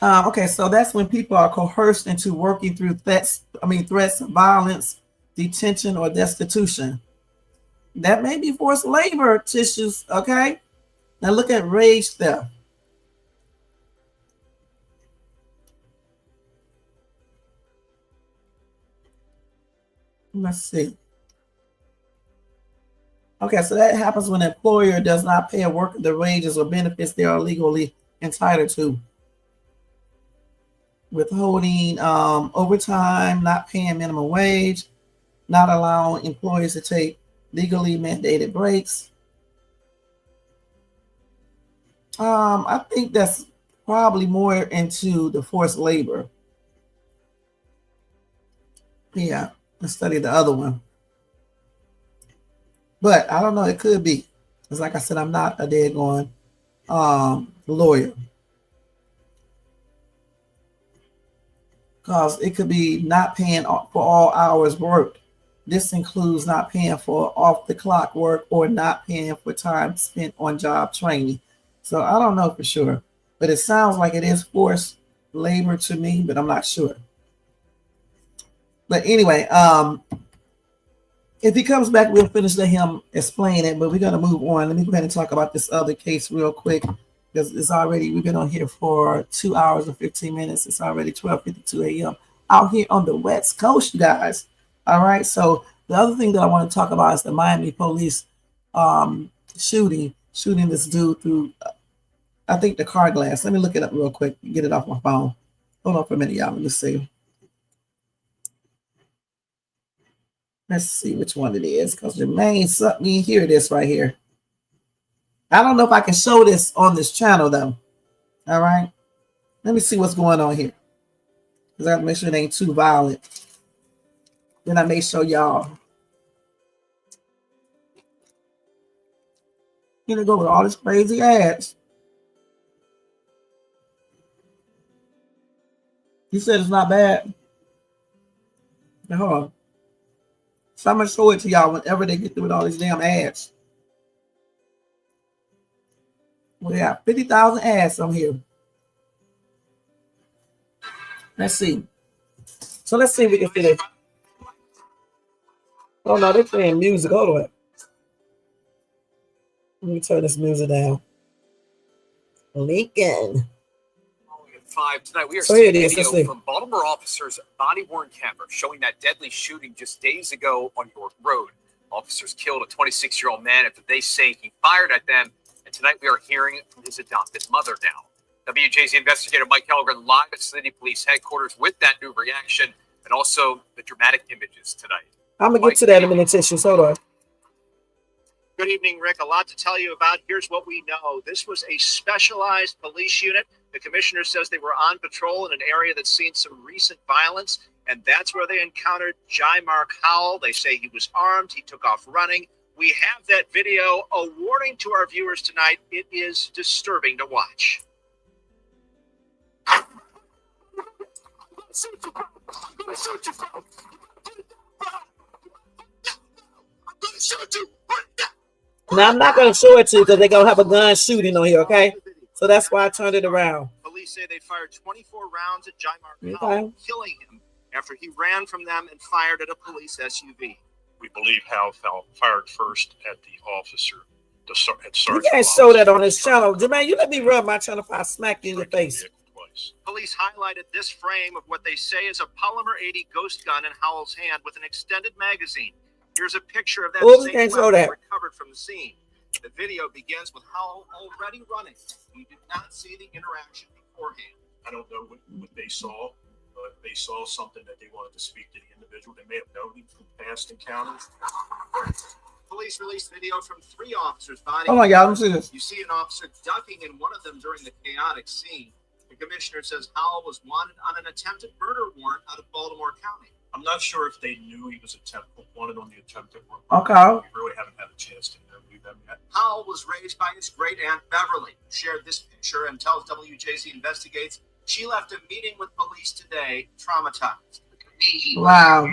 Okay, so that's when people are coerced into working through threats of violence, detention, or destitution. That may be forced labor, Tissues, okay? Now look at rage theft. Let's see. Okay, so that happens when an employer does not pay a worker the wages or benefits they are legally entitled to. withholding overtime, not paying minimum wage, not allowing employees to take legally mandated breaks. I think that's probably more into the forced labor. Yeah, let's study the other one. But I don't know, it could be. Because like I said, I'm not a daggone lawyer. Because it could be not paying for all hours worked. This includes not paying for off the clock work or not paying for time spent on job training. So I don't know for sure. But it sounds like it is forced labor to me, but I'm not sure. But anyway, if he comes back, we'll finish let him explain it, but we're going to move on. Let me go ahead and talk about this other case real quick because it's already, we've been on here for 2 hours and 15 minutes. It's already 12:52 a.m. out here on the West Coast, you guys. All right. So the other thing that I want to talk about is the Miami police shooting this dude through, I think, the car glass. Let me look it up real quick, get it off my phone. Hold on for a minute, y'all. Let me see. Let's see which one it is, because Jermaine sucked me. Here it is right here. I don't know if I can show this on this channel, though. All right. Let me see what's going on here. Because I have to make sure it ain't too violent. Then I may show y'all. Here to go with all this crazy ads. You said it's not bad. Now, hold on. So I'm going to show it to y'all whenever they get through with all these damn ads. We have 50,000 ads on here. Let's see. So let's see if we can see this. Oh no, they're playing music. Hold on. Let me turn this music down. Lincoln. Tonight, we are So here seeing it is. Let's video see. from Baltimore officers' body-worn camera showing that deadly shooting just days ago on York Road. Officers killed a 26-year-old man after they say he fired at them, and tonight we are hearing from his adopted mother now. WJZ investigator Mike Kellgren live at City Police headquarters with that new reaction and also the dramatic images tonight. I'm going to get to that in a minute, Tissues. Hold on. Good evening, Rick. A lot to tell you about. Here's what we know. This was a specialized police unit. The commissioner says they were on patrol in an area that's seen some recent violence, and that's where they encountered Mark Howell. They say he was armed. He took off running. We have that video. A warning to our viewers tonight. It is disturbing to watch. Now, I'm not going to show it to you because they're going to have a gun shooting on here, okay? So that's why I turned it around. Police say they fired 24 rounds at Mark Okay. Howell, killing him after he ran from them and fired at a police SUV. We believe Hal fired first at the officer. At You Sergeant can't show that on this channel. Jermaine, you let me rub my channel if I smack you in your face. Twice. Police highlighted this frame of what they say is a Polymer 80 ghost gun in Howell's hand with an extended magazine. Here's a picture of that Oh, we same can't show weapon that. recovered from the scene. The video begins with Howell already running. We did not see the interaction beforehand. I don't know what they saw, but they saw something that they wanted to speak to the individual. They may have known him from past encounters. Police released video from 3 officers' body. Oh my God, let me see this. You see an officer ducking in one of them during the chaotic scene. The commissioner says Howell was wanted on an attempted murder warrant out of Baltimore County. I'm not sure if they knew he was wanted on the attempted murder. Okay. We really haven't had a chance to interview them yet. Howell was raised by his great aunt Beverly, who shared this picture and tells WJZ Investigates she left a meeting with police today traumatized. Wow.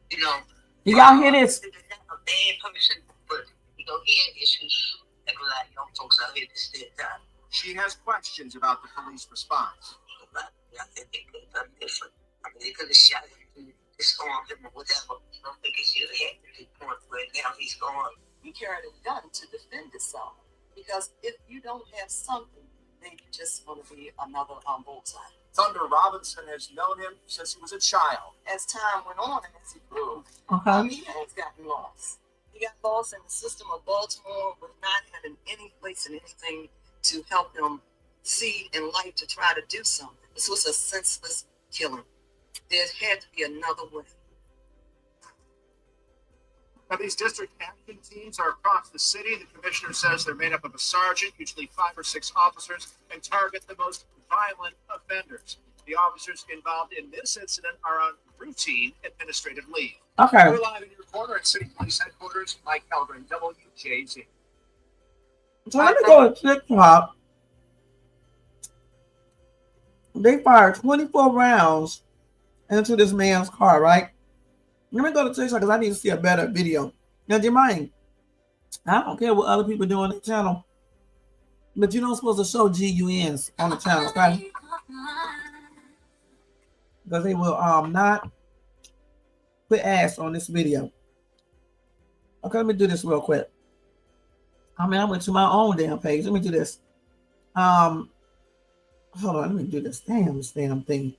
You know, Y'all hear this? He's not a bad person, but he had issues. Like a lot of young folks out here this time. She has questions about the police response. I think they could have done different. I mean, they could have shot him, disarmed him, or whatever. I don't think it should have had to the point where now he's gone. He carried a gun to defend himself. Because if you don't have something, then you just want to be another bullseye. Thunder Robinson has known him since he was a child. As time went on, as he grew, Okay. he has gotten lost. He got lost in the system of Baltimore with not having any place and anything to help him see in life to try to do something. This was a senseless killing. There had to be another way. Now, these district action teams are across the city. The commissioner says they're made up of a sergeant, usually 5 or 6 officers, and target the most violent offenders. The officers involved in this incident are on routine administrative leave. Okay. We're live in your corner at City Police Headquarters. Mike Calvin, WJZ. So let me go to TikTok. They fired 24 rounds into this man's car, right? Let me go to TikTok because I need to see a better video. Now, Jermaine, I don't care what other people do on the channel, but you're not supposed to show GUNs on the channel, okay? Because they will not put ass on this video. Okay, let me do this real quick. I mean, I went to my own damn page. Let me do this. Hold on, let me do this. Damn, this damn thing.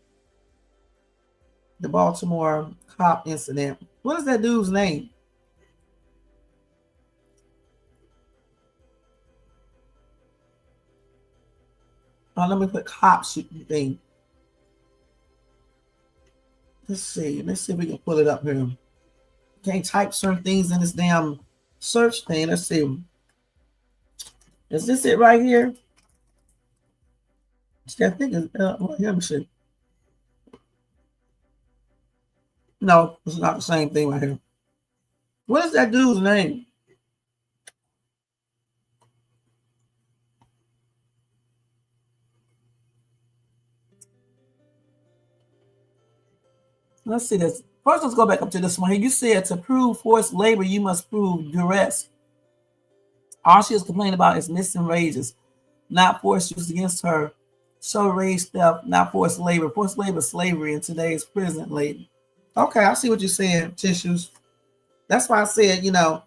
The Baltimore cop incident. What is that dude's name? Let me put cop shooting thing. Let's see. Let's see if we can pull it up here. Can't type certain things in this damn search thing. Let's see. Is this it right here? I think it's well, let me see. No, it's not the same thing right here. What is that dude's name? Let's see this. First, let's go back up to this one here. You said to prove forced labor, you must prove duress. All she is complaining about is missing wages, not forced use against her. Show wage theft, not forced labor. Forced labor is slavery in today's prison labor. Okay, I see what you're saying, Tissues. That's why I said, you know,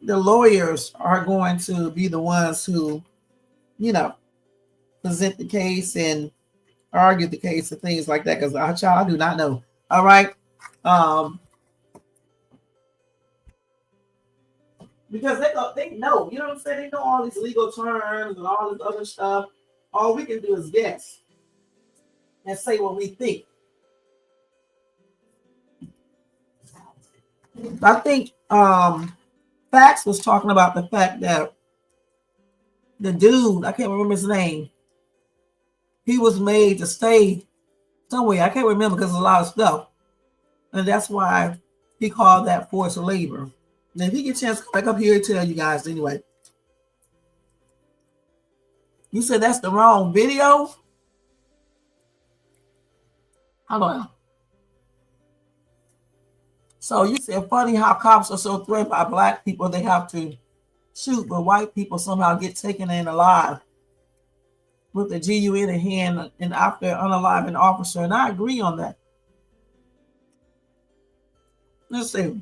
the lawyers are going to be the ones who, you know, present the case and argue the case and things like that. Because I do not know. All right. Because they know, you know what I'm saying? They know all these legal terms and all this other stuff. All we can do is guess and say what we think. I think Fax was talking about the fact that the dude, I can't remember his name, he was made to stay somewhere. I can't remember because there's a lot of stuff. And that's why he called that forced labor. And if he gets a chance to come back up here and tell you guys anyway. You said that's the wrong video? Hold on. So you said funny how cops are so threatened by black people they have to shoot, but white people somehow get taken in alive with the GUN in hand and after unalive an officer. And I agree on that. Let's see.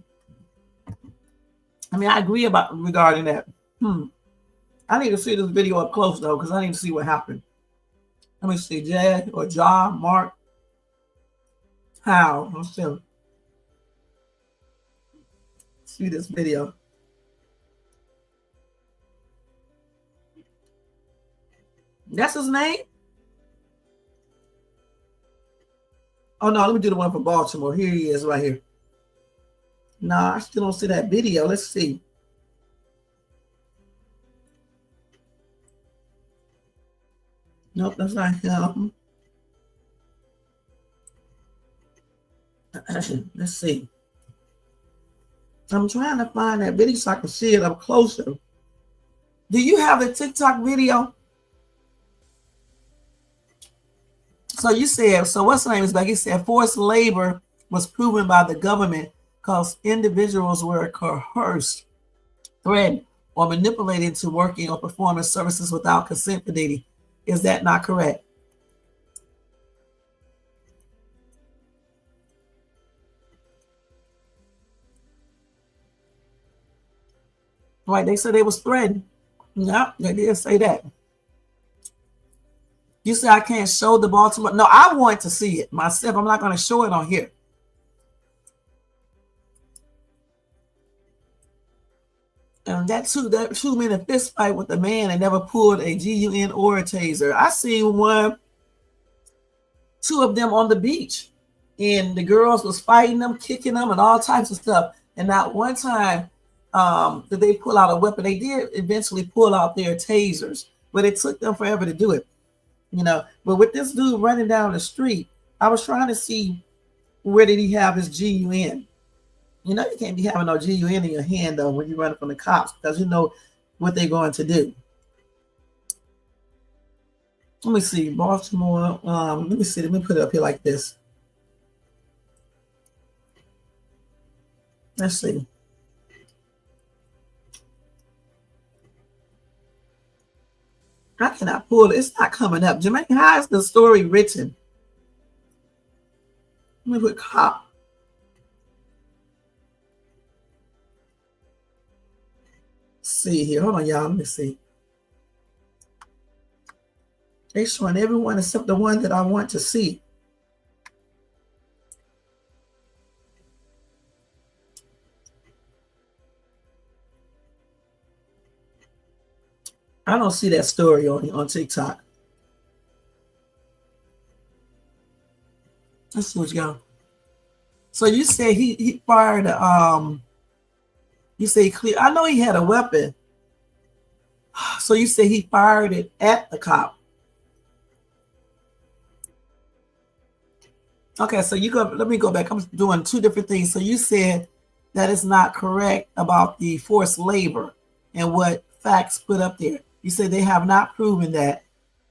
I mean, I agree regarding that. I need to see this video up close though, because I need to see what happened. Let me see, Jad or John, Mark. How? Let's see this video. That's his name? Oh no, let me do the one from Baltimore. Here he is right here. Nah, I still don't see that video. Let's see. Nope, that's not him. Let's see. I'm trying to find that video so I can see it up closer. Do you have the TikTok video? So you said, so what's the name is back? He said forced labor was proven by the government because individuals were coerced, threatened, or manipulated into working or performing services without consent for Diddy. Is that not correct? Right, they said they was threatened. Yeah, they did say that. You say I can't show the Baltimore. No, I want to see it myself. I'm not going to show it on here. And that 2-minute fist fight with the man and never pulled a GUN or a taser. I seen one two of them on the beach, and the girls was fighting them, kicking them, and all types of stuff. And not one time did they pull out a weapon. They did eventually pull out their tasers, but it took them forever to do it, you know. But with this dude running down the street, I was trying to see where did he have his GUN. You know, you can't be having no GUN in your hand though when you're running from the cops, because you know what they're going to do. Let me see, Baltimore. Let me see. Let me put it up here like this. Let's see. I cannot pull it. It's not coming up. Jermaine, how is the story written? Let me put cop. See here. Hold on, y'all. Let me see. They're showing everyone except the one that I want to see. I don't see that story on TikTok. Let's see what you got. So you say he fired you say clear. I know he had a weapon. So you say he fired it at the cop. Okay, so you go. Let me go back. I'm doing two different things. So you said that it's not correct about the forced labor and what facts put up there. You said they have not proven that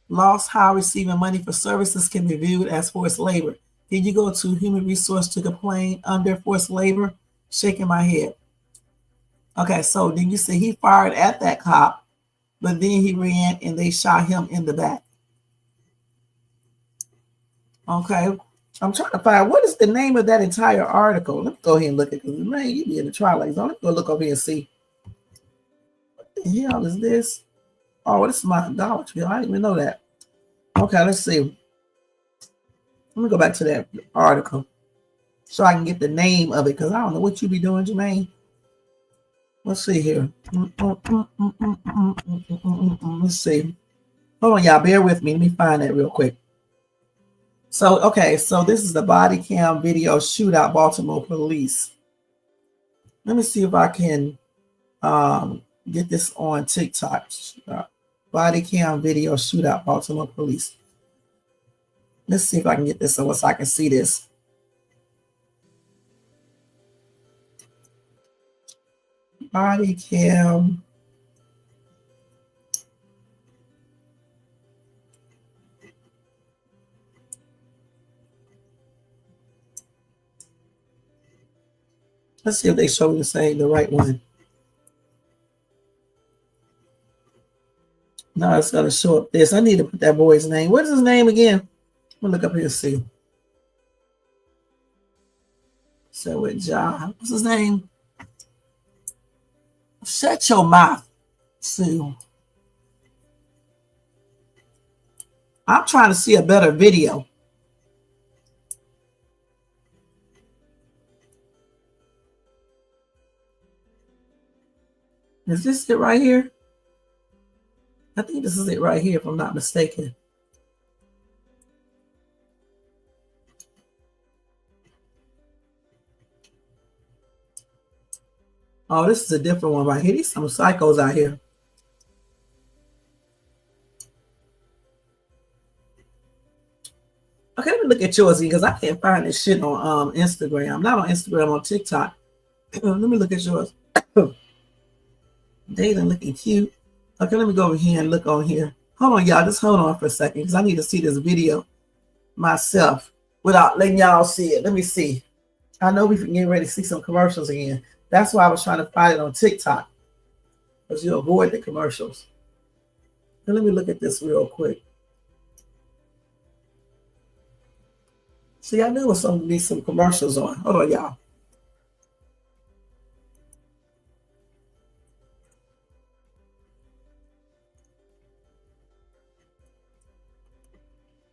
lost high receiving money for services can be viewed as forced labor. Did you go to human resource to complain under forced labor? Shaking my head. Okay, so then you say he fired at that cop, but then he ran and they shot him in the back. Okay, I'm trying to find what is the name of that entire article. Let me go ahead and look at it, because man, you be in the trial like, let me go look over here and see. What the hell is this? Oh, this is my idolatry. I didn't even know that. Okay, let's see. Let me go back to that article so I can get the name of it, because I don't know what you be doing, Jermaine. Let's see here. Let's see. Hold on, y'all. Bear with me. Let me find that real quick. So, okay. So this is the body cam video shootout, Baltimore police. Let me see if I can get this on TikTok. Body cam video shootout, Baltimore police. Let's see if I can get this so I can see this. Body cam. Let's see if they show me the right one. No, it's gonna show up this. I need to put that boy's name. What is his name again? I'm gonna look up here and see. So with John, what's his name? Shut your mouth, Sue. I'm trying to see a better video. Is this it right here? I think this is it right here, if I'm not mistaken. Oh, this is a different one right here. These some psychos out here. Okay, let me look at yours because I can't find this shit on Instagram. Not on Instagram, on TikTok. Let me look at yours. Dayton looking cute. Okay, let me go over here and look on here. Hold on, y'all. Just hold on for a second because I need to see this video myself without letting y'all see it. Let me see. I know we're getting ready to see some commercials again. That's why I was trying to find it on TikTok, because you avoid the commercials. Now let me look at this real quick. See, I knew it was going to be some commercials on. Hold on, y'all.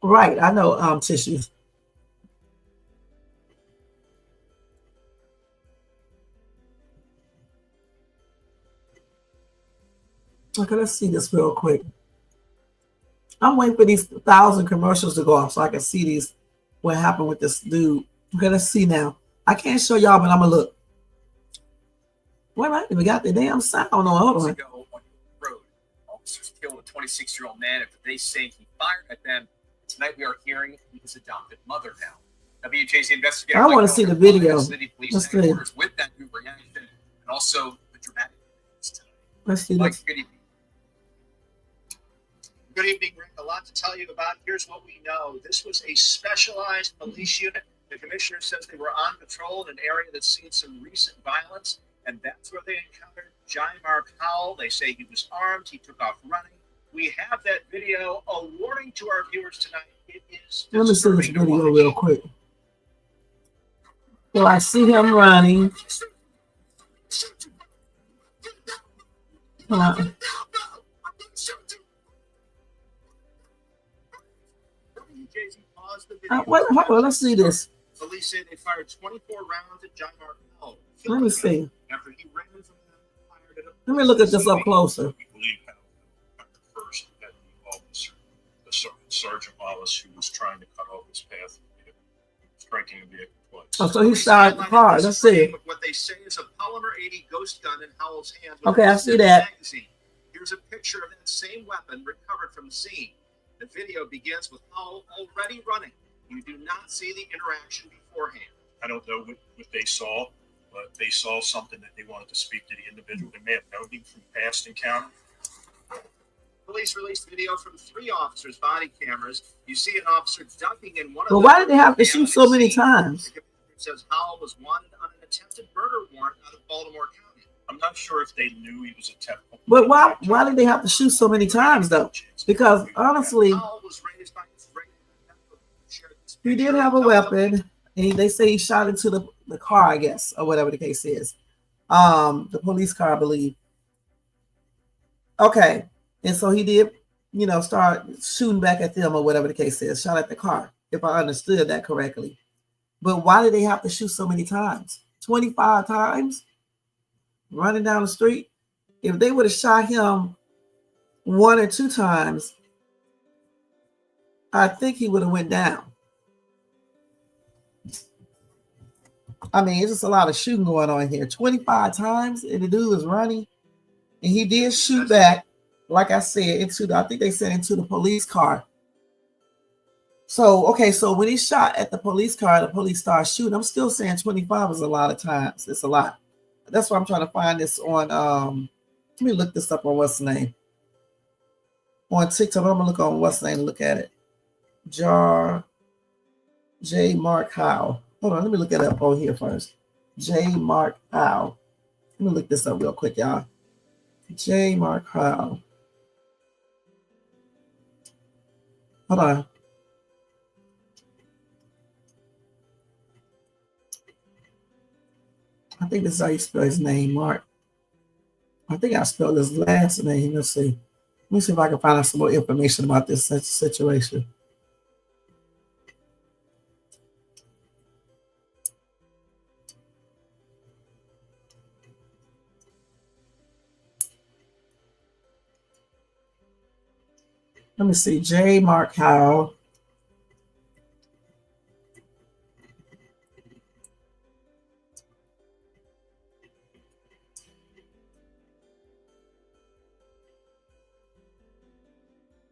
Right, I know tissues. Okay, let's see this real quick. I'm waiting for these 1,000 commercials to go off so I can see these what happened with this dude. Okay, let's see now. I can't show y'all, but I'm gonna look. Wait, I even got the damn sound on. Hold on. Ago on the road, officers killed a 26-year-old man after they say he fired at them. Tonight we are hearing his adopted mother now. WJZ investigator. I want to see the video. Let's see. With that new reaction and also the dramatic. Let's see this. Good evening, Rick. A lot to tell you about. Here's what we know. This was a specialized police unit. The commissioner says they were on patrol in an area that's seen some recent violence, and that's where they encountered Jymar Howell. They say he was armed. He took off running. We have that video. A warning to our viewers tonight. It is. Let me see this video real quick. So I see him running. Let's see this. Police say they fired 24 rounds at Jymar Howell. Let me see. After he ran from them, fired at Let me look at this up closer. We believe how the first that officer, the Sergeant Wallace, who was trying to cut off his path, striking a vehicle twice. Oh, so he shot the car. Let's see. What they say is a Polymer 80 ghost gun in Howell's hand. Okay, I see that. Magazine. Here's a picture of that same weapon recovered from the scene. The video begins with Howell already running. You do not see the interaction beforehand. I don't know what they saw, but they saw something that they wanted to speak to the individual. They may have known him from past encounter. Police released video from 3 officers' body cameras. You see an officer ducking in one of But why did they have to shoot so many times? The commissioner says Howell was wanted on an attempted murder warrant out of Baltimore County. I'm not sure if they knew he was a technical. But why did they have to shoot so many times though? Because honestly, Howell was raised by his he did have a weapon, and they say he shot into the car, I guess, or whatever the case is. The police car, I believe. Okay, and so he did, start shooting back at them or whatever the case is. Shot at the car, if I understood that correctly. But why did they have to shoot so many times? 25 times? Running down the street? If they would have shot him 1 or 2 times, I think he would have went down. I mean, it's just a lot of shooting going on here. 25 times, and the dude was running, and he did shoot back, like I said, I think they said into the police car. So, okay, so when he shot at the police car, the police started shooting. I'm still saying 25 is a lot of times. It's a lot. That's why I'm trying to find this on, let me look this up on what's the name. On TikTok, I'm going to look on what's the name to look at it. J. Mark Howe. Hold on, let me look it up on here first. J. Mark Howe. Let me look this up real quick, y'all. J. Mark Howe. Hold on. I think this is how you spell his name, Mark. I think I spelled his last name. Let's see. Let me see if I can find out some more information about this situation. Let me see. J. Mark Howe.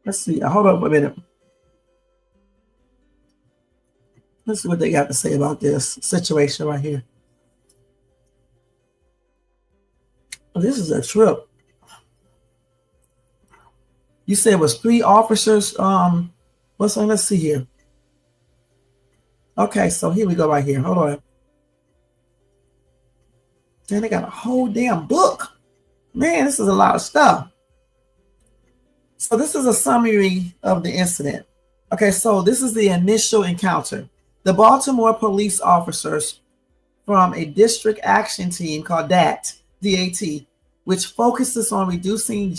Let's see. Hold up a minute. Let's see what they got to say about this situation right here. Oh, this is a trip. You said it was 3 officers. Let's see here. Okay, so here we go right here. Hold on. Man, they got a whole damn book. Man, this is a lot of stuff. So this is a summary of the incident. Okay, so this is the initial encounter. The Baltimore police officers from a district action team called DAT, which focuses on reducing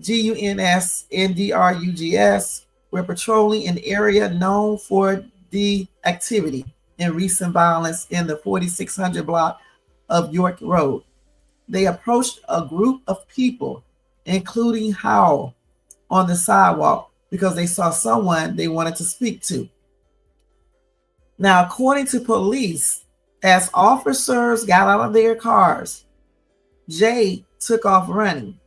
GUNS and DRUGS, were patrolling an area known for the activity and recent violence in the 4600 block of York Road. They approached a group of people, including Howell, on the sidewalk because they saw someone they wanted to speak to. Now, according to police, as officers got out of their cars, Jay took off running.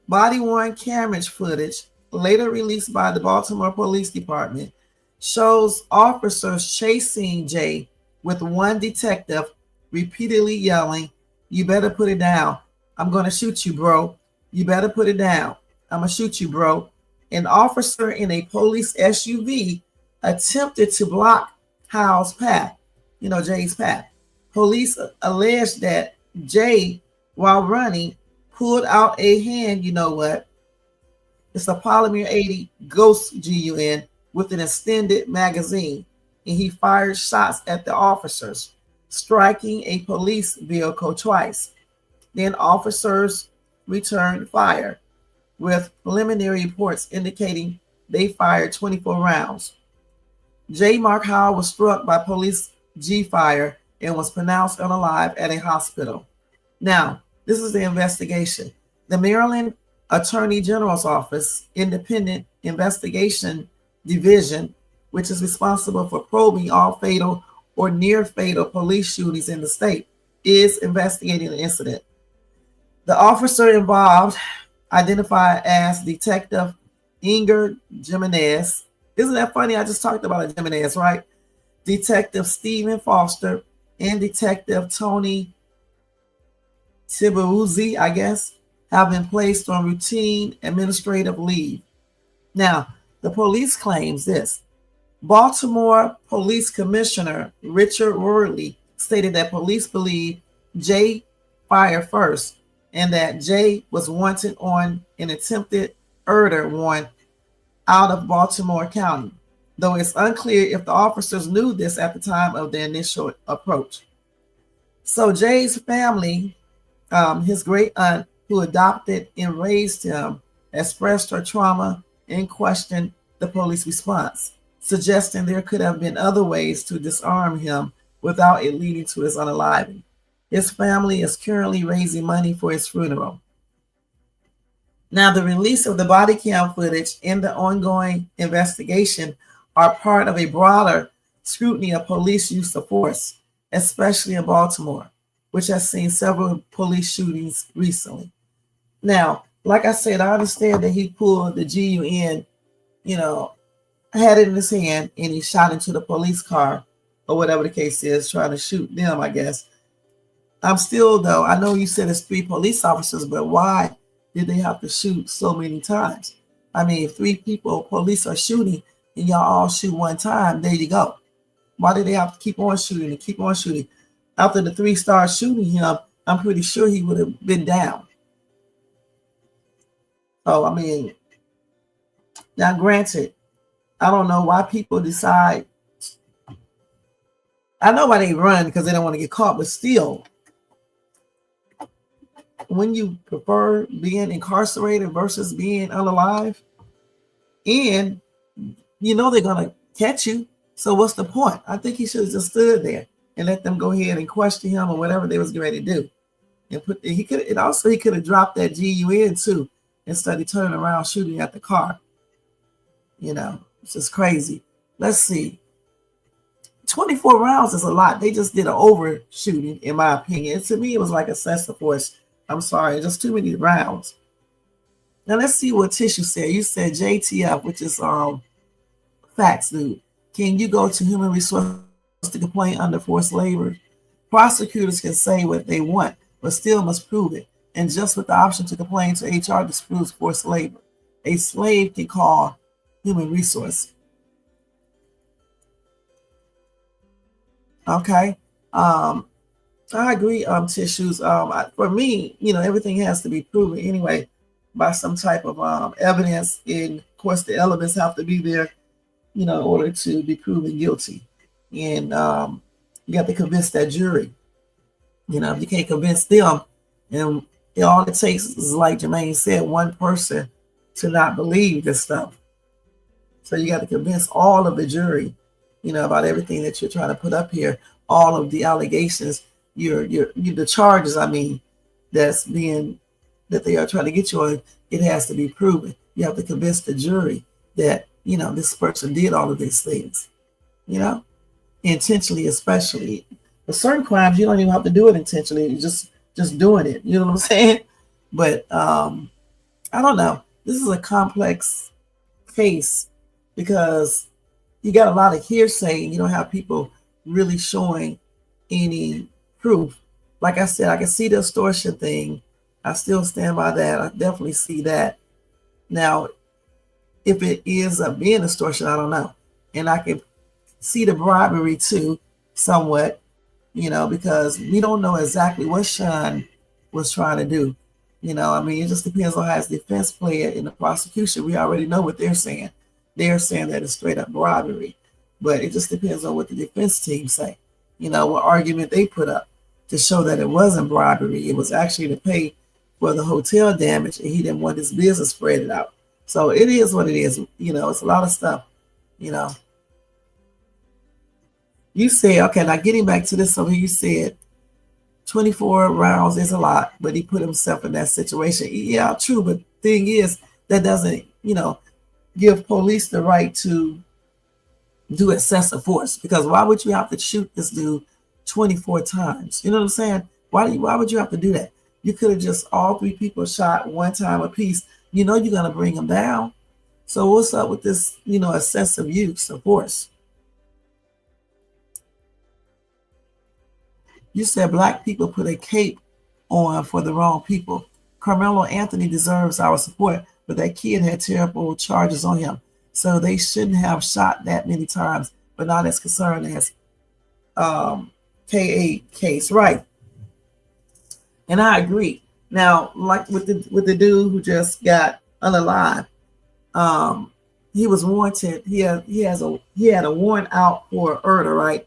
Body-worn camera footage, later released by the Baltimore Police Department, shows officers chasing Jay with one detective repeatedly yelling, "You better put it down. I'm going to shoot you, bro. You better put it down. I'm going to shoot you, bro." An officer in a police SUV attempted to block Howe's path, Jay's path. Police alleged that Jay, while running, pulled out a hand, you know what? It's a Polymer 80 Ghost GUN with an extended magazine, and he fired shots at the officers, striking a police vehicle twice. Then officers returned fire, with preliminary reports indicating they fired 24 rounds. J. Mark Howell was struck by police G-fire and was pronounced unalive at a hospital. Now, this is the investigation. The Maryland Attorney General's Office Independent Investigation Division, which is responsible for probing all fatal or near-fatal police shootings in the state, is investigating the incident. The officer involved, identified as Detective Inger Jimenez. Isn't that funny? I just talked about a Jimenez, right? Detective Stephen Foster and Detective Tony Tiberuzzi, I guess, have been placed on routine administrative leave. Now, the police claims this. Baltimore Police Commissioner Richard Worley stated that police believe Jay fired first and that Jay was wanted on an attempted murder warrant out of Baltimore County, though it's unclear if the officers knew this at the time of the initial approach. So Jay's family, his great aunt, who adopted and raised him, expressed her trauma and questioned the police response, suggesting there could have been other ways to disarm him without it leading to his unaliving. His family is currently raising money for his funeral. Now, the release of the body cam footage and the ongoing investigation are part of a broader scrutiny of police use of force, especially in Baltimore, which has seen several police shootings recently. Now, like I said, I understand that he pulled the GUN, had it in his hand, and he shot into the police car, or whatever the case is, trying to shoot them, I guess. I'm still, though, I know you said it's 3 police officers, but why did they have to shoot so many times? I mean, if 3 people, police are shooting, and y'all all shoot one time, there you go. Why did they have to keep on shooting and keep on shooting? After the 3 started shooting him, I'm pretty sure he would have been down. So, I mean, now granted, I don't know why people decide. I know why they run, because they don't want to get caught, but still, when you prefer being incarcerated versus being unalive, and they're going to catch you, so what's the point? I think he should have just stood there and let them go ahead and question him or whatever they was ready to do. And he could have dropped that GUN too instead of turning around shooting at the car. It's just crazy. Let's see. 24 rounds is a lot. They just did an overshooting, in my opinion. To me, it was like excessive force. I'm sorry, just too many rounds. Now let's see what Tissue said. You said JTF, which is facts, dude. Can you go to human resources to complain under forced labor? Prosecutors can say what they want, but still must prove it. And just with the option to complain to HR disproves forced labor. A slave can call human resource. Okay. I agree, Tissues. For me, everything has to be proven anyway by some type of evidence. And of course, the elements have to be there, in order to be proven guilty. And you have to convince that jury. If you can't convince them, and all it takes is, like Jermaine said, one person to not believe this stuff. So you got to convince all of the jury, about everything that you're trying to put up here, all of the allegations, the charges, that they are trying to get you on. It has to be proven. You have to convince the jury that, this person did all of these things. you know, intentionally, especially. For certain crimes, you don't even have to do it intentionally. You're just doing it. You know what I'm saying? But I don't know. This is a complex case because you got a lot of hearsay and you don't have people really showing any proof. Like I said, I can see the extortion thing. I still stand by that. I definitely see that. Now, if it is a being extortion, I don't know. And I can see the bribery too, somewhat, because we don't know exactly what Sean was trying to do. I mean, it just depends on how his defense play it in the prosecution. We already know what they're saying. They're saying that it's straight up robbery, but it just depends on what the defense team say. What argument they put up to show that it wasn't bribery. It was actually to pay for the hotel damage, and he didn't want his business spread out. So it is what it is. It's a lot of stuff. You say, okay, now getting back to this over here, you said 24 rounds is a lot, but he put himself in that situation. Yeah, true. But the thing is, that doesn't, give police the right to do excessive force. Because why would you have to shoot this dude 24 times? You know what I'm saying? Why would you have to do that? You could have just all three people shot one time apiece. You're going to bring them down. So what's up with this, excessive use of force? You said black people put a cape on for the wrong people. Carmelo Anthony deserves our support, but that kid had terrible charges on him. So they shouldn't have shot that many times, but not as concerned as K.A. case. Right. And I agree. Now, like with the dude who just got unalive, he was warranted. He had a warrant out for murder, right?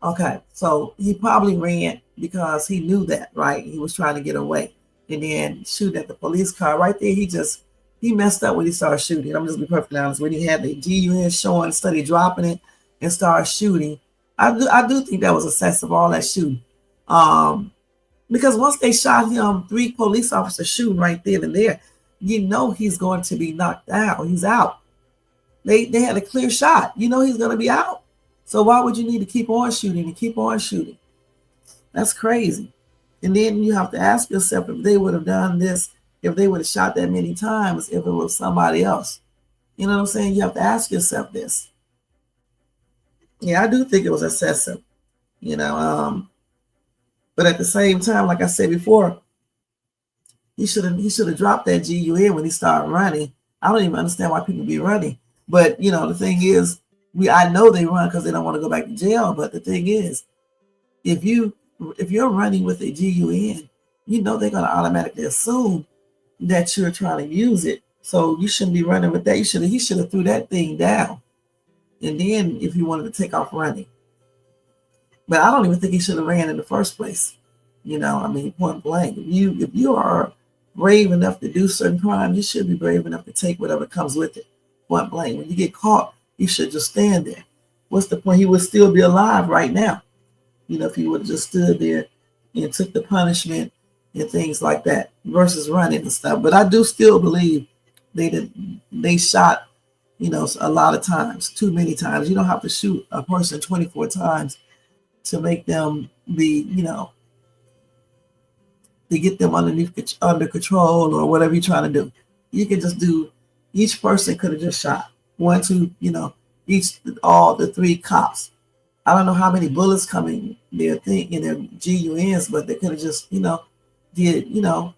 Okay, so he probably ran because he knew that, right? He was trying to get away and then shoot at the police car right there. He messed up when he started shooting. I'm just be perfectly honest. When he had the GUN showing, started dropping it and started shooting, I do think that was excessive, all that shooting. Because once they shot him, 3 police officers shooting right then and there, he's going to be knocked out. He's out. They had a clear shot. He's going to be out. So why would you need to keep on shooting and keep on shooting? That's crazy. And then you have to ask yourself if they would have done this, if they would have shot that many times, if it was somebody else. You know what I'm saying? You have to ask yourself this. Yeah, I do think it was excessive. But at the same time, like I said before, he should have dropped that GUN when he started running. I don't even understand why people be running. But the thing is, I know they run because they don't want to go back to jail. But the thing is, if you're running with a GUN, they're going to automatically assume that you're trying to use it. So you shouldn't be running with that. He should have threw that thing down, and then if you wanted to take off running. But I don't even think he should have ran in the first place. Point blank. If you are brave enough to do certain crimes, you should be brave enough to take whatever comes with it. Point blank. When you get caught, you should just stand there. What's the point? He would still be alive right now. If he would have just stood there and took the punishment and things like that versus running and stuff. But I do still believe they shot, a lot of times, too many times. You don't have to shoot a person 24 times to make them be, to get them under control or whatever you're trying to do. You can just do, each person could have just shot 1, 2, all the 3 cops. I don't know how many bullets come in their GUNs, but they could have just, did,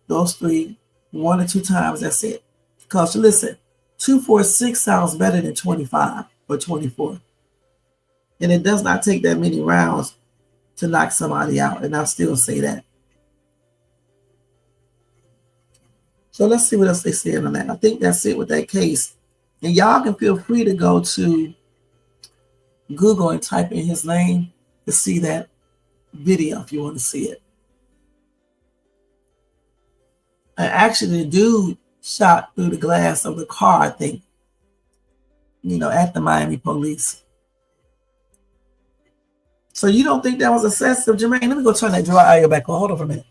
those 3, 1 or 2 times. That's it. Because listen, 246 sounds better than 25 or 24. And it does not take that many rounds to knock somebody out. And I'll still say that. So let's see what else they said on that. I think that's it with that case. And y'all can feel free to go to Google and type in his name to see that video if you want to see it. And actually, the dude shot through the glass of the car, I think, at the Miami police. So you don't think that was excessive, Jermaine? Let me go turn that dryer back on. Hold on for a minute.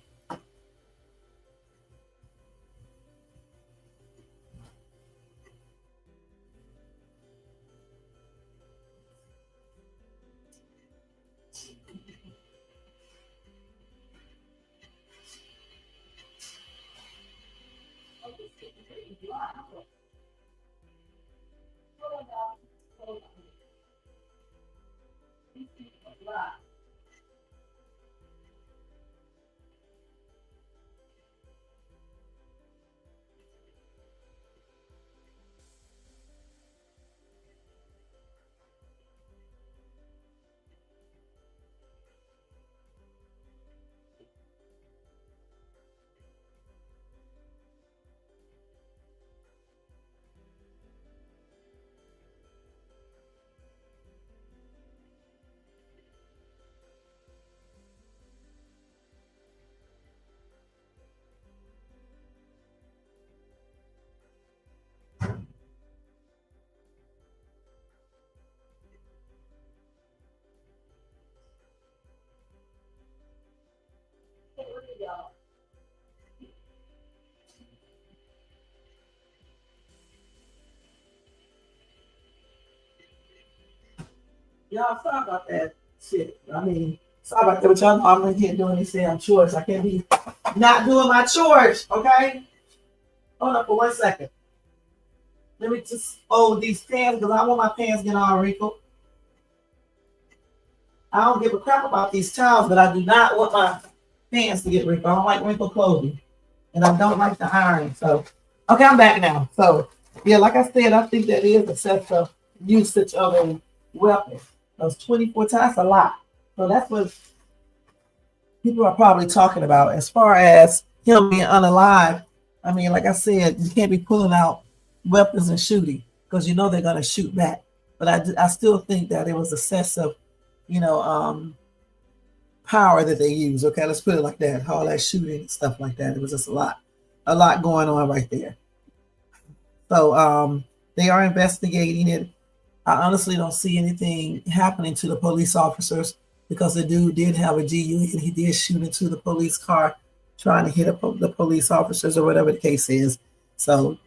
Y'all, sorry about that shit. I mean, sorry about that, but y'all know I'm in here doing these damn chores. I can't be not doing my chores, okay? Hold up for 1 second. Let me just fold these pants because I want my pants getting all wrinkled. I don't give a crap about these towels, but I do not want my pants to get wrinkled. I don't like wrinkled clothing. And I don't like the iron. So, okay, I'm back now. So, yeah, like I said, I think that is excessive usage of a weapon. Those 24 times, that's a lot. So that's what people are probably talking about. As far as him being unalive, I mean, like I said, you can't be pulling out weapons and shooting because you know they're going to shoot back. But I still think that it was excessive, power that they use. Okay, let's put it like that. All that shooting and stuff like that. It was just a lot going on right there. So they are investigating it. I honestly don't see anything happening to the police officers because the dude did have a GU and he did shoot into the police car trying to hit the police officers or whatever the case is. So,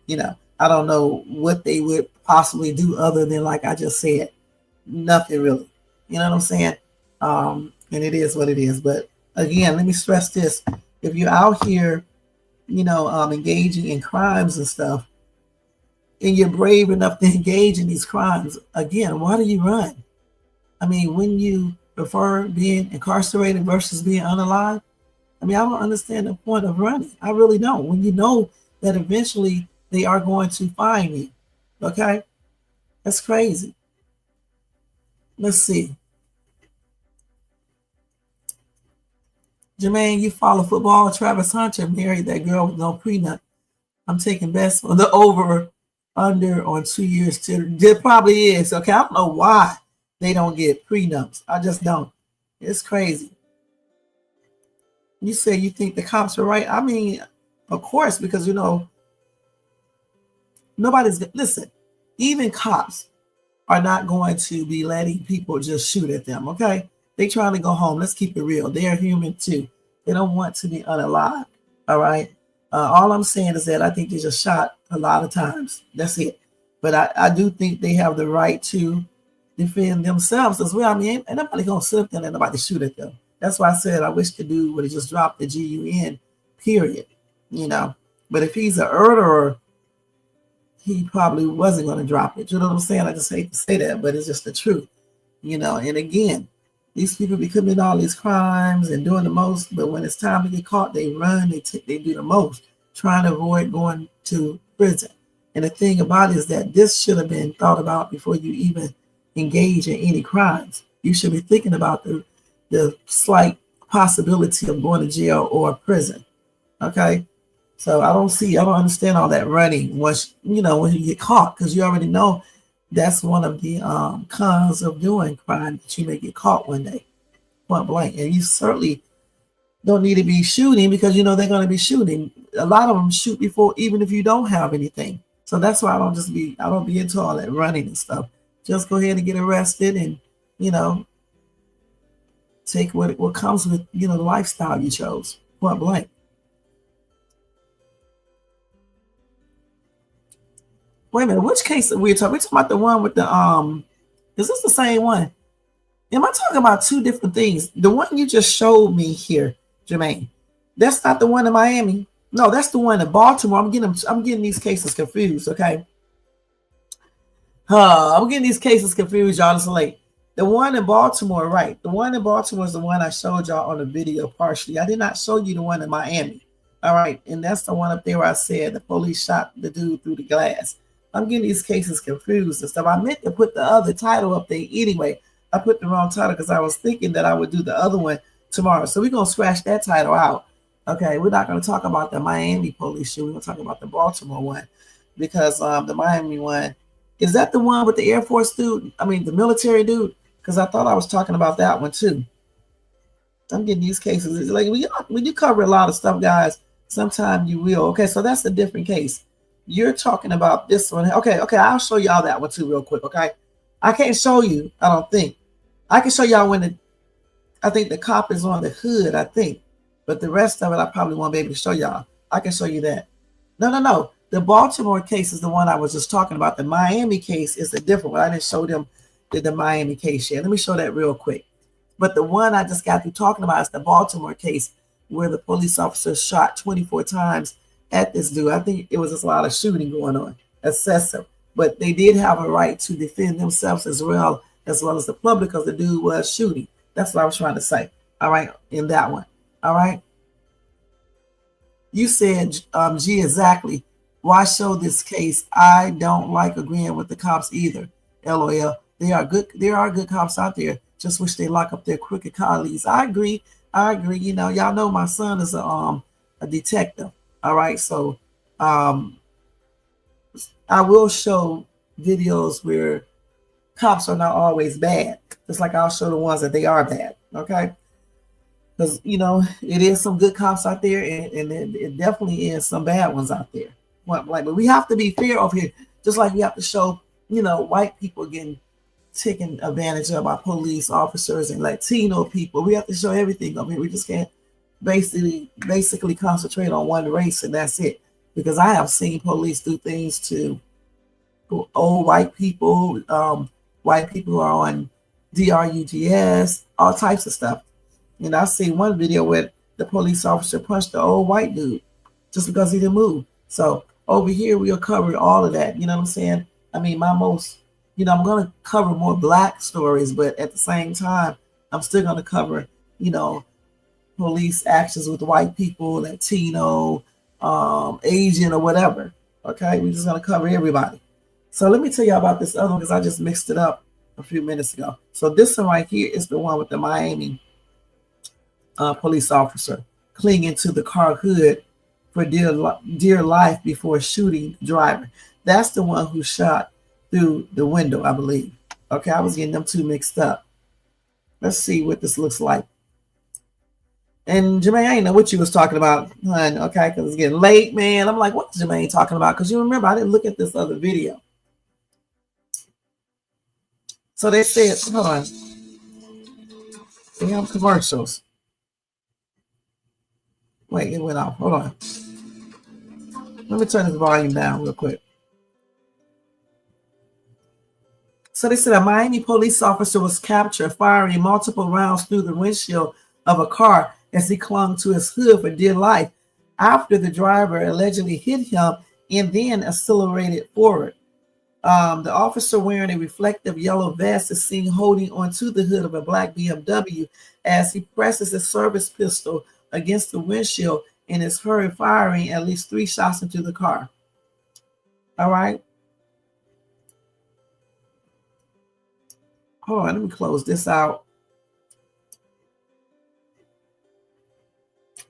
I don't know what they would possibly do other than, like I just said, nothing really. You know what I'm saying? And it is what it is. But again, let me stress this. If you're out here, engaging in crimes and stuff, and you're brave enough to engage in these crimes, again, why do you run? I mean, when you prefer being incarcerated versus being unalive, I don't understand the point of running. I really don't. When you know that eventually they are going to find you. Okay? That's crazy. Let's see. Jermaine, you follow football. Travis Hunter married that girl with no prenup. I'm taking best for the over under on 2 years. There probably is. Okay, I don't know why they don't get prenups. I just don't. It's crazy. You say you think the cops are right. I mean, of course, because listen, even cops are not going to be letting people just shoot at them, okay? They trying to go home. Let's keep it real. They are human too. They don't want to be unalive, all right? All I'm saying is that I think they just shot a lot of times. That's it. But I do think they have the right to defend themselves as well. I mean, ain't nobody going to sit up there and let nobody shoot at them. That's why I said I wish the dude would have just dropped the GUN, period. But if he's a murderer, he probably wasn't going to drop it. You know what I'm saying? I just hate to say that, but it's just the truth. And again, these people be committing all these crimes and doing the most, but when it's time to get caught, they run, they do the most, trying to avoid going to prison. And the thing about it is that this should have been thought about before you even engage in any crimes. You should be thinking about the slight possibility of going to jail or prison. Okay? So I don't understand all that running once, when you get caught, because you already know that's one of the cons of doing crime, that you may get caught one day, point blank. And you certainly don't need to be shooting because they're going to be shooting. A lot of them shoot before, even if you don't have anything. So that's why I don't be into all that running and stuff. Just go ahead and get arrested and, take what comes with, the lifestyle you chose, point blank. Wait a minute, which case are we talking? We're talking about the one with the is this the same one? Am I talking about two different things? The one you just showed me here, Jermaine, that's not the one in Miami. No, that's the one in Baltimore. I'm getting these cases confused, okay? I'm getting these cases confused, y'all. It's late. The one in Baltimore, right? The one in Baltimore is the one I showed y'all on the video partially. I did not show you the one in Miami. All right, and that's the one up there where I said the police shot the dude through the glass. I'm getting these cases confused and stuff. I meant to put the other title up there anyway. I put the wrong title because I was thinking that I would do the other one tomorrow. So we're going to scratch that title out. Okay, we're not going to talk about the Miami police shoot. We're going to talk about the Baltimore one because the Miami one, is that the one with the Air Force dude? I mean, the military dude? Because I thought I was talking about that one too. I'm getting these cases. It's like when you cover a lot of stuff, guys, sometimes you will. Okay, so that's a different case. You're talking about this one. Okay, I'll show y'all that one too real quick, okay? I can't show you, I don't think. I can show y'all when I think the cop is on the hood, I think. But the rest of it, I probably won't be able to show y'all. I can show you that. No. The Baltimore case is the one I was just talking about. The Miami case is a different one. I didn't show them the Miami case yet. Let me show that real quick. But the one I just got through talking about is the Baltimore case where the police officer shot 24 times at this dude. I think it was just a lot of shooting going on, excessive. But they did have a right to defend themselves as well as the public, because the dude was shooting. That's what I was trying to say. All right, in that one. All right. You said, G, exactly. Why show this case? I don't like agreeing with the cops either. LOL. There are good cops out there. Just wish they lock up their crooked colleagues. I agree. You know, y'all know my son is a detective. All right. So I will show videos where cops are not always bad. Just like I'll show the ones that they are bad. Okay. Because, you know, it is some good cops out there, and it definitely is some bad ones out there. But we have to be fair over here. Just like we have to show, you know, white people getting taken advantage of by police officers and Latino people. We have to show everything over here. We just can't basically concentrate on one race and that's it. Because I have seen police do things to old white people who are on DRUGS, all types of stuff. And I see one video where the police officer punched the old white dude just because he didn't move. So over here, we'll cover all of that. You know what I'm saying? I mean, I'm going to cover more black stories, but at the same time, I'm still going to cover, you know, police actions with white people, Latino, Asian, or whatever. Okay, we're just going to cover everybody. So let me tell you about this other one because I just mixed it up a few minutes ago. So this one right here is the one with the Miami police officer clinging to the car hood for dear life before shooting the driver. That's the one who shot through the window, I believe. Okay, I was getting them two mixed up. Let's see what this looks like. And Jermaine, I didn't know what you was talking about, hun, okay, because it's getting late, man. I'm like, what's Jermaine talking about? Because you remember, I didn't look at this other video. So they said, hold on. They have commercials. Wait, it went off. Hold on. Let me turn this volume down real quick. So they said a Miami police officer was captured firing multiple rounds through the windshield of a car as he clung to his hood for dear life after the driver allegedly hit him and then accelerated forward. The officer wearing a reflective yellow vest is seen holding onto the hood of a black BMW as he presses his service pistol against the windshield and is heard firing at least 3 shots into the car. All right. Hold on, let me close this out.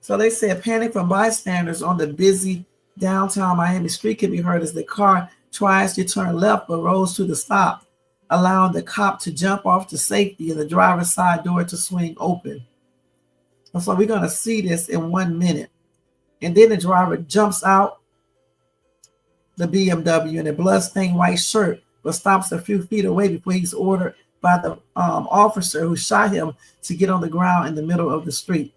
So they said panic from bystanders on the busy downtown Miami street can be heard as the car tries to turn left but rolls to the stop, allowing the cop to jump off to safety and the driver's side door to swing open. So we're going to see this in 1 minute. And then the driver jumps out the BMW in a bloodstained white shirt, but stops a few feet away before he's ordered by the officer who shot him to get on the ground in the middle of the street.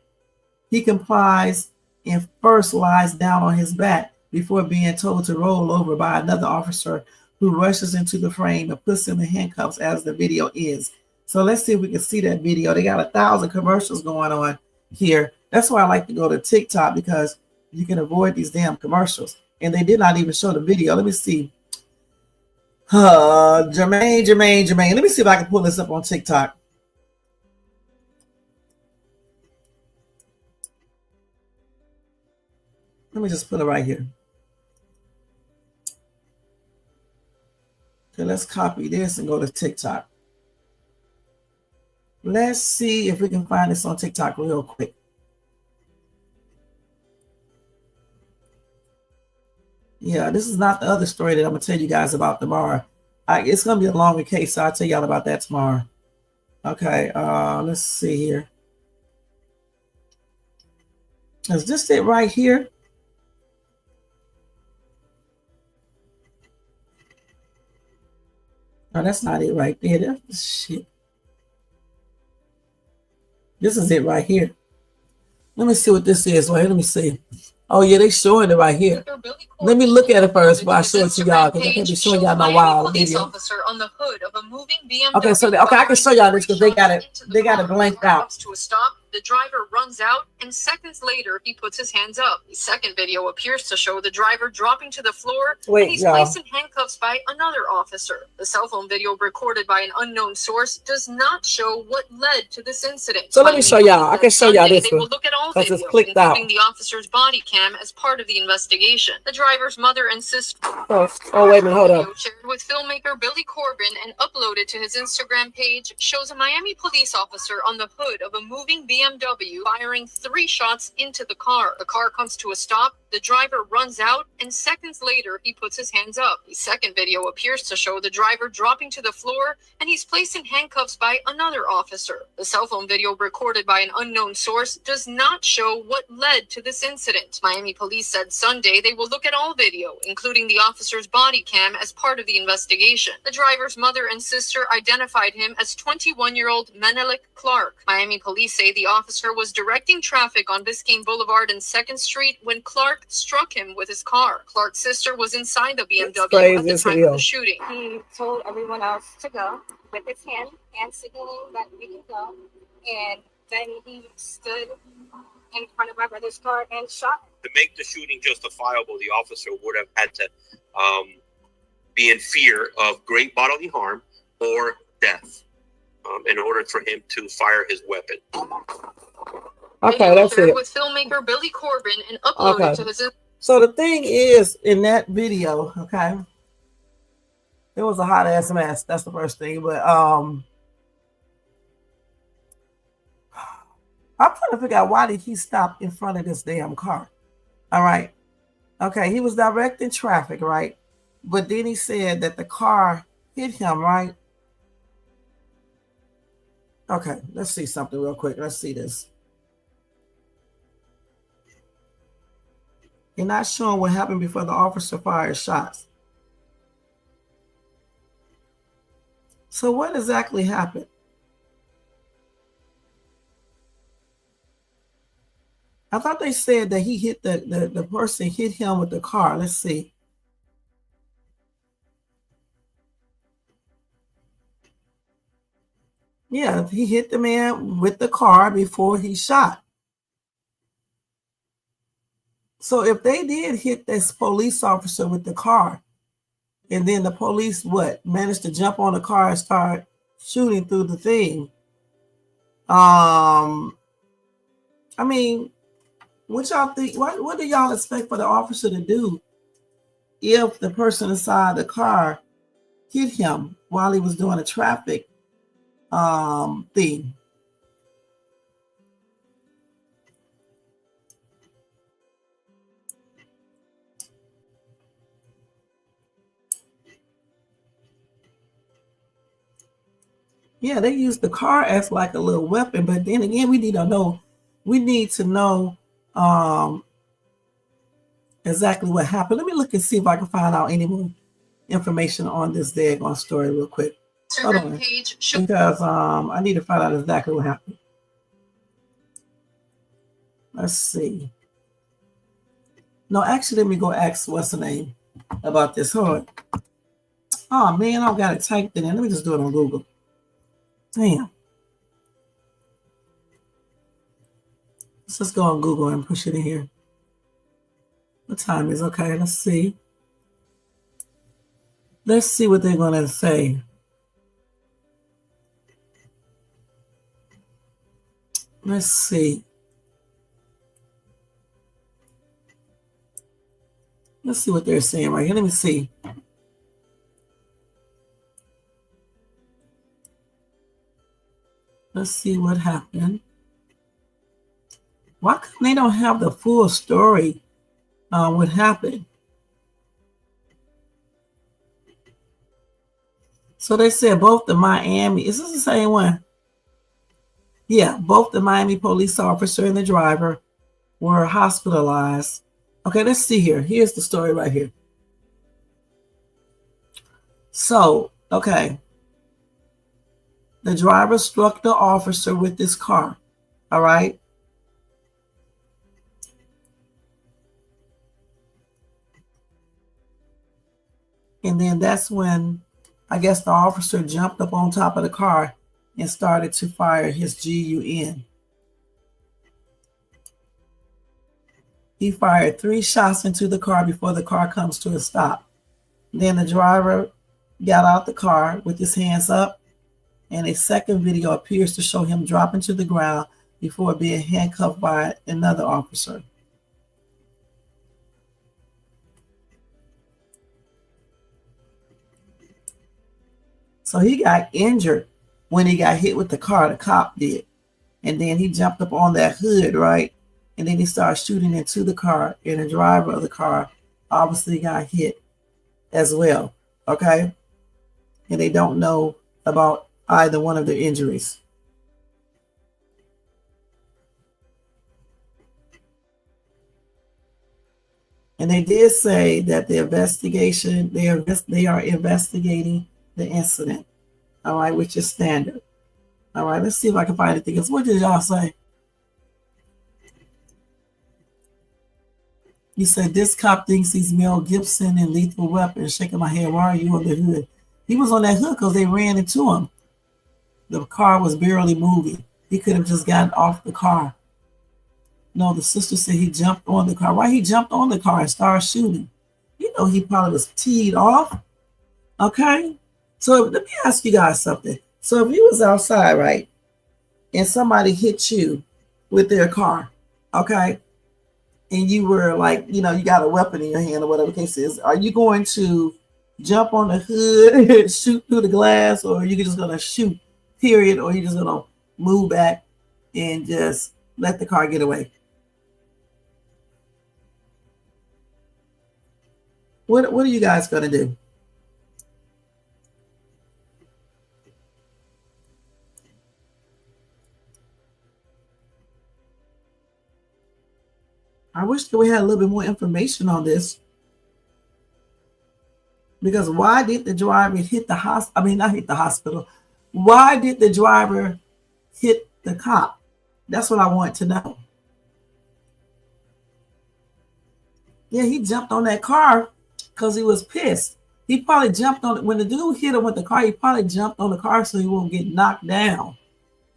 He complies and first lies down on his back before being told to roll over by another officer who rushes into the frame and puts him in handcuffs as the video ends. So let's see if we can see that video. They got 1,000 commercials going on here. That's why I like to go to TikTok, because you can avoid these damn commercials. And they did not even show the video. Let me see. Jermaine. Let me see if I can pull this up on TikTok. Let me just put it right here. Okay, let's copy this and go to TikTok. Let's see if we can find this on TikTok real quick. Yeah, this is not the other story that I'm going to tell you guys about tomorrow. It's going to be a longer case, so I'll tell y'all about that tomorrow. Okay, let's see here. Is this it right here? Oh, that's not it right there. That's shit. This is it right here. Let me see what this is. Wait, let me see. Oh yeah, they showing it right here. Let me look at it first before I show it to y'all because I can't be showing y'all no wild video. Officer on the hood of a moving BMW. Okay, so okay, I can show y'all this because they got it blanked out. Comes to a stop. The driver runs out, and seconds later, he puts his hands up. The second video appears to show the driver dropping to the floor, and he's placed in handcuffs by another officer. The cell phone video recorded by an unknown source does not show what led to this incident. So let me show y'all. I can show y'all this They will one look at all because videos, it's clicked out. including the officer's body cam, as part of the investigation. The driver's mother and sister. Oh wait a minute, hold up. Shared with filmmaker Billy Corbin and uploaded to his Instagram page shows a Miami police officer on the hood of a moving BMW firing 3 shots into the car. The car comes to a stop. The driver runs out, and seconds later, he puts his hands up. The second video appears to show the driver dropping to the floor, and he's placed in handcuffs by another officer. The cell phone video recorded by an unknown source does not show what led to this incident. Miami police said Sunday they will look at all video, including the officer's body cam, as part of the investigation. The driver's mother and sister identified him as 21-year-old Menelik Clark. Miami police say the officer was directing traffic on Biscayne Boulevard and 2nd Street when Clark struck him with his car. Clark's sister was inside the BMW at the time of the shooting. He told everyone else to go with his hand signaling that we can go. And then he stood in front of my brother's car and shot him. To make the shooting justifiable, the officer would have had to be in fear of great bodily harm or death in order for him to fire his weapon. Okay, that's it. With filmmaker Billy Corbin and uploaded to his. So the thing is, in that video, okay, it was a hot ass mess. That's the first thing. But I'm trying to figure out why did he stop in front of this damn car? All right. Okay, he was directing traffic, right? But then he said that the car hit him, right? Okay, let's see something real quick. Let's see this. You're not showing what happened before the officer fired shots. So what exactly happened? I thought they said that he hit the person hit him with the car. Let's see. Yeah, he hit the man with the car before he shot. So if they did hit this police officer with the car, and then the police managed to jump on the car and start shooting through the thing. I mean, what y'all think? What do y'all expect for the officer to do if the person inside the car hit him while he was doing a traffic thing? Yeah, they use the car as like a little weapon, but then again, we need to know exactly what happened. Let me look and see if I can find out any more information on this daggone story real quick. Hold on, because I need to find out exactly what happened. Let's see. No, actually, let me go ask what's the name about this. Hold on. Oh man, I've got it typed in there. Let me just do it on Google. Damn. Let's just go on Google and push it in here. What time is okay? Let's see. Let's see what they're going to say. Let's see. Let's see what they're saying right here. Let me see. Let's see what happened. Why come they don't have the full story on what happened? So they said both the Miami, is this the same one? Yeah, both the Miami police officer and the driver were hospitalized. Okay, let's see here. Here's the story right here. So, okay. The driver struck the officer with his car. All right. And then that's when I guess the officer jumped up on top of the car and started to fire his gun. He fired 3 shots into the car before the car comes to a stop. Then the driver got out the car with his hands up, and a second video appears to show him dropping to the ground before being handcuffed by another officer. So he got injured when he got hit with the car, the cop did. And then he jumped up on that hood, right? And then he started shooting into the car, and the driver of the car obviously got hit as well, okay? And they don't know about either one of their injuries. And they did say that the investigation, they are investigating the incident, all right, which is standard. All right, let's see if I can find anything else. What did y'all say? You said this cop thinks he's Mel Gibson in Lethal Weapon. Shaking my head, why are you on the hood? He was on that hood because they ran into him. The car was barely moving. He could have just gotten off the car. No, the sister said he jumped on the car. Why he jumped on the car and started shooting? You know, he probably was teed off. Okay? So let me ask you guys something. So if you was outside, right, and somebody hit you with their car, okay, and you were like, you know, you got a weapon in your hand or whatever the case is, are you going to jump on the hood and shoot through the glass, or are you just going to shoot, period, or are you just going to move back and just let the car get away? What are you guys going to do? I wish that we had a little bit more information on this. Because why did the driver hit the hospital? I mean, not hit the hospital. Why did the driver hit the cop? That's what I want to know. Yeah, he jumped on that car because he was pissed. He probably jumped on it. When the dude hit him with the car, he probably jumped on the car so he won't get knocked down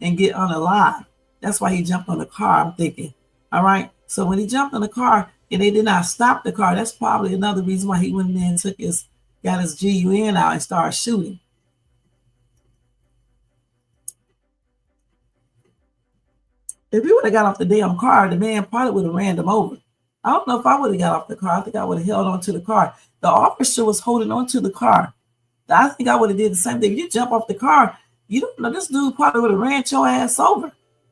and get unalive. That's why he jumped on the car, I'm thinking. All right. So when he jumped on the car and they did not stop the car, that's probably another reason why he went in there and got his gun out and started shooting. If he would have got off the damn car, the man probably would have ran him over. I don't know if I would have got off the car. I think I would have held on to the car. The officer was holding on to the car. I think I would have did the same thing. If you jump off the car, you don't know, this dude probably would have ran your ass over.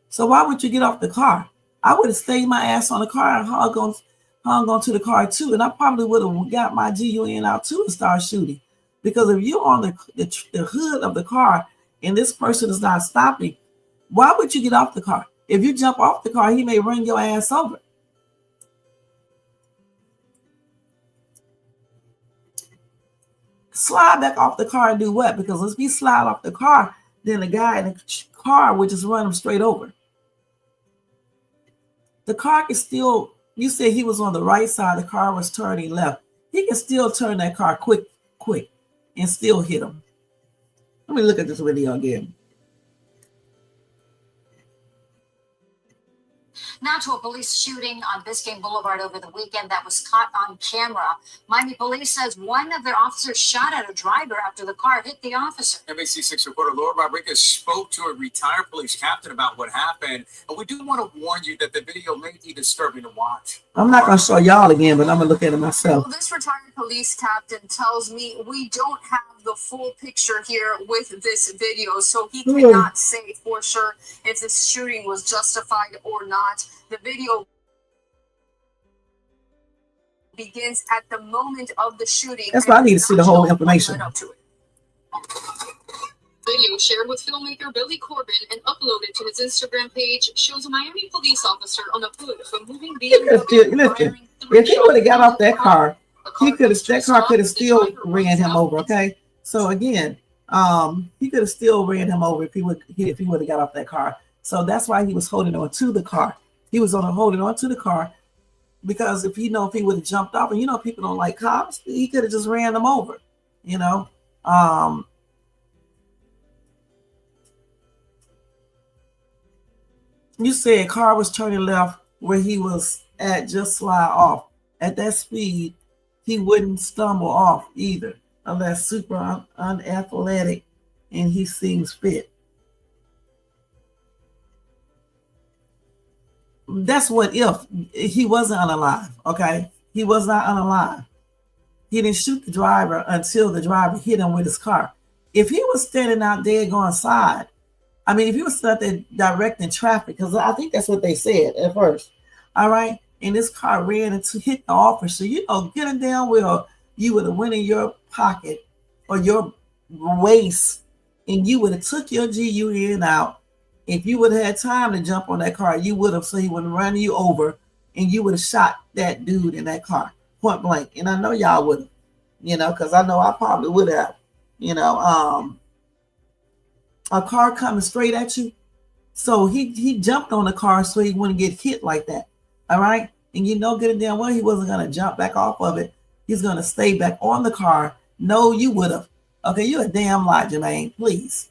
So why would you get off the car? I would have stayed my ass on the car and hung on to the car too. And I probably would have got my gun out too and started shooting. Because if you're on the hood of the car and this person is not stopping, why would you get off the car? If you jump off the car, he may run your ass over. Slide back off the car and do what? Because if he slide off the car, then the guy in the car would just run him straight over. The car can still, you said he was on the right side, the car was turning left. He can still turn that car quick, and still hit him. Let me look at this video again. Now to a police shooting on Biscayne Boulevard over the weekend that was caught on camera. Miami police says one of their officers shot at a driver after the car hit the officer. NBC6 reporter Laura Rodriguez spoke to a retired police captain about what happened. And we do want to warn you that the video may be disturbing to watch. I'm not going to show y'all again, but I'm going to look at it myself. Well, this retired police captain tells me we don't have the full picture here with this video, so he cannot say for sure if this shooting was justified or not. The video begins at the moment of the shooting. That's why I need to see the whole information. Video shared with filmmaker Billy Corbin and uploaded to his Instagram page shows a Miami police officer on the hood of a moving BMW. Listen, if he would have got off that car, that car could have still ran him over. Okay, so again, he could have still ran him over if he would have got off that car. So that's why he was holding on to the car. He was holding on to the car because if he would have jumped off, and people don't like cops, he could have just ran them over. You know, you said car was turning left where he was at, just slide off. At that speed, he wouldn't stumble off either, unless super unathletic and he seems fit. That's what if he wasn't unalive, okay? He was not unalive. He didn't shoot the driver until the driver hit him with his car. If he was standing out there going side, I mean, if he was standing there directing traffic, because I think that's what they said at first, all right? And this car ran into hit the officer, you know, getting down well, you would have went in your pocket or your waist and you would have took your GUN out. If you would have had time to jump on that car, you would have, so he wouldn't run you over and you would have shot that dude in that car, point blank. And I know y'all would have, you know, because I know I probably would have, you know, a car coming straight at you. So he jumped on the car so he wouldn't get hit like that. All right. And you know, good and damn well he wasn't going to jump back off of it. He's going to stay back on the car. No, you would have. Okay, you're a damn lie, Jermaine. Please.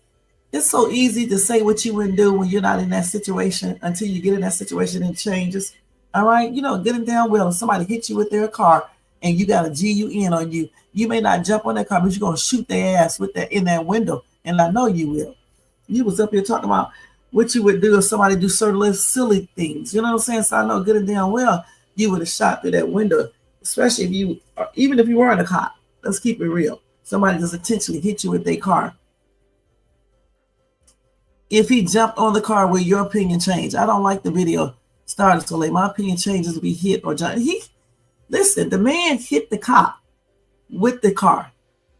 It's so easy to say what you wouldn't do when you're not in that situation until you get in that situation and it changes. All right. You know, good and damn well if somebody hits you with their car and you got a GUN on you, you may not jump on that car, but you're going to shoot their ass with that in that window. And I know you will. You was up here talking about what you would do if somebody do certain silly things. You know what I'm saying? So I know good and damn well you would have shot through that window, especially if you, even if you weren't a cop. Let's keep it real. Somebody just intentionally hit you with their car. If he jumped on the car, will your opinion change? I don't like the video started so late. My opinion changes if he hit or jump. Listen, the man hit the cop with the car.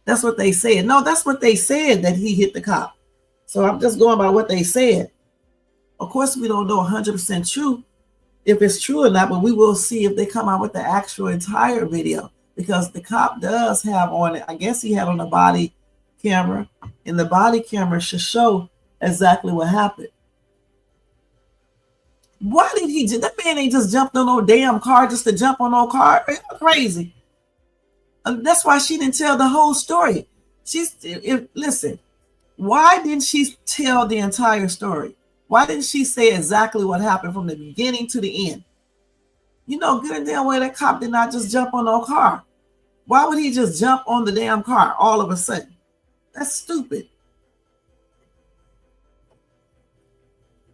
That's what they said. No, that's what they said, that he hit the cop. So I'm just going by what they said. Of course, we don't know 100% true if it's true or not, but we will see if they come out with the actual entire video, because the cop does have on it. I guess he had on the body camera, and the body camera should show exactly what happened. Why did he? That man ain't just jumped on no damn car just to jump on no car. It's crazy. And that's why she didn't tell the whole story. Listen. Why didn't she tell the entire story? Why didn't she say exactly what happened from the beginning to the end? You know, good and damn well that cop did not just jump on no car. Why would he just jump on the damn car all of a sudden? That's stupid.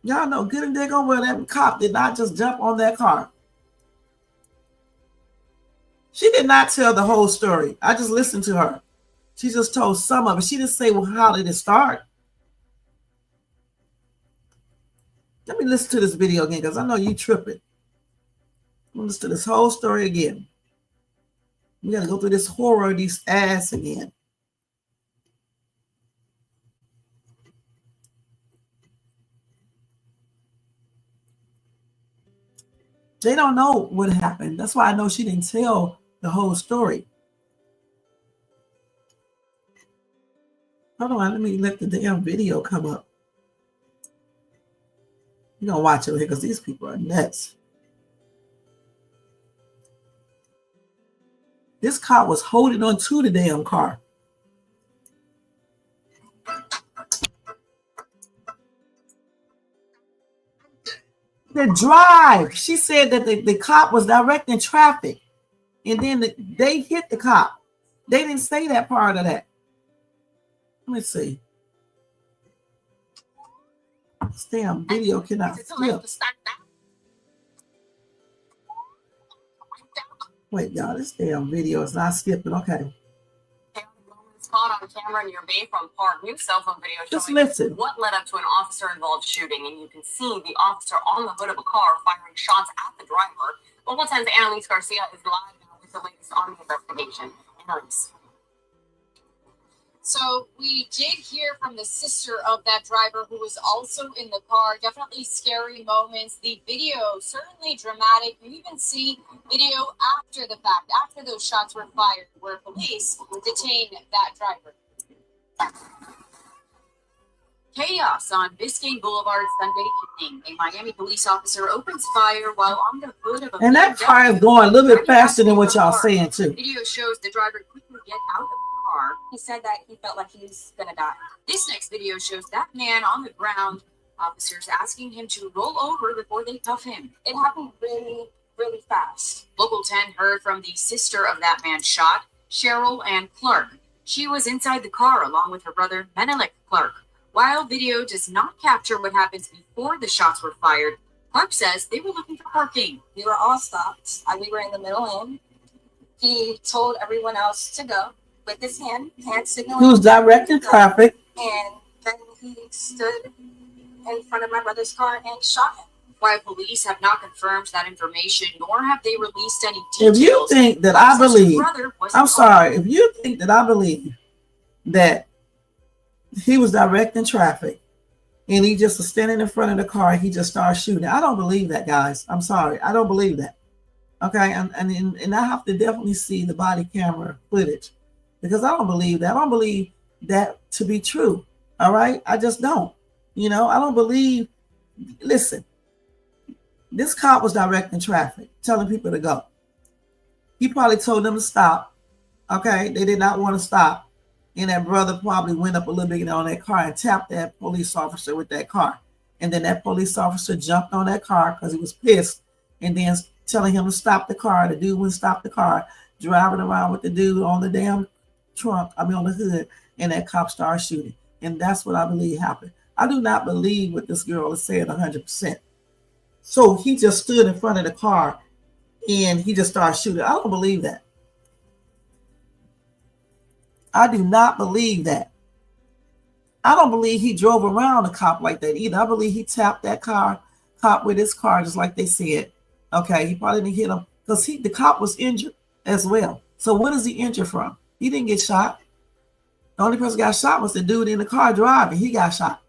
Y'all know good and damn well that cop did not just jump on that car. She did not tell the whole story. I just listened to her. She just told some of it. She didn't say, well, how did it start? Let me listen to this video again, because I know you tripping. Listen to this whole story again. We got to go through this horror of these ass again. They don't know what happened. That's why I know she didn't tell the whole story. Hold on, let me let the damn video come up. You're going to watch it here because these people are nuts. This cop was holding on to the damn car. The drive. She said that the cop was directing traffic. And then they hit the cop. They didn't say that part of that. Let me see. This damn video cannot skip. Wait, y'all, this damn video is not skipping. Okay. It's caught on camera in your Bayfront Park. New cell phone video Just showing listen. what led up to an officer-involved shooting, and you can see the officer on the hood of a car firing shots at the driver. Local 10's Annalise Garcia is live now with the latest on the investigation. Annalise. So we did hear from the sister of that driver who was also in the car. Definitely scary moments. The video certainly dramatic. You even see video after the fact, after those shots were fired, where police detained that driver. Chaos on Biscayne Boulevard Sunday evening. A Miami police officer opens fire while on the hood of a And that car is going a little bit faster than what y'all saying too. Video shows the driver quickly get out of the car. car. He said that he felt like he's gonna die. This next video shows that man on the ground, officers asking him to roll over before they cuff him. It happened really, really fast. Local 10 heard from the sister of that man shot, Cheryl Ann Clark. She was inside the car along with her brother, Menelik Clark. While video does not capture what happens before the shots were fired, Clark says they were looking for parking. We were all stopped. We were in the middle lane. He told everyone else to go with his hand signaling. He was directing traffic. And then he stood in front of my brother's car and shot him. While police have not confirmed that information, nor have they released any details. If you think that I believe, I'm sorry, if you think that I believe that he was directing traffic and he just was standing in front of the car, he just started shooting, I don't believe that, guys. I'm sorry, I don't believe that. Okay, and I have to definitely see the body camera footage because I don't believe that. I don't believe that to be true. All right, I just don't. You know, I don't believe. Listen, this cop was directing traffic, telling people to go. He probably told them to stop. Okay, they did not want to stop, and that brother probably went up a little bit on that car and tapped that police officer with that car, and then that police officer jumped on that car because he was pissed, and then telling him to stop the car. The dude wouldn't stop the car, driving around with the dude on the damn trunk, on the hood, and that cop started shooting. And that's what I believe happened. I do not believe what this girl is saying 100%. So he just stood in front of the car and he just started shooting. I don't believe that. I do not believe that. I don't believe he drove around the cop like that either. I believe he tapped that cop with his car, just like they said. Okay, he probably didn't hit him because the cop was injured as well. So what is he injured from? He didn't get shot. The only person got shot was the dude in the car driving. He got shot.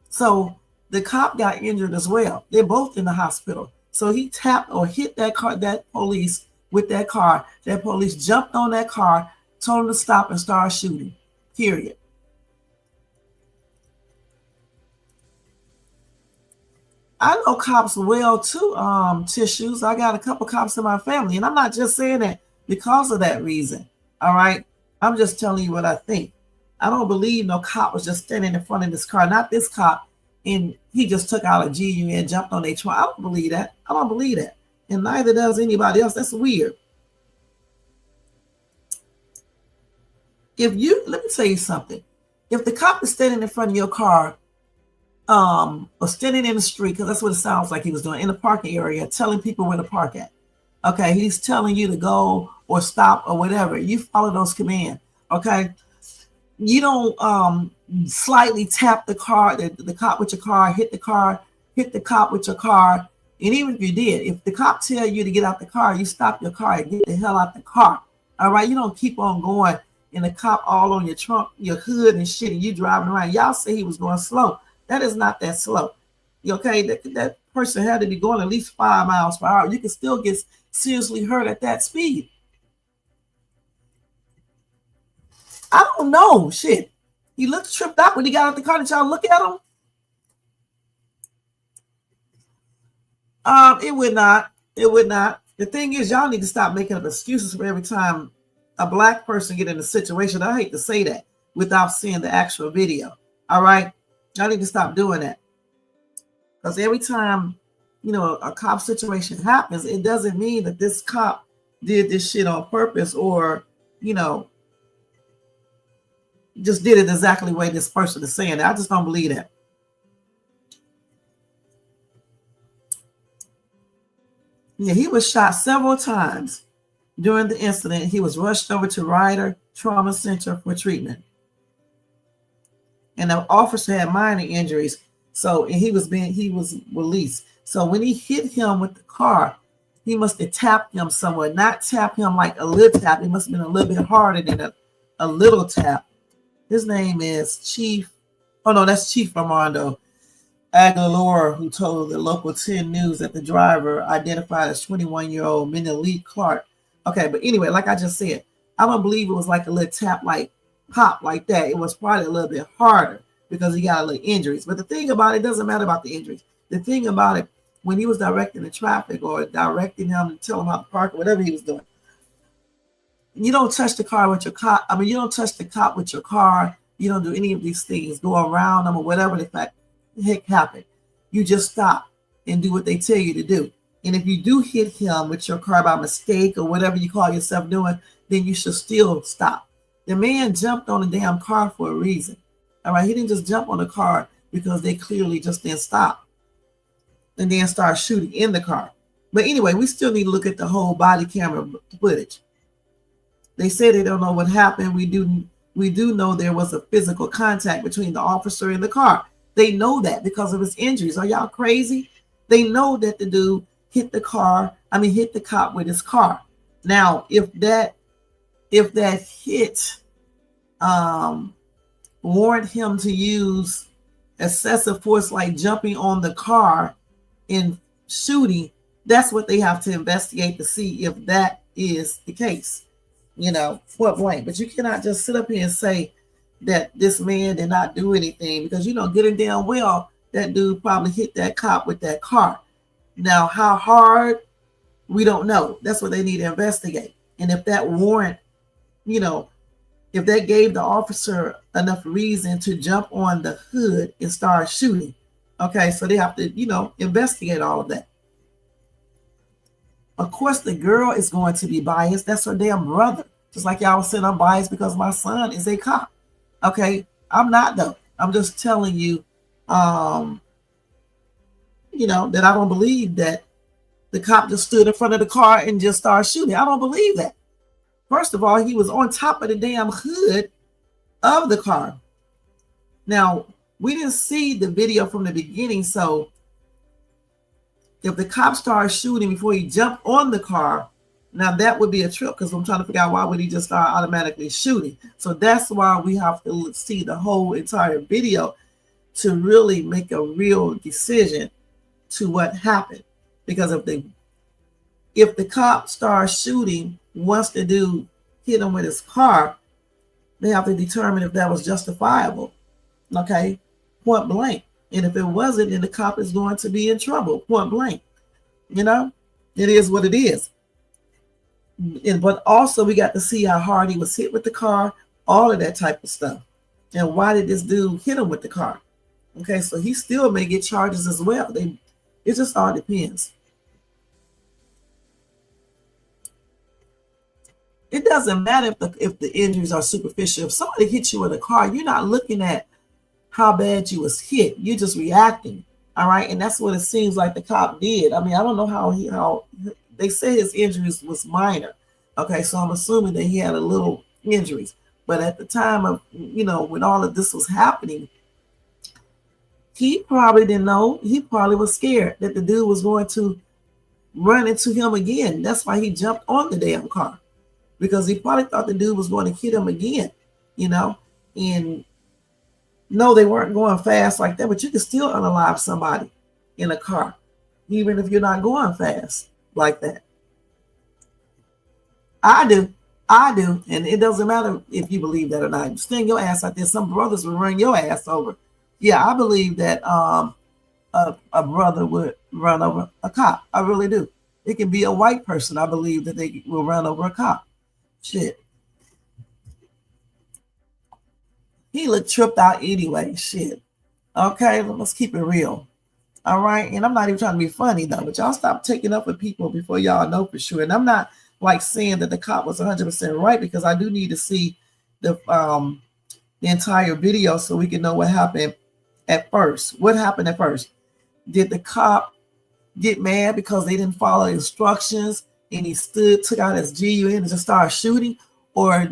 So the cop got injured as well. They're both in the hospital. So he tapped or hit that car, that police with that car. That police jumped on that car, told him to stop and started shooting. Period. I know cops well too, Tissues. I got a couple cops in my family, and I'm not just saying that because of that reason. All right. I'm just telling you what I think. I don't believe no cop was just standing in front of this car, not this cop, and he just took out a GU and jumped on their trunk. I don't believe that. I don't believe that. And neither does anybody else. That's weird. Let me tell you something. If the cop is standing in front of your car, or standing in the street, because that's what it sounds like he was doing, in the parking area, telling people where to park at. Okay, he's telling you to go or stop or whatever. You follow those commands. Okay, you don't slightly tap the car, the cop with your car, hit the cop with your car. And even if you did, if the cop tell you to get out the car, you stop your car and get the hell out the car. All right, you don't keep on going and the cop all on your trunk, your hood and shit, and you driving around. Y'all say he was going slow. That is not that slow. Okay, that person had to be going at least 5 miles per hour. You can still get seriously hurt at that speed. I don't know. Shit. He looked tripped out when he got out the car. Did y'all look at him? It would not. It would not. The thing is, y'all need to stop making up excuses for every time a black person get in a situation. I hate to say that without seeing the actual video. All right? Y'all need to stop doing that. Because every time, a cop situation happens, it doesn't mean that this cop did this shit on purpose or, just did it exactly the way this person is saying it. I just don't believe that. Yeah, he was shot several times during the incident. He was rushed over to Ryder Trauma Center for treatment. And the officer had minor injuries, so he was released. So when he hit him with the car, he must have tapped him somewhere, not tap him like a little tap. It must have been a little bit harder than a little tap. His name is Chief. Oh no, that's Chief Armando Aguilar, who told the local 10 News that the driver identified as 21-year-old Menelik Clark. Okay, but anyway, like I just said, I don't believe it was like a little tap, like pop like that. It was probably a little bit harder because he got a little injuries. But the thing about it doesn't matter about the injuries. The thing about it, when he was directing the traffic or directing him to tell him how to park or whatever he was doing, you don't touch the car with your car. I mean, you don't touch the cop with your car. You don't do any of these things, go around them or whatever the heck happened. You just stop and do what they tell you to do. And if you do hit him with your car by mistake or whatever you call yourself doing, then you should still stop. The man jumped on the damn car for a reason. All right, he didn't just jump on the car because they clearly just didn't stop and then start shooting in the car. But anyway, we still need to look at the whole body camera footage. They say they don't know what happened. We do know there was a physical contact between the officer and the car. They know that because of his injuries. Are y'all crazy? They know that the dude hit the cop with his car. Now, if that hit warrant him to use excessive force like jumping on the car and shooting, that's what they have to investigate to see if that is the case. Point blank. But you cannot just sit up here and say that this man did not do anything because, good and damn well, that dude probably hit that cop with that car. Now, how hard, we don't know. That's what they need to investigate. And if that warrant, if that gave the officer enough reason to jump on the hood and start shooting, okay, so they have to, investigate all of that. Of course, the girl is going to be biased. That's her damn brother. Just like y'all said, I'm biased because my son is a cop. Okay, I'm not though. I'm just telling you, that I don't believe that the cop just stood in front of the car and just started shooting. I don't believe that. First of all, he was on top of the damn hood of the car. Now, we didn't see the video from the beginning, so if the cop started shooting before he jumped on the car, now that would be a trip because I'm trying to figure out why would he just start automatically shooting. So that's why we have to see the whole entire video to really make a real decision to what happened. Because if the cop starts shooting once the dude hit him with his car, they have to determine if that was justifiable. Okay, point blank. And if it wasn't, then the cop is going to be in trouble, point blank. It is what it is. But also we got to see how hard he was hit with the car, all of that type of stuff. And why did this dude hit him with the car? Okay, so he still may get charges as well. It just all depends. It doesn't matter if the injuries are superficial. If somebody hits you with a car, you're not looking at how bad you was hit. You're just reacting. All right. And that's what it seems like the cop did. I mean, I don't know how they say his injuries was minor. Okay. So I'm assuming that he had a little injuries. But at the time of, when all of this was happening, he probably didn't know. He probably was scared that the dude was going to run into him again. That's why he jumped on the damn car. Because he probably thought the dude was going to hit him again, and no, they weren't going fast like that, but you can still unalive somebody in a car, even if you're not going fast like that. I do, and it doesn't matter if you believe that or not. You stand your ass out there, some brothers will run your ass over. Yeah, I believe that a brother would run over a cop. I really do. It can be a white person. I believe that they will run over a cop. Shit. He looked tripped out anyway. Shit. Okay, let's keep it real. All right. And I'm not even trying to be funny though, but y'all stop taking up with people before y'all know for sure. And I'm not like saying that the cop was 100% right, because I do need to see the entire video so we can know what happened at first. What happened at first? Did the cop get mad because they didn't follow instructions and he took out his GUN and just started shooting? Or,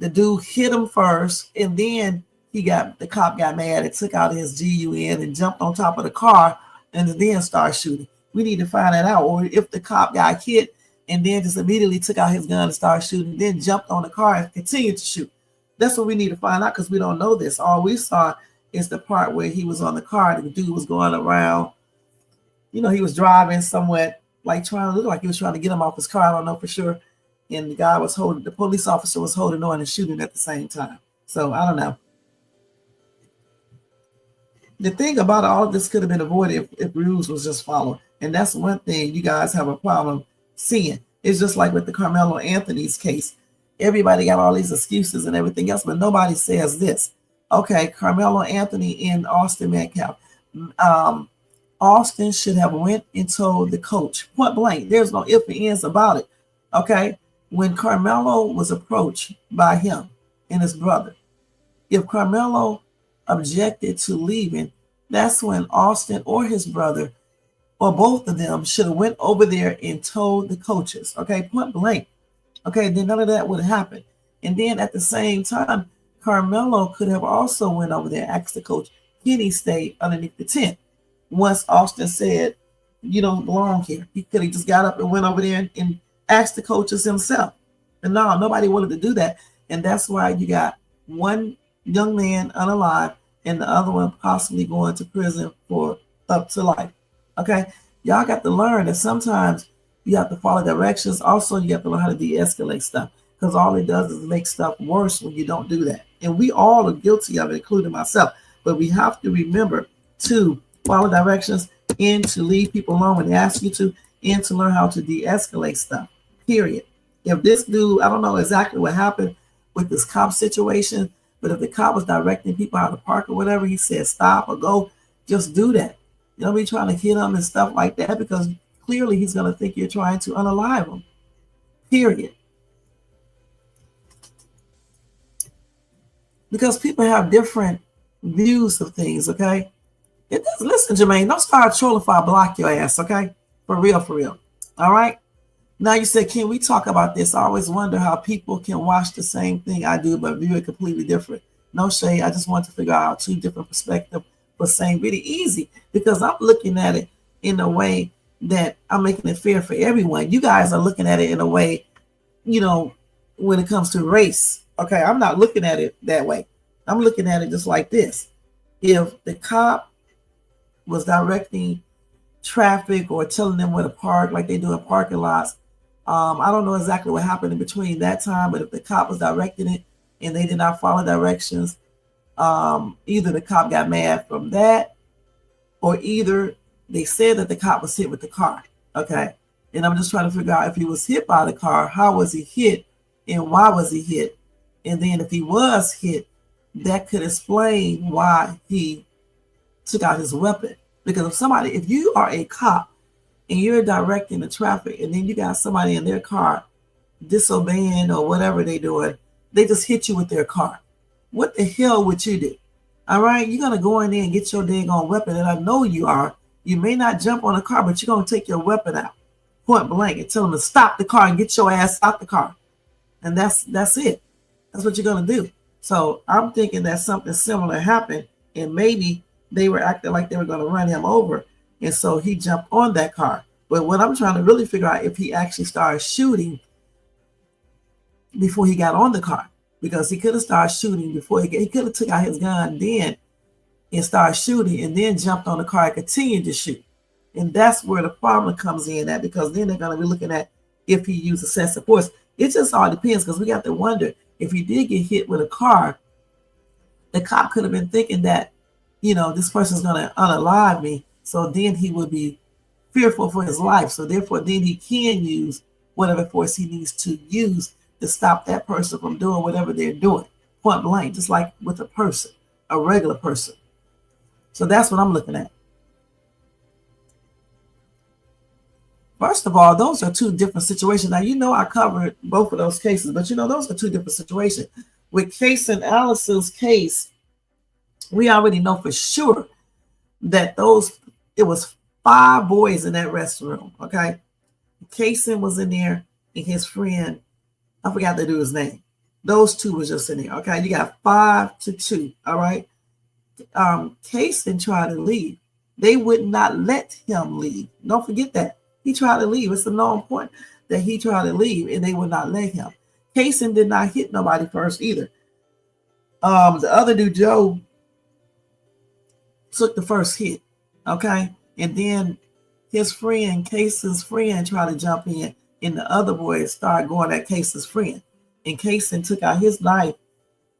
the dude hit him first and then the cop got mad and took out his GUN and jumped on top of the car and then started shooting. We need to find that out. Or if the cop got hit and then just immediately took out his gun and started shooting, then jumped on the car and continued to shoot. That's what we need to find out, because we don't know this. All we saw is the part where he was on the car and the dude was going around. He was driving somewhat, like trying to look like he was trying to get him off his car. I don't know for sure. And the police officer was holding on and shooting at the same time. So I don't know. The thing about all of this could have been avoided if rules was just followed. And that's one thing you guys have a problem seeing. It's just like with the Carmelo Anthony's case. Everybody got all these excuses and everything else, but nobody says this. Okay, Carmelo Anthony and Austin Metcalf. Austin should have went and told the coach, point blank. There's no ifs and ands about it. Okay, when Carmelo was approached by him and his brother, if Carmelo objected to leaving, that's when Austin or his brother or both of them should have went over there and told the coaches. Okay, point blank. Okay, then none of that would have happened. And then at the same time, Carmelo could have also went over there and asked the coach, can he stay underneath the tent? Once Austin said, you don't belong here. He could have just got up and went over there and asked the coaches himself. And no, nobody wanted to do that. And that's why you got one young man unalive and the other one possibly going to prison for up to life. Okay, y'all got to learn that sometimes you have to follow directions. Also, you have to learn how to de-escalate stuff, because all it does is make stuff worse when you don't do that. And we all are guilty of it, including myself. But we have to remember to follow directions and to leave people alone when they ask you to, and to learn how to de-escalate stuff, period. If this dude, I don't know exactly what happened with this cop situation, but if the cop was directing people out of the park or whatever, he said stop or go, just do that. You don't be trying to hit him and stuff like that, because clearly he's going to think you're trying to unalive him, period. Because people have different views of things, okay? It does. Listen, Jermaine, don't start trolling if I block your ass, okay? For real, for real. All right? Now you said, can we talk about this? I always wonder how people can watch the same thing I do, but view it completely different. No shade. I just want to figure out two different perspectives for same video. Easy, because I'm looking at it in a way that I'm making it fair for everyone. You guys are looking at it in a way, you know, when it comes to race. Okay, I'm not looking at it that way. I'm looking at it just like this. If the cop was directing traffic or telling them where to park like they do in parking lots, I don't know exactly what happened in between that time, but if the cop was directing it and they did not follow directions, either the cop got mad from that, or either they said that the cop was hit with the car. Okay, and I'm just trying to figure out if he was hit by the car, how was he hit and why was he hit? And then if he was hit, that could explain why he took out his weapon. Because if you are a cop and you're directing the traffic and then you got somebody in their car disobeying or whatever they're doing, they just hit you with their car. What the hell would you do? All right, you're going to go in there and get your dang on weapon, and I know you are. You may not jump on the car, but you're going to take your weapon out, point blank, and tell them to stop the car and get your ass out the car. And that's it. That's what you're going to do. So I'm thinking that something similar happened, and maybe they were acting like they were going to run him over, and so he jumped on that car. But what I'm trying to really figure out if he actually started shooting before he got on the car, because he could have started shooting before he could have took out his gun then and started shooting and then jumped on the car and continued to shoot. And that's where the problem comes in at, because then they're going to be looking at if he used excessive force. It just all depends, because we got to wonder if he did get hit with a car, the cop could have been thinking that, you know, this person's going to unalive me. So then he would be fearful for his life. So therefore, then he can use whatever force he needs to use to stop that person from doing whatever they're doing, point blank, just like with a person, a regular person. So that's what I'm looking at. First of all, those are two different situations. Now, you know, I covered both of those cases, but you know, those are two different situations. With Case and Allison's case, we already know for sure that it was 5 boys in that restroom. Okay. Kaysen was in there and his friend, I forgot to do his name. Those 2 was just in there. Okay. You got 5-2. All right. Kaysen tried to leave. They would not let him leave. Don't forget that. He tried to leave. It's a known point that he tried to leave and they would not let him. Kaysen did not hit nobody first either. The other dude, Joe, took the first hit. Okay. And then his friend, Kaysen's friend, tried to jump in, and the other boys started going at Kaysen's friend. And Kaysen took out his knife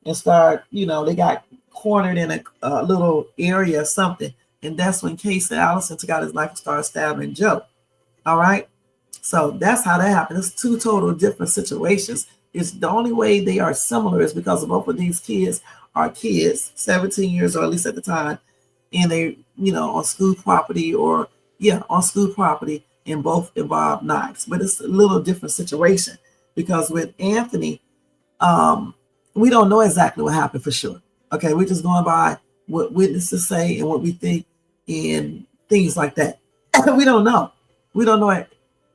and started, you know, they got cornered in a little area or something. And that's when Case and Allison took out his knife and started stabbing Joe. All right. So that's how that happened. It's 2 total different situations. It's the only way they are similar is because both of these kids are kids, 17 years or at least at the time, and they, on school property on school property, and both involve knives. But it's a little different situation because with Anthony, we don't know exactly what happened for sure. Okay, we're just going by what witnesses say and what we think and things like that. We don't know. We don't know it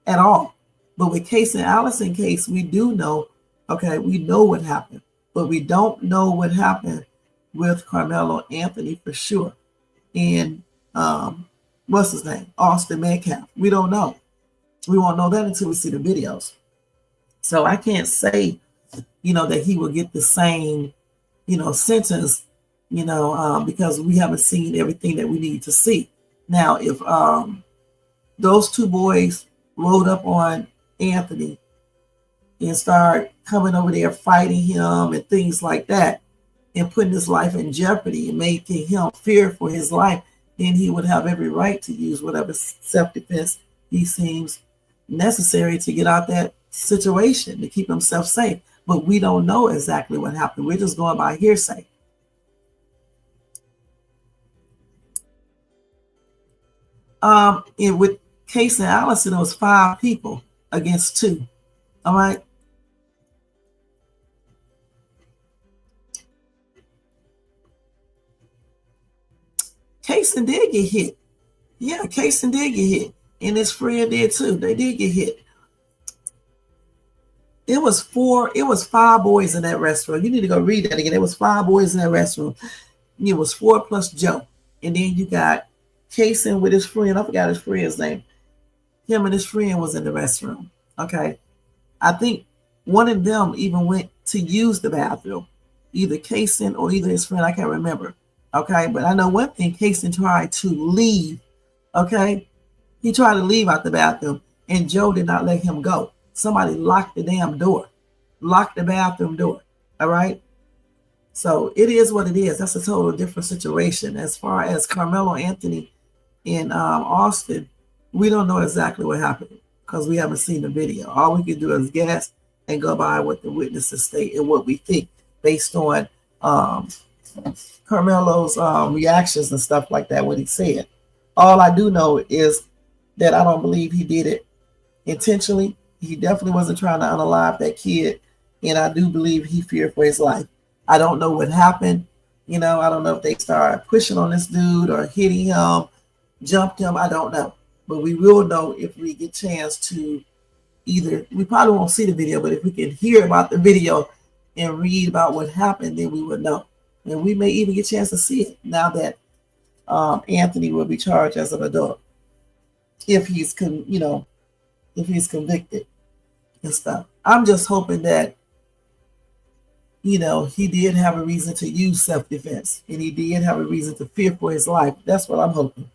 at all. But with Case and Allison case, we do know, okay, we know what happened, but we don't know what happened with Carmelo Anthony for sure. And what's his name? Austin Metcalf. We don't know. We won't know that until we see the videos. So I can't say, that he will get the same, sentence, because we haven't seen everything that we need to see. Now, if those two boys rode up on Anthony and start coming over there fighting him and things like that and putting his life in jeopardy and making him fear for his life, then he would have every right to use whatever self-defense he seems necessary to get out that situation to keep himself safe. But we don't know exactly what happened. We're just going by hearsay. And with Case and Allison, it was 5 people against 2. All right. Kaysen did get hit. Yeah, Kaysen did get hit. And his friend did too. They did get hit. It was 5 boys in that restaurant. You need to go read that again. It was 5 boys in that restaurant. It was 4 plus Joe. And then you got Kaysen with his friend. I forgot his friend's name. Him and his friend was in the restroom. Okay. I think one of them even went to use the bathroom. Either Kaysen or either his friend. I can't remember. Okay. But I know one thing. Kaysen tried to leave. Okay. He tried to leave out the bathroom. And Joe did not let him go. Somebody locked the damn door. Locked the bathroom door. All right. So it is what it is. That's a total different situation. As far as Carmelo Anthony and Austin, we don't know exactly what happened because we haven't seen the video. All we can do is guess and go by what the witnesses state and what we think based on Carmelo's reactions and stuff like that, what he said. All I do know is that I don't believe he did it intentionally. He definitely wasn't trying to unalive that kid. And I do believe he feared for his life. I don't know what happened. I don't know if they started pushing on this dude or hitting him, jumped him. I don't know. But we will know if we get a chance to we probably won't see the video, but if we can hear about the video and read about what happened, then we would know. And we may even get a chance to see it now that Anthony will be charged as an adult. If he's, if he's convicted and stuff. I'm just hoping that, he did have a reason to use self-defense and he did have a reason to fear for his life. That's what I'm hoping.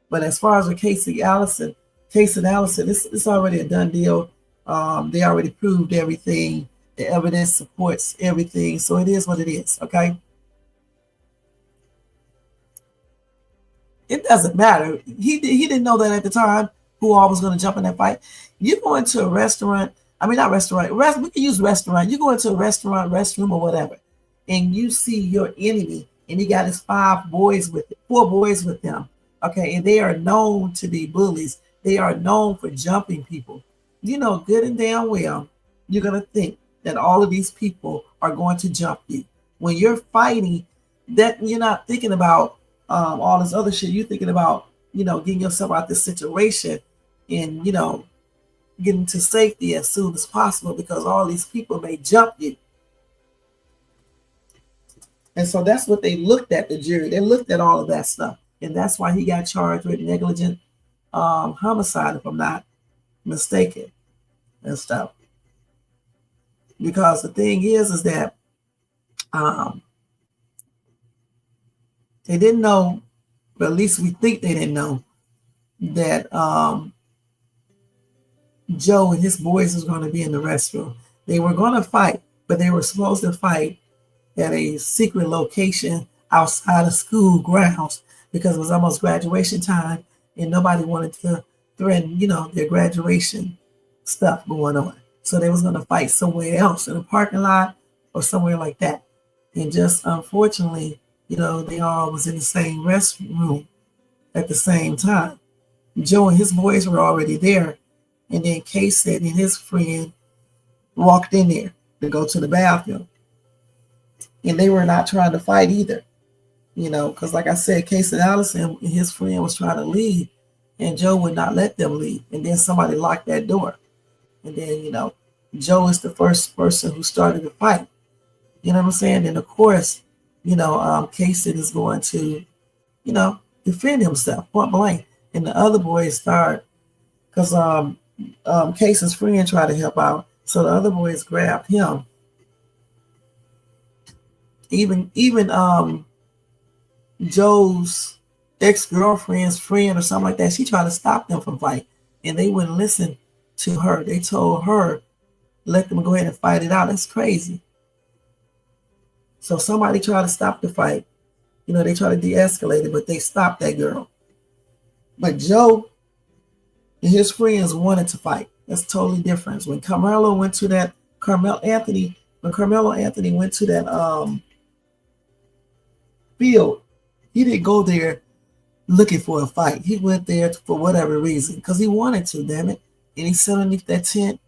But as far as with Case and Allison, it's already a done deal. They already proved everything. The evidence supports everything. So it is what it is, okay? It doesn't matter. He didn't know that at the time who all was going to jump in that fight. You go into a restaurant, not restaurant, we can use restaurant. You go into a restaurant, restroom or whatever, and you see your enemy and he got his 4 boys with him. Okay, and they are known to be bullies. They are known for jumping people. Good and damn well, you're going to think that all of these people are going to jump you. When you're fighting, that you're not thinking about all this other shit. You're thinking about, getting yourself out this situation and, getting to safety as soon as possible because all these people may jump you. And so that's what they looked at, the jury. They looked at all of that stuff. And that's why he got charged with negligent homicide, if I'm not mistaken, and stuff. Because the thing is that they didn't know, but at least we think they didn't know, that Joe and his boys was going to be in the restroom. They were going to fight, but they were supposed to fight at a secret location outside of school grounds because it was almost graduation time and nobody wanted to threaten, their graduation stuff going on. So they was going to fight somewhere else in a parking lot or somewhere like that. And just unfortunately, they all was in the same restroom at the same time. Joe and his boys were already there. And then Casey and his friend walked in there to go to the bathroom. And they were not trying to fight either. Because like I said, Casey Allison and his friend was trying to leave. And Joe would not let them leave. And then somebody locked that door. And then, Joe is the first person who started the fight. You know what I'm saying? And of course, Casey is going to, defend himself, point blank. And the other boys start, because Casey's friend tried to help out. So the other boys grabbed him. Even Joe's ex-girlfriend's friend or something like that, she tried to stop them from fighting. And they wouldn't listen to her. They told her, let them go ahead and fight it out. That's crazy. So somebody tried to stop the fight. They tried to de-escalate it, but they stopped that girl. But Joe and his friends wanted to fight. That's totally different. When Carmelo Anthony went to that field, he didn't go there looking for a fight. He went there for whatever reason, because he wanted to, damn it. And he sat underneath that tent,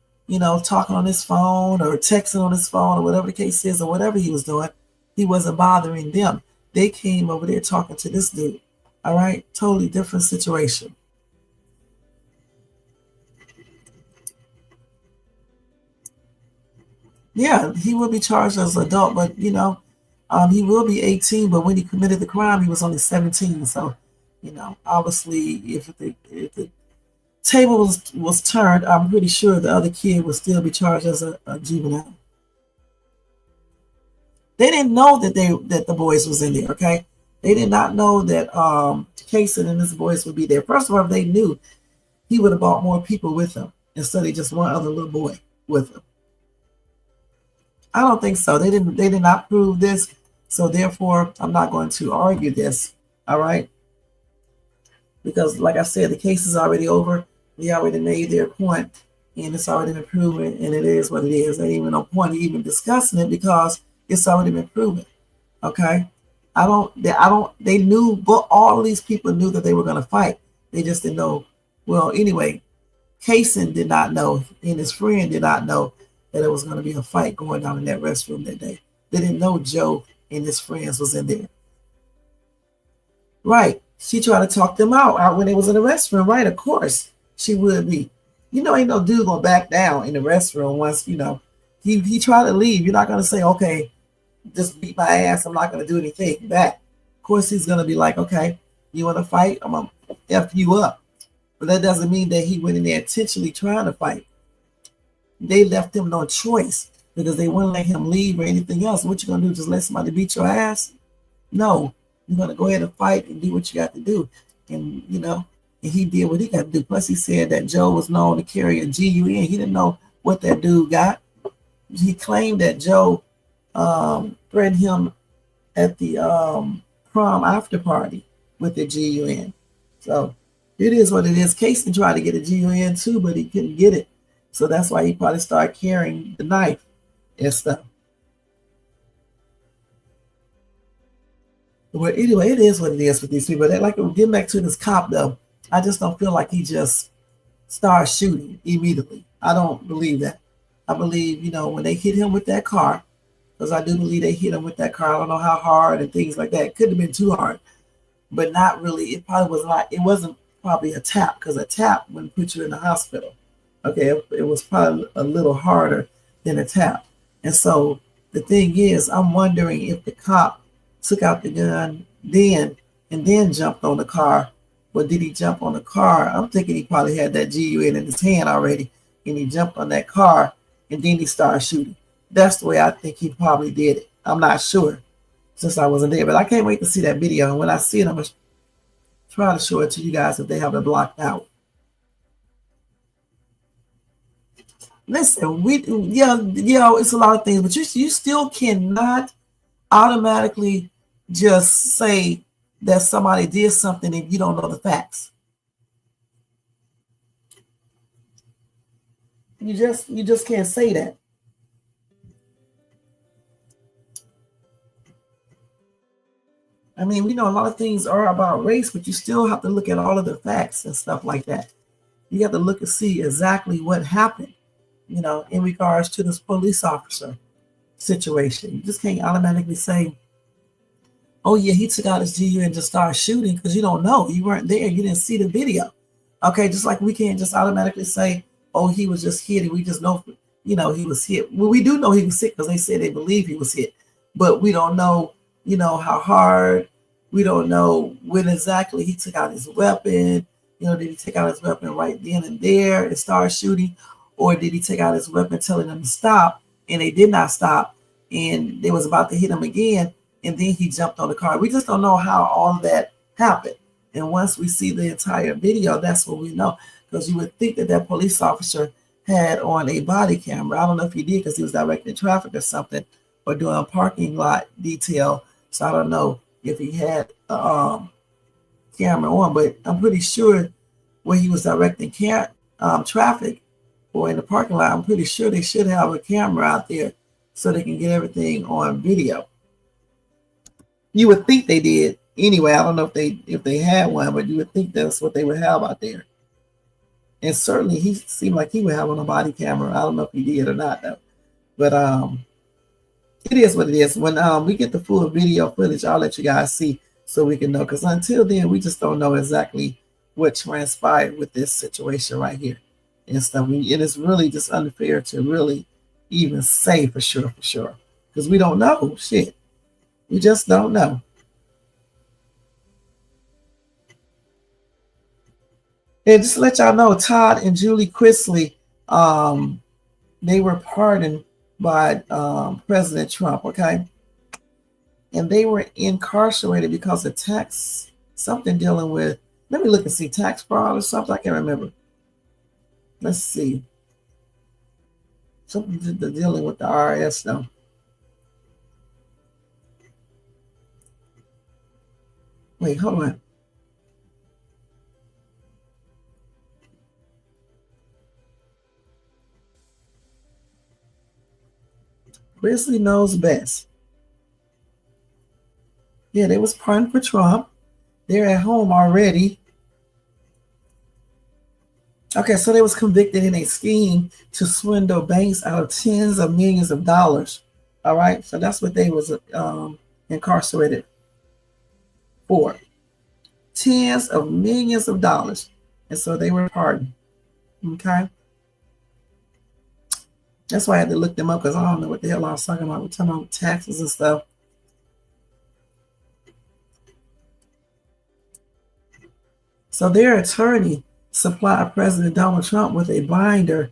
talking on his phone or texting on his phone or whatever the case is, or whatever he was doing. He wasn't bothering them. They came over there talking to this dude. All right? Totally different situation. Yeah, he will be charged as an adult, but, he will be 18, but when he committed the crime, he was only 17. So, obviously, if the table was turned, I'm pretty sure the other kid would still be charged as a juvenile. They didn't know that the boys was in there, okay? They did not know that Casey and his boys would be there. First of all, if they knew, he would have brought more people with him instead of just one other little boy with him. I don't think so. They did not prove this, so therefore I'm not going to argue this. All right? Because like I said, the case is already over. They already made their point, and it's already been proven, and it is what it is. There ain't even no point in even discussing it because it's already been proven. Okay? They knew, but all of these people knew that they were going to fight. They just didn't know. Well, anyway, Kaysen did not know, and his friend did not know that it was going to be a fight going on in that restroom that day. They didn't know Joe and his friends was in there. Right. She tried to talk them out when they was in the restroom. Right, of course she would be. Ain't no dude gonna back down in the restroom once, he tried to leave. You're not gonna say, okay, just beat my ass. I'm not gonna do anything back. Of course he's gonna be like, okay, you want to fight? I'm gonna F you up. But that doesn't mean that he went in there intentionally trying to fight. They left him no choice because they wouldn't let him leave or anything else. What you gonna do? Just let somebody beat your ass? No, you're gonna go ahead and fight and do what you got to do. And and he did what he got to do. Plus, he said that Joe was known to carry a GUN. He didn't know what that dude got. He claimed that Joe threatened him at the prom after party with the GUN. So it is what it is. Casey tried to get a GUN too, but he couldn't get it. So that's why he probably started carrying the knife and stuff. But anyway, it is what it is with these people. Getting back to this cop though, I just don't feel like he just started shooting immediately. I don't believe that. I believe, when they hit him with that car, because I do believe they hit him with that car. I don't know how hard and things like that. It could have been too hard, but not really. It probably was not. It wasn't probably a tap, because a tap wouldn't put you in the hospital. Okay, it was probably a little harder than a tap. And so the thing is, I'm wondering if the cop took out the gun then and then jumped on the car. Well, did he jump on the car? I'm thinking he probably had that GUN in his hand already, and he jumped on that car, and then he started shooting. That's the way I think he probably did it. I'm not sure, since I wasn't there, but I can't wait to see that video. And when I see it, I'm going to try to show it to you guys if they have it blocked out. Listen, it's a lot of things, but you still cannot automatically just say that somebody did something if you don't know the facts. You just can't say that. I mean, we know a lot of things are about race, but you still have to look at all of the facts and stuff like that. You have to look and see exactly what happened, in regards to this police officer situation. You just can't automatically say, oh yeah, he took out his GU and just started shooting, because you don't know. You weren't there. You didn't see the video. Okay, just like we can't just automatically say, oh, he was just hit, and we just know, he was hit. Well, we do know he was hit because they said they believe he was hit, but we don't know, how hard. We don't know when exactly he took out his weapon. Did he take out his weapon right then and there and start shooting, or did he take out his weapon telling them to stop, and they did not stop, and they was about to hit him again, and then he jumped on the car? We just don't know how all of that happened. And once we see the entire video, that's what we know. Because you would think that that police officer had on a body camera. I don't know if he did because he was directing traffic or something, or doing a parking lot detail. So I don't know if he had a camera on, but I'm pretty sure when he was directing traffic or in the parking lot, I'm pretty sure they should have a camera out there so they can get everything on video. You would think they did. Anyway, I don't know if they had one, but you would think that's what they would have out there. And certainly he seemed like he would have on a body camera. I don't know if he did or not, though. But it is what it is. When we get the full video footage, I'll let you guys see so we can know. Because until then, we just don't know exactly what transpired with this situation right here and stuff. It is really just unfair to really even say for sure. Because we don't know. Shit. We just don't know. And just to let y'all know, Todd and Julie Chrisley, they were pardoned by President Trump, okay? And they were incarcerated because of something dealing with, let me look and see, tax fraud or something, I can't remember. Let's see. Something dealing with the IRS, though. Wait, hold on. Chrisley knows best. Yeah, they was pardoned for Trump. They're at home already. Okay, so they was convicted in a scheme to swindle banks out of tens of millions of dollars. All right, so that's what they was incarcerated for. Tens of millions of dollars. And so they were pardoned. Okay. That's why I had to look them up, because I don't know what the hell I was talking about. We're talking about taxes and stuff. So their attorney supplied President Donald Trump with a binder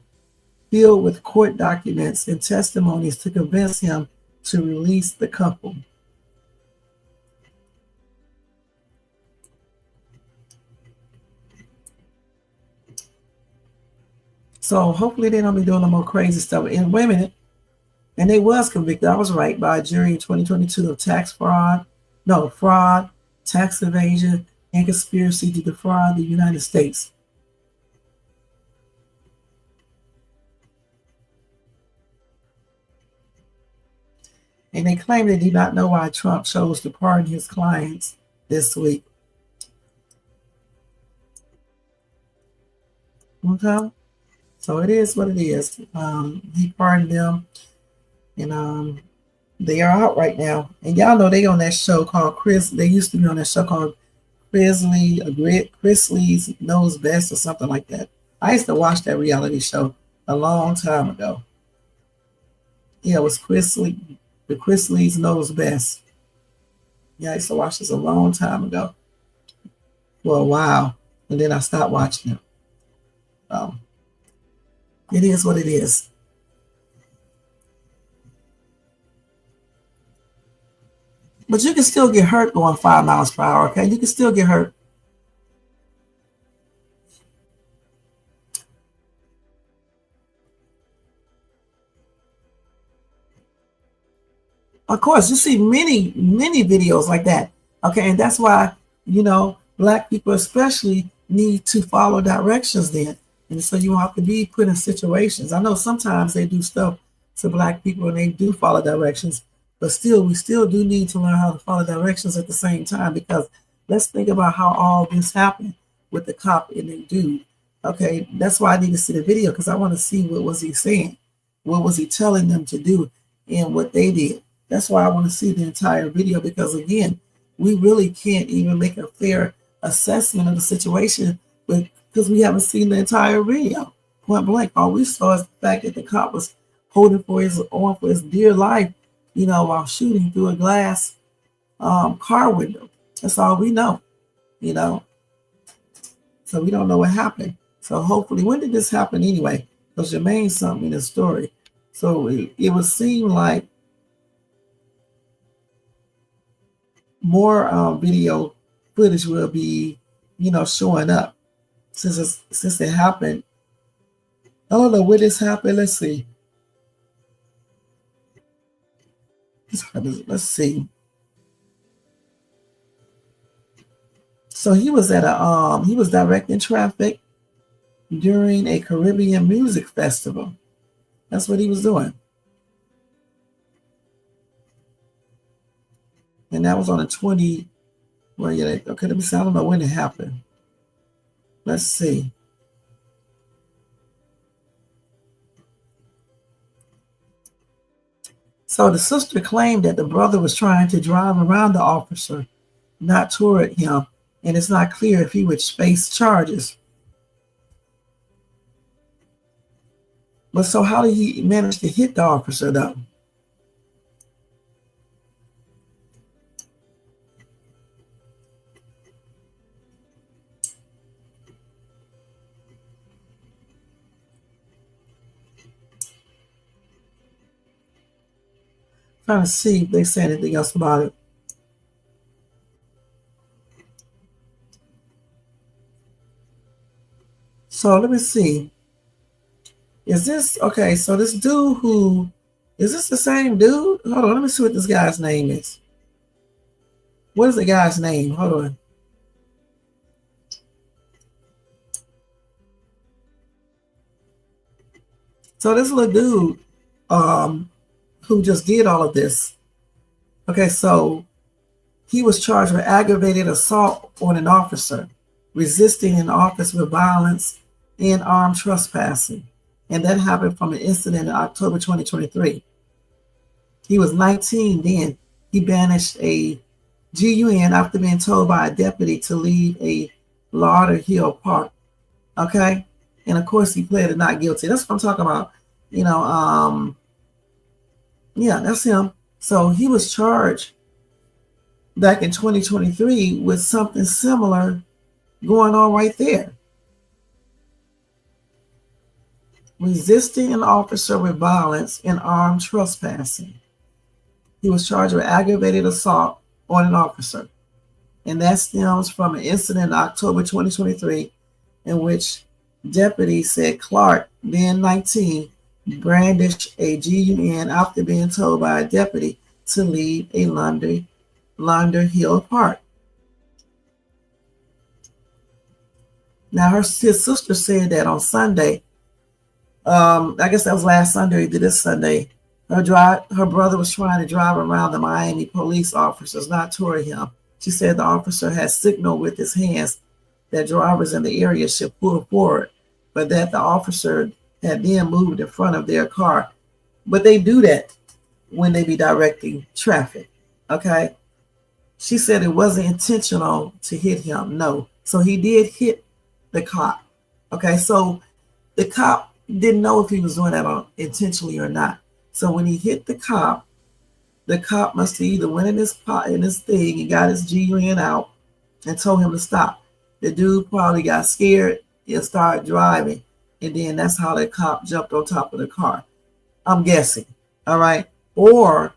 filled with court documents and testimonies to convince him to release the couple. So hopefully they don't be doing no more crazy stuff. And wait a minute. And they was convicted, I was right, by a jury in 2022 of fraud, tax evasion, and conspiracy to defraud the United States. And they claim they did not know why Trump chose to pardon his clients this week. Okay? So it is what it is. He pardoned them, and they are out right now. And y'all know they on that show called They used to be on that show called Chrisley's Knows Best or something like that. I used to watch that reality show a long time ago. Yeah, it was the Chrisley's Knows Best. Yeah, I used to watch this a long time ago. For a while, and then I stopped watching it. It is what it is. But you can still get hurt going 5 miles per hour, okay? You can still get hurt. Of course, you see many videos like that, okay? And that's why, Black people especially need to follow directions then And so you have to be put in situations. I know sometimes they do stuff to Black people and they do follow directions, but still, we still do need to learn how to follow directions at the same time, because let's think about how all this happened with the cop and the dude. Okay, that's why I need to see the video, because I want to see what was he saying, what was he telling them to do, and what they did. That's why I want to see the entire video, because again, we really can't even make a fair assessment of the situation because we haven't seen the entire video. Point blank, all we saw is the fact that the cop was holding for his arm for his dear life, while shooting through a glass car window. That's all we know, So we don't know what happened. So hopefully, when did this happen anyway? Because Jermaine's something in the story. So it would seem like more video footage will be, showing up since it happened. I don't know when this happened. Let's see. Let's see. So he was he was directing traffic during a Caribbean music festival. That's what he was doing. And that was on the 20. Well, yeah, okay, let me see. I don't know when it happened. Let's see. So the sister claimed that the brother was trying to drive around the officer, not toward him, and it's not clear if he would face charges. But so how did he manage to hit the officer, though? Trying to see if they say anything else about it. So let me see. Is this okay? So this dude is this the same dude? Hold on, let me see what this guy's name is. What is the guy's name? Hold on. So this little dude, who just did all of this. Okay, so he was charged with aggravated assault on an officer, resisting an office with violence, and armed trespassing. And that happened from an incident in October 2023. He was 19 then. He banished a GUN after being told by a deputy to leave a Lauderhill Park. Okay? And of course, he pleaded not guilty. That's what I'm talking about. Yeah, that's him. So he was charged back in 2023 with something similar going on right there. Resisting an officer with violence and armed trespassing. He was charged with aggravated assault on an officer. And that stems from an incident in October 2023 in which deputies said Clark, then 19, brandished a GUN after being told by a deputy to leave a Lauderhill Park. Now, his sister said that on Sunday, I guess that was last Sunday to this Sunday, her brother was trying to drive around the Miami police officers, not toward him. She said the officer had signaled with his hands that drivers in the area should pull forward, but that the officer had then moved in front of their car. But they do that when they be directing traffic, okay? She said it wasn't intentional to hit him, no. So he did hit the cop, okay? So the cop didn't know if he was doing that intentionally or not. So when he hit the cop must have either went in his thing and got his GUN out and told him to stop. The dude probably got scared and started driving, and then that's how the cop jumped on top of the car. I'm guessing, all right? Or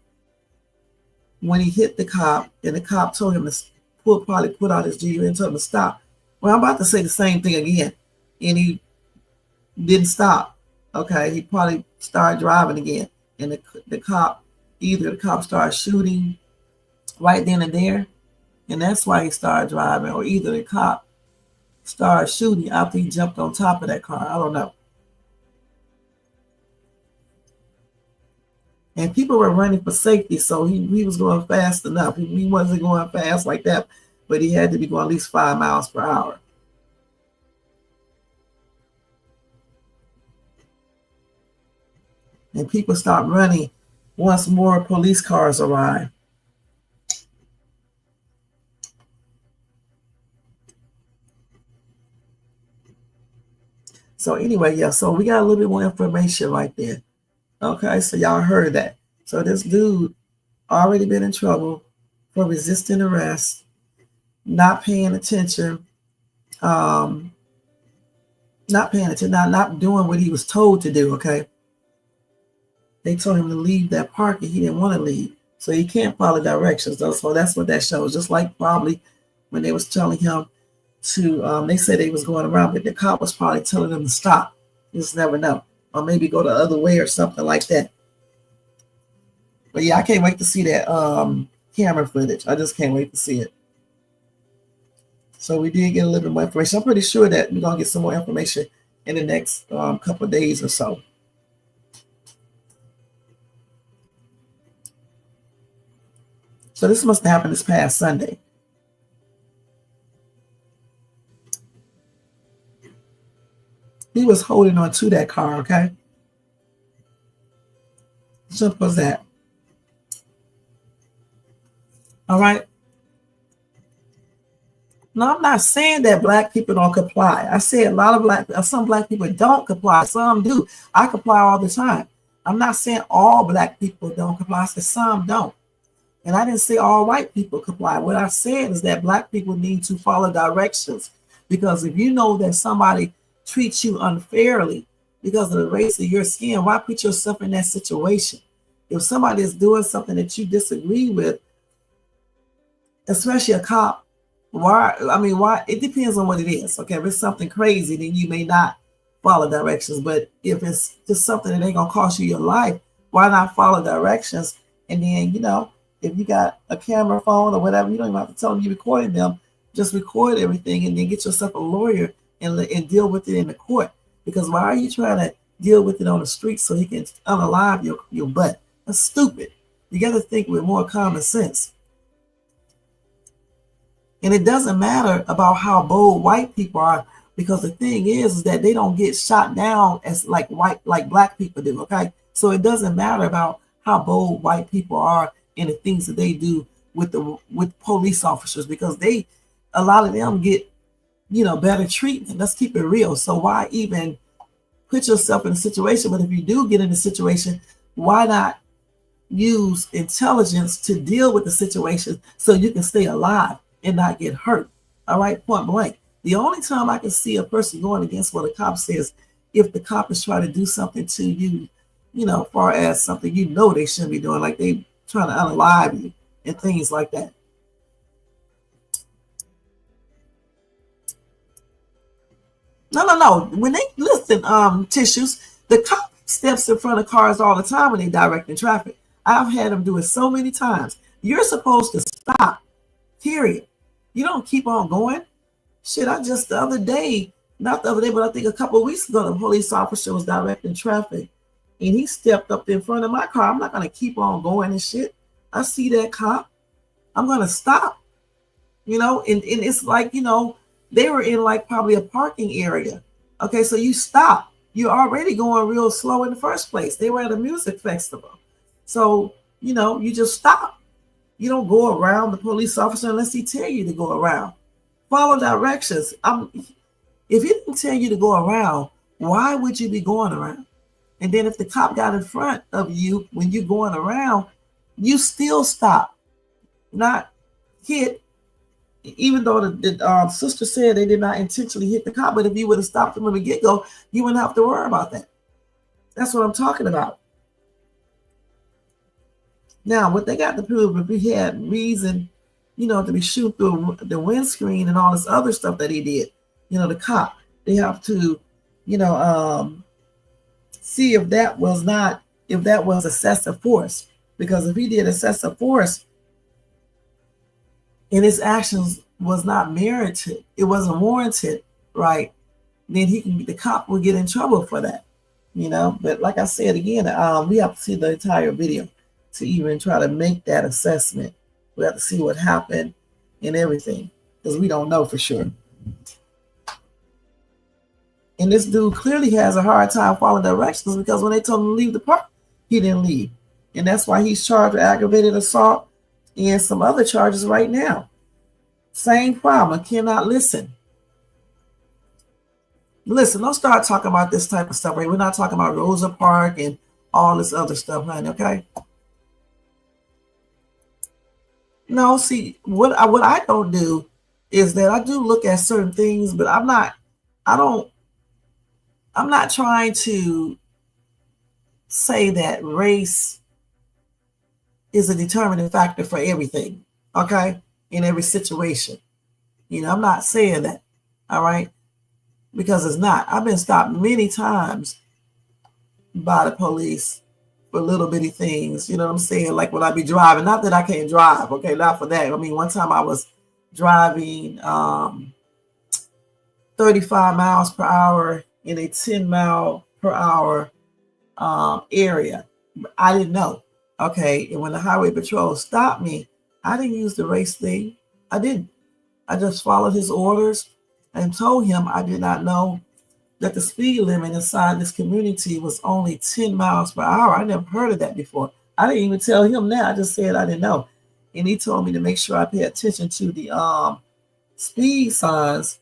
when he hit the cop and the cop told him to probably put out his GUN and told him to stop. Well, I'm about to say the same thing again, and he didn't stop. Okay, he probably started driving again, and the cop started shooting right then and there, and that's why he started driving, or either the cop started shooting after he jumped on top of that car. I don't know. And people were running for safety, so he was going fast enough. He wasn't going fast like that, but he had to be going at least 5 miles per hour. And people stopped running once more police cars arrived. So anyway, yeah, so we got a little bit more information right there. Okay, so y'all heard that. So this dude already been in trouble for resisting arrest, not paying attention, not doing what he was told to do, okay? They told him to leave that park and he didn't want to leave. So he can't follow directions. So that's what that shows. Just like probably when they was telling him to, they said they was going around, but the cop was probably telling them to stop. You just never know. Or maybe go the other way or something like that. But yeah, I can't wait to see that camera footage. I just can't wait to see it. So we did get a little bit more information. I'm pretty sure that we're going to get some more information in the next couple of days or so. So this must have happened this past Sunday. He was holding on to that car, okay? Simple as that. All right. No, I'm not saying that black people don't comply. I said some black people don't comply. Some do. I comply all the time. I'm not saying all black people don't comply. I said some don't. And I didn't say all white people comply. What I said is that black people need to follow directions. Because if you know that somebody treats you unfairly because of the race of your skin, why put yourself in that situation? If somebody is doing something that you disagree with, especially a cop, why? It depends on what it is. Okay, if it's something crazy, then you may not follow directions. But if it's just something that ain't gonna cost you your life, why not follow directions? And then, if you got a camera phone or whatever, you don't even have to tell them you're recording them. Just record everything and then get yourself a lawyer and deal with it in the court. Because why are you trying to deal with it on the street so he can unalive your butt? That's stupid. You got to think with more common sense. And it doesn't matter about how bold white people are, because the thing is that they don't get shot down as like black people do. Okay, so it doesn't matter about how bold white people are and the things that they do with police officers, because a lot of them get better treatment. Let's keep it real. So why even put yourself in a situation? But if you do get in a situation, why not use intelligence to deal with the situation so you can stay alive and not get hurt? All right, point blank. The only time I can see a person going against what a cop says, if the cop is trying to do something to you, far as something they shouldn't be doing, like they trying to unalive you and things like that. No. When they listen, tissues, the cop steps in front of cars all the time when they directing traffic. I've had them do it so many times. You're supposed to stop, period. You don't keep on going. Shit, the other day, not the other day, but I think a couple of weeks ago, the police officer was directing traffic and he stepped up in front of my car. I'm not going to keep on going and shit. I see that cop. I'm going to stop, and it's like, they were in like probably a parking area. Okay, so you stop. You're already going real slow in the first place. They were at a music festival. So, you just stop. You don't go around the police officer unless he tell you to go around. Follow directions. If he didn't tell you to go around, why would you be going around? And then if the cop got in front of you when you're going around, you still stop, not hit. Even though the sister said they did not intentionally hit the cop, but if you would have stopped them from the get-go, you wouldn't have to worry about that. That's what I'm talking about. Now, what they got to prove, if he had reason, to be shooting through the windscreen and all this other stuff that he did, the cop, they have to, see if that was excessive force. Because if he did excessive force and his actions was not merited, it wasn't warranted, right, then the cop will get in trouble for that, But like I said again, we have to see the entire video to even try to make that assessment. We have to see what happened and everything, because we don't know for sure. And this dude clearly has a hard time following directions, because when they told him to leave the park, he didn't leave. And that's why he's charged with aggravated assault and some other charges right now. Same problem, cannot listen. Listen, don't start talking about this type of stuff, right? We're not talking about Rosa Park and all this other stuff, honey, okay? No, see, what I don't do is that I do look at certain things, but I'm not trying to say that race is a determining factor for everything, okay? In every situation. I'm not saying that, all right? Because it's not. I've been stopped many times by the police for little bitty things, you know what I'm saying? Like when I be driving, not that I can't drive, okay? Not for that. I mean, one time I was driving 35 miles per hour in a 10 mile per hour area. I didn't know. Okay. And when the highway patrol stopped me, I didn't use the race thing. I didn't. I just followed his orders and told him I did not know that the speed limit inside this community was only 10 miles per hour. I never heard of that before. I didn't even tell him that. I just said I didn't know. And he told me to make sure I pay attention to the speed signs.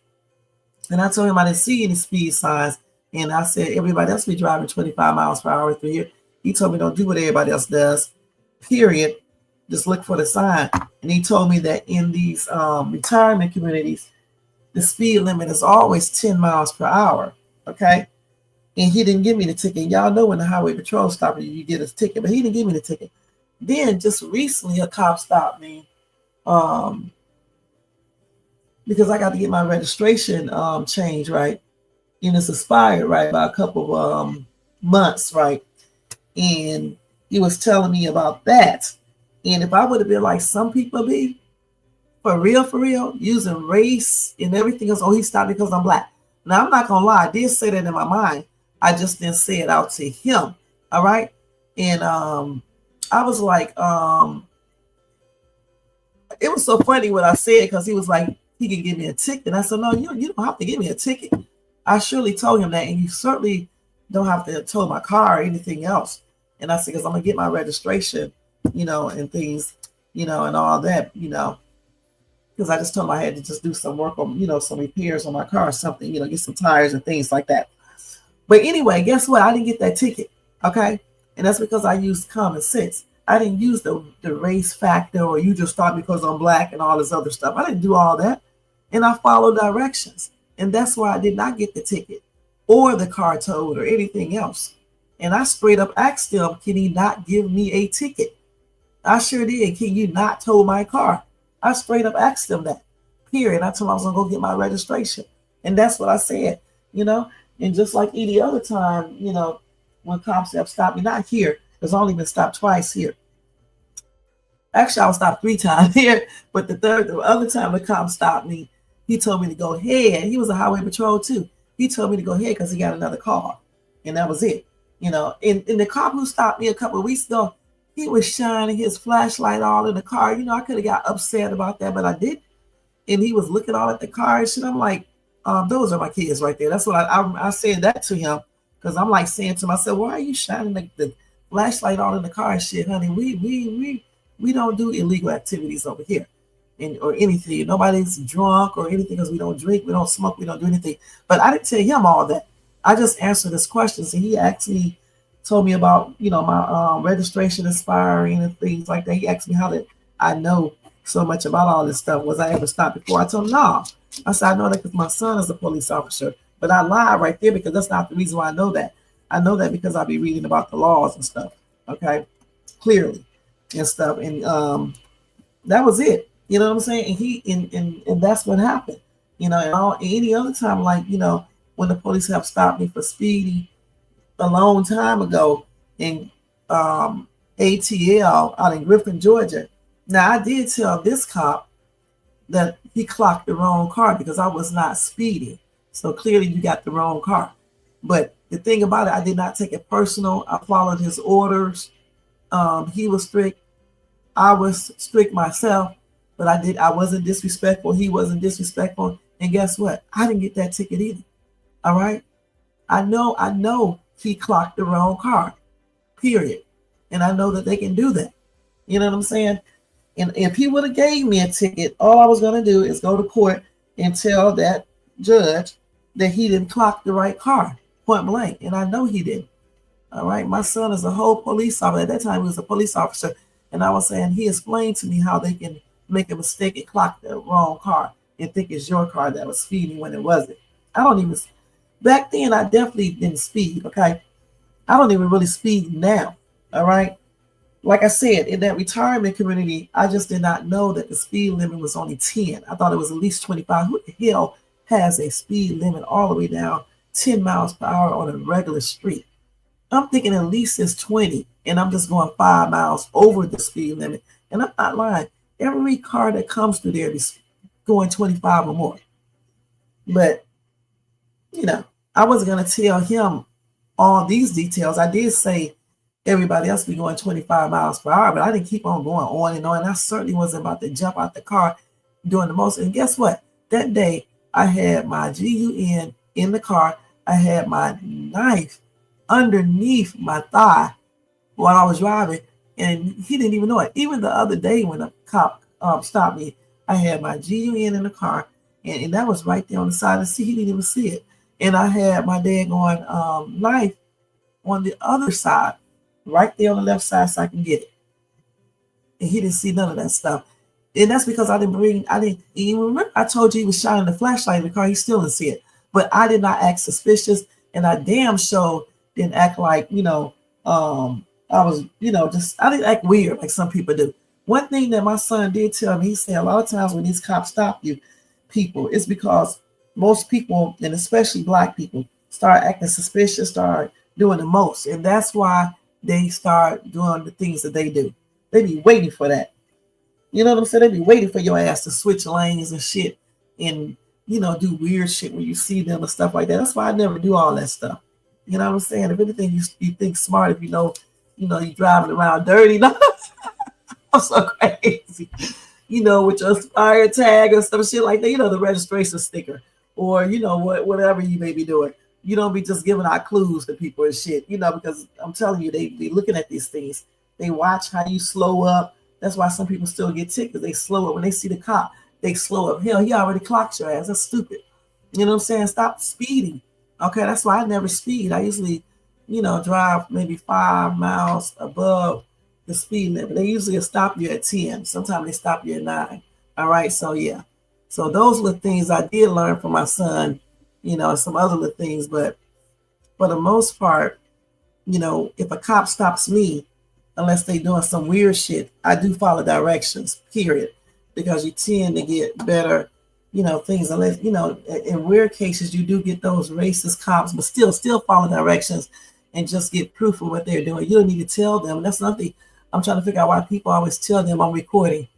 And I told him I didn't see any speed signs. And I said, everybody else be driving 25 miles per hour through here. He told me don't do what everybody else does, period. Just look for the sign. And he told me that in these retirement communities, the speed limit is always 10 miles per hour, okay? And he didn't give me the ticket. Y'all know when the highway patrol stops you, you get a ticket, but he didn't give me the ticket. Then just recently, a cop stopped me because I got to get my registration changed, right? And it's expired, right, by a couple of months, right? And he was telling me about that. And if I would have been like some people be, for real, using race and everything else, oh, he stopped because I'm black. Now, I'm not going to lie. I did say that in my mind. I just didn't say it out to him, all right? And I was like, it was so funny what I said, because he was like, he can give me a ticket. And I said, no, you don't have to give me a ticket. I surely told him that, and you certainly don't have to tow my car or anything else. And I said, because I'm going to get my registration, and things, and all that, because I just told him I had to just do some work on, some repairs on my car or something, get some tires and things like that. But anyway, guess what? I didn't get that ticket, okay? And that's because I used common sense. I didn't use the race factor, or you just thought because I'm black and all this other stuff. I didn't do all that. And I followed directions. And that's why I did not get the ticket or the car towed or anything else. And I straight up asked him, can he not give me a ticket? I sure did. Can you not tow my car? I straight up asked him that, period. I told him I was going to go get my registration. And that's what I said, And just like any other time, when cops have stopped me, not here, because I've only been stopped twice here. Actually, I was stopped 3 times here, but the other time the cop stopped me, he told me to go ahead. He was a highway patrol too. He told me to go ahead because he got another car. And that was it. And the cop who stopped me a couple of weeks ago, he was shining his flashlight all in the car. I could have got upset about that, but I didn't. And he was looking all at the car and shit. I'm like, those are my kids right there. That's what I said that to him, because I'm like saying to myself, why are you shining the flashlight all in the car and shit, honey? We don't do illegal activities over here, or anything. Nobody's drunk or anything, because we don't drink, we don't smoke, we don't do anything. But I didn't tell him all that. I just answered his questions, and he actually told me about, my registration expiring and things like that. He asked me how did I know so much about all this stuff. Was I ever stopped before? I told him, no. I said, I know that because my son is a police officer. But I lied right there, because that's not the reason why I know that. I know that because I be reading about the laws and stuff, okay, clearly and stuff. And that was it. You know what I'm saying? And that's what happened. And any other time, like, when the police have stopped me for speeding a long time ago in ATL out in Griffin, Georgia. Now, I did tell this cop that he clocked the wrong car because I was not speeding. So clearly you got the wrong car. But the thing about it, I did not take it personal. I followed his orders. He was strict. I was strict myself, but I wasn't disrespectful. He wasn't disrespectful. And guess what? I didn't get that ticket either. All right. I know he clocked the wrong car, period. And I know that they can do that. You know what I'm saying? And if he would have gave me a ticket, all I was going to do is go to court and tell that judge that he didn't clock the right car, point blank. And I know he didn't. All right. My son is a whole police officer. At that time, he was a police officer. And I was saying, he explained to me how they can make a mistake and clock the wrong car and think it's your car that was speeding when it wasn't. Back then, I definitely didn't speed. Okay. I don't even really speed now. All right. Like I said, in that retirement community, I just did not know that the speed limit was only 10. I thought it was at least 25. Who the hell has a speed limit all the way down 10 miles per hour on a regular street? I'm thinking at least it's 20, and I'm just going 5 miles over the speed limit. And I'm not lying. Every car that comes through there is going 25 or more. But, I wasn't going to tell him all these details. I did say everybody else be going 25 miles per hour, but I didn't keep on going on and on. And I certainly wasn't about to jump out the car doing the most. And guess what? That day, I had my GUN in the car. I had my knife underneath my thigh while I was driving, and he didn't even know it. Even the other day when the cop stopped me, I had my GUN in the car, and that was right there on the side of the seat. He didn't even see it. And I had my daggone knife on the other side, right there on the left side, so I can get it. And he didn't see none of that stuff. And that's because I didn't even remember. I told you he was shining the flashlight in the car. He still didn't see it. But I did not act suspicious, and I damn sure didn't act like, I was, I didn't act weird like some people do. One thing that my son did tell me, he said a lot of times when these cops stop you, people, it's because most people, and especially Black people, start acting suspicious, start doing the most. And that's why they start doing the things that they do. They be waiting for that. You know what I'm saying? They be waiting for your ass to switch lanes and shit and, do weird shit when you see them and stuff like that. That's why I never do all that stuff. You know what I'm saying? If anything, you think smart if you're driving around dirty. I'm so crazy. With your fire tag or some shit like that, the registration sticker or, whatever you may be doing. You don't be just giving out clues to people and shit, because I'm telling you, they be looking at these things. They watch how you slow up. That's why some people still get tickets. They slow up. When they see the cop, they slow up. Hell, he already clocked your ass. That's stupid. You know what I'm saying? Stop speeding. Okay, that's why I never speed. I usually, drive maybe 5 miles above the speed limit. They usually stop you at 10. Sometimes they stop you at 9. All right, so yeah. So those little things I did learn from my son, and some other little things. But for the most part, if a cop stops me, unless they doing some weird shit, I do follow directions, period. Because you tend to get better, things. Unless, in weird cases, you do get those racist cops, but still follow directions and just get proof of what they're doing. You don't need to tell them. That's nothing. I'm trying to figure out why people always tell them I'm recording.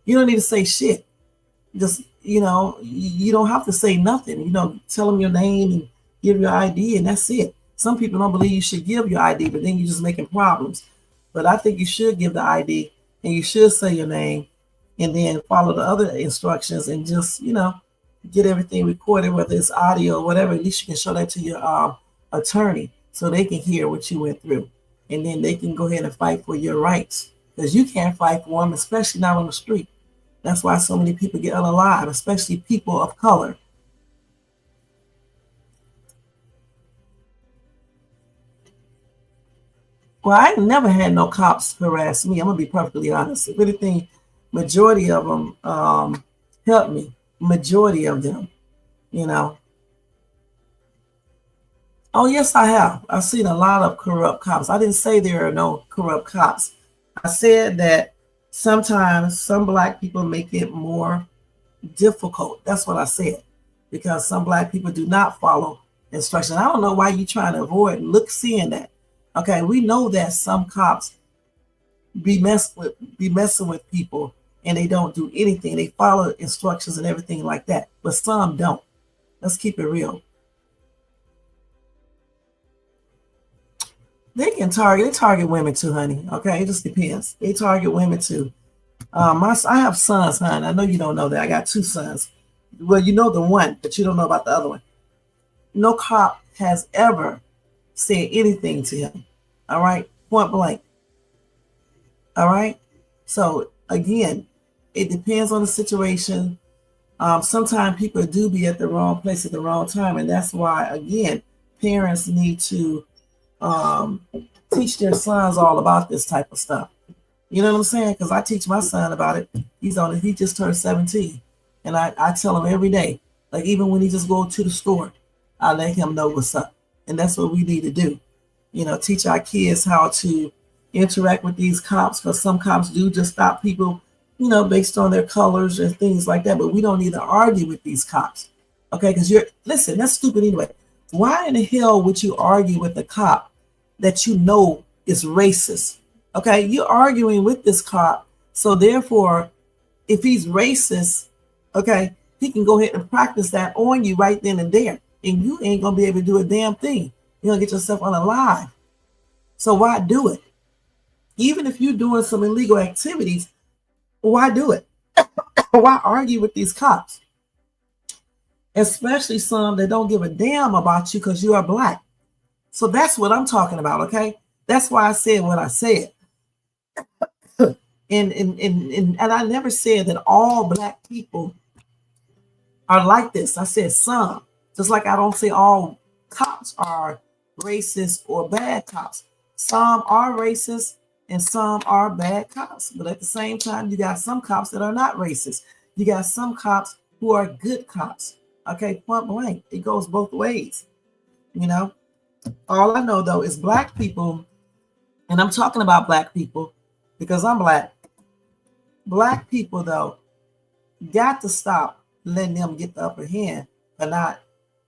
You don't need to say shit. Just, you don't have to say nothing. Tell them your name and give your ID, and that's it. Some people don't believe you should give your ID, but then you're just making problems. But I think you should give the ID, and you should say your name, and then follow the other instructions, and just, get everything recorded, whether it's audio or whatever. At least you can show that to your attorney so they can hear what you went through. And then they can go ahead and fight for your rights, because you can't fight for them, especially not on the street. That's why so many people get unalive, especially people of color. Well, I ain't never had no cops harass me. I'm going to be perfectly honest. If anything, majority of them helped me. Majority of them, Oh, yes, I have. I've seen a lot of corrupt cops. I didn't say there are no corrupt cops. I said that sometimes some Black people make it more difficult. That's what I said. Because some Black people do not follow instructions. I don't know why you're trying to avoid seeing that. Okay, we know that some cops be messing with people and they don't do anything. They follow instructions and everything like that. But some don't. Let's keep it real. They target women too, honey. Okay, it just depends. They target women too. I have sons, honey. I know you don't know that. I got 2 sons. Well, you know the one, but you don't know about the other one. No cop has ever said anything to him. All right, point blank. All right. So again, it depends on the situation. Sometimes people do be at the wrong place at the wrong time, and that's why, again, parents need to teach their sons all about this type of stuff. You know what I'm saying? Because I teach my son about it. He just turned 17, and I tell him every day, like even when he just go to the store, I let him know what's up, and that's what we need to do. You know, teach our kids how to interact with these cops, because some cops do just stop people, you know, based on their colors and things like that. But we don't need to argue with these cops, okay? Because listen, that's stupid anyway. Why in the hell would you argue with a cop that you know is racist? Okay, you're arguing with this cop, so therefore, if he's racist, okay, he can go ahead and practice that on you right then and there, and you ain't gonna be able to do a damn thing. You're gonna get yourself unalive. So why do it? Even if you're doing some illegal activities, why do it? Why argue with these cops? Especially some that don't give a damn about you because you are black. So that's what I'm talking about, okay? That's why I said what I said. And I never said that all black people are like this. I said some. Just like I don't say all cops are racist or bad cops. Some are racist and some are bad cops. But at the same time, you got some cops that are not racist. You got some cops who are good cops. Okay, point blank. It goes both ways. You know, all I know though is black people, and I'm talking about black people because I'm black. Black people though got to stop letting them get the upper hand, but not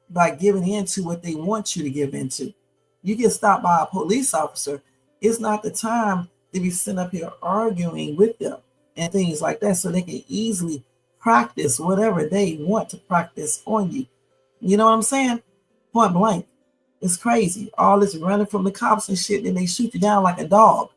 by giving into what they want you to give into. You get stopped by a police officer, it's not the time to be sitting up here arguing with them and things like that, so they can easily practice whatever they want to practice on you. You know what I'm saying? Point blank. It's crazy. All this running from the cops and shit, and they shoot you down like a dog.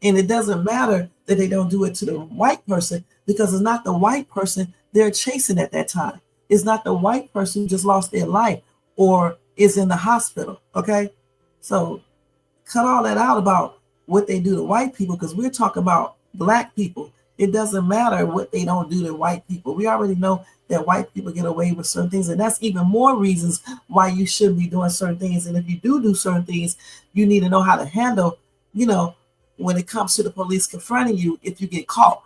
And it doesn't matter that they don't do it to the white person, because it's not the white person they're chasing at that time. It's not the white person who just lost their life or is in the hospital, okay? So cut all that out about what they do to white people, because we're talking about black people. It doesn't matter what they don't do to white people. We already know that white people get away with certain things, and that's even more reasons why you shouldn't be doing certain things. And if you do certain things, you need to know how to handle, you know, when it comes to the police confronting you if you get caught,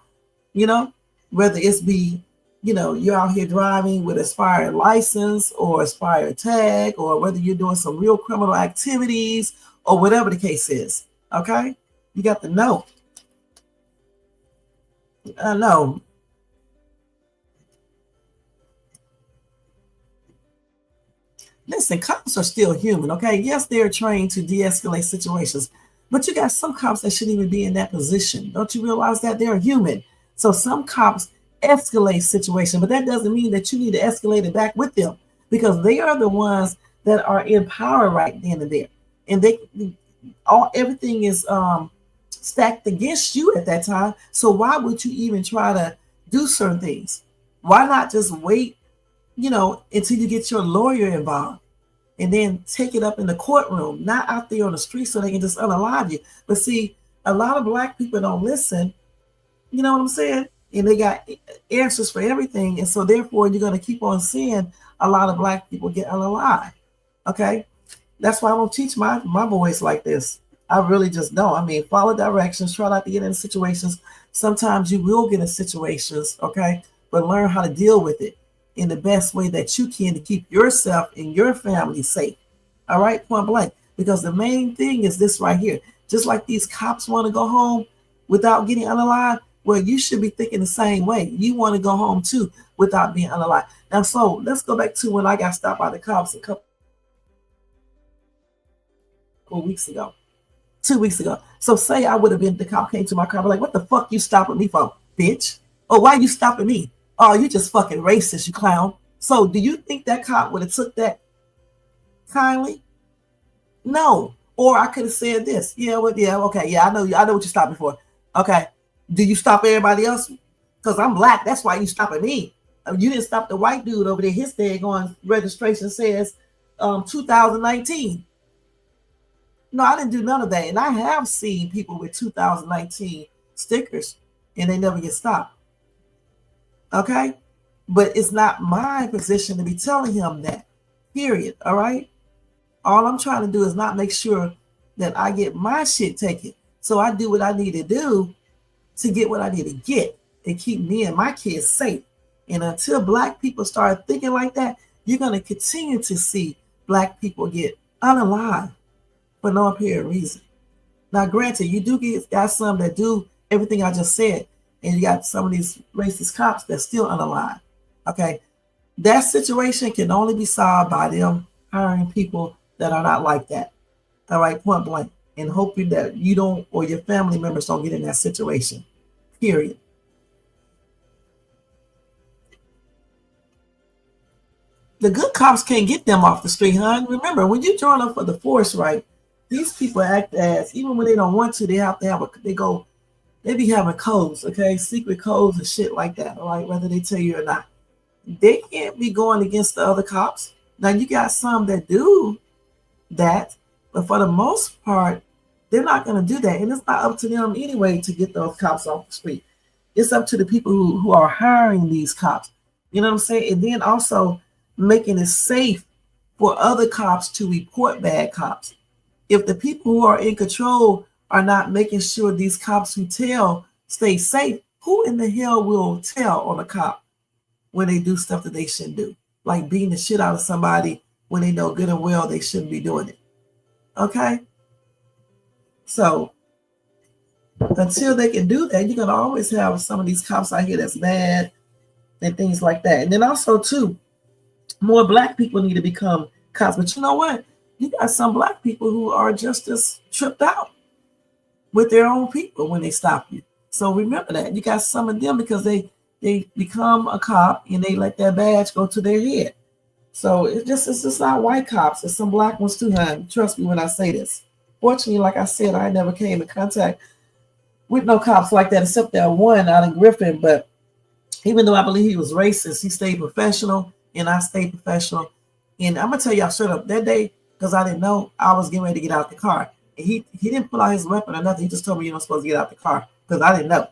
you know, whether it's be, you know, you're out here driving with expired license or expired tag, or whether you're doing some real criminal activities or whatever the case is, okay? You got to know. I know. Listen, cops are still human, okay? Yes, they're trained to de-escalate situations, but you got some cops that shouldn't even be in that position. Don't you realize that they're human? So some cops escalate situation, but that doesn't mean that you need to escalate it back with them, because they are the ones that are in power right then and there, and everything is stacked against you at that time. So why would you even try to do certain things? Why not just wait, you know, until you get your lawyer involved and then take it up in the courtroom, not out there on the street so they can just unalive you? But see, a lot of black people don't listen. You know what I'm saying? And they got answers for everything. And so therefore, you're going to keep on seeing a lot of black people get unalive. Okay? That's why I don't teach my boys like this. I really just don't. I mean, follow directions, try not to get in situations. Sometimes you will get in situations, okay? But learn how to deal with it in the best way that you can to keep yourself and your family safe. All right? Point blank. Because the main thing is this right here. Just like these cops want to go home without getting unalive, well, you should be thinking the same way. You want to go home too without being unalive. Now, so let's go back to when I got stopped by the cops a couple weeks ago. 2 weeks ago. So say I would have been, the cop came to my car, like, what the fuck you stopping me for, bitch? Or why you stopping me? Oh, you just fucking racist, you clown. So do you think that cop would have took that kindly? No. Or I could have said this. Yeah, well, yeah, okay, yeah, I know what you stopped me for. Okay. Do you stop everybody else? Because I'm black. That's why you stopping me. You didn't stop the white dude over there. His thing on registration says 2019. No, I didn't do none of that. And I have seen people with 2019 stickers and they never get stopped. Okay? But it's not my position to be telling him that. Period. All right? All I'm trying to do is not make sure that I get my shit taken. So I do what I need to do to get what I need to get and keep me and my kids safe. And until black people start thinking like that, you're going to continue to see black people get unalive for no apparent reason. Now, granted, you do got some that do everything I just said, and you got some of these racist cops that's still unalive. Okay, that situation can only be solved by them hiring people that are not like that. All right, point blank, and hoping that you don't or your family members don't get in that situation. Period. The good cops can't get them off the street, huh? Remember, when you join up for the force, right? These people act as, even when they don't want to, they have to have they be having codes, okay? Secret codes and shit like that, all right? Whether they tell you or not. They can't be going against the other cops. Now, you got some that do that, but for the most part, they're not going to do that. And it's not up to them anyway to get those cops off the street. It's up to the people who are hiring these cops. You know what I'm saying? And then also making it safe for other cops to report bad cops. If the people who are in control are not making sure these cops who tell stay safe, who in the hell will tell on a cop when they do stuff that they shouldn't do? Like beating the shit out of somebody when they know good and well they shouldn't be doing it. Okay? So until they can do that, you're going to always have some of these cops out here that's mad and things like that. And then also, too, more black people need to become cops. But you know what? You got some black people who are just as tripped out with their own people when they stop you. So remember that. You got some of them because they become a cop and they let their badge go to their head. So it's just not white cops. It's some black ones too, hon. Trust me when I say this. Fortunately, like I said, I never came in contact with no cops like that, except that one out in Griffin. But even though I believe he was racist, he stayed professional, and I stayed professional. And I'm gonna tell y'all straight up, that day, because I didn't know, I was getting ready to get out the car. And he didn't pull out his weapon or nothing. He just told me you're not supposed to get out the car because I didn't know.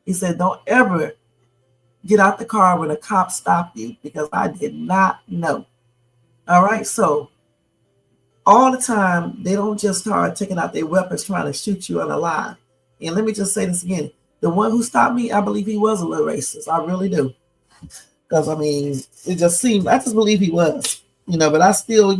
He said, don't ever get out the car when a cop stopped you, because I did not know. All right, so all the time, they don't just start taking out their weapons trying to shoot you unalive. And let me just say this again. The one who stopped me, I believe he was a little racist. I really do. Because, I mean, it just seemed, I just believe he was. But I still,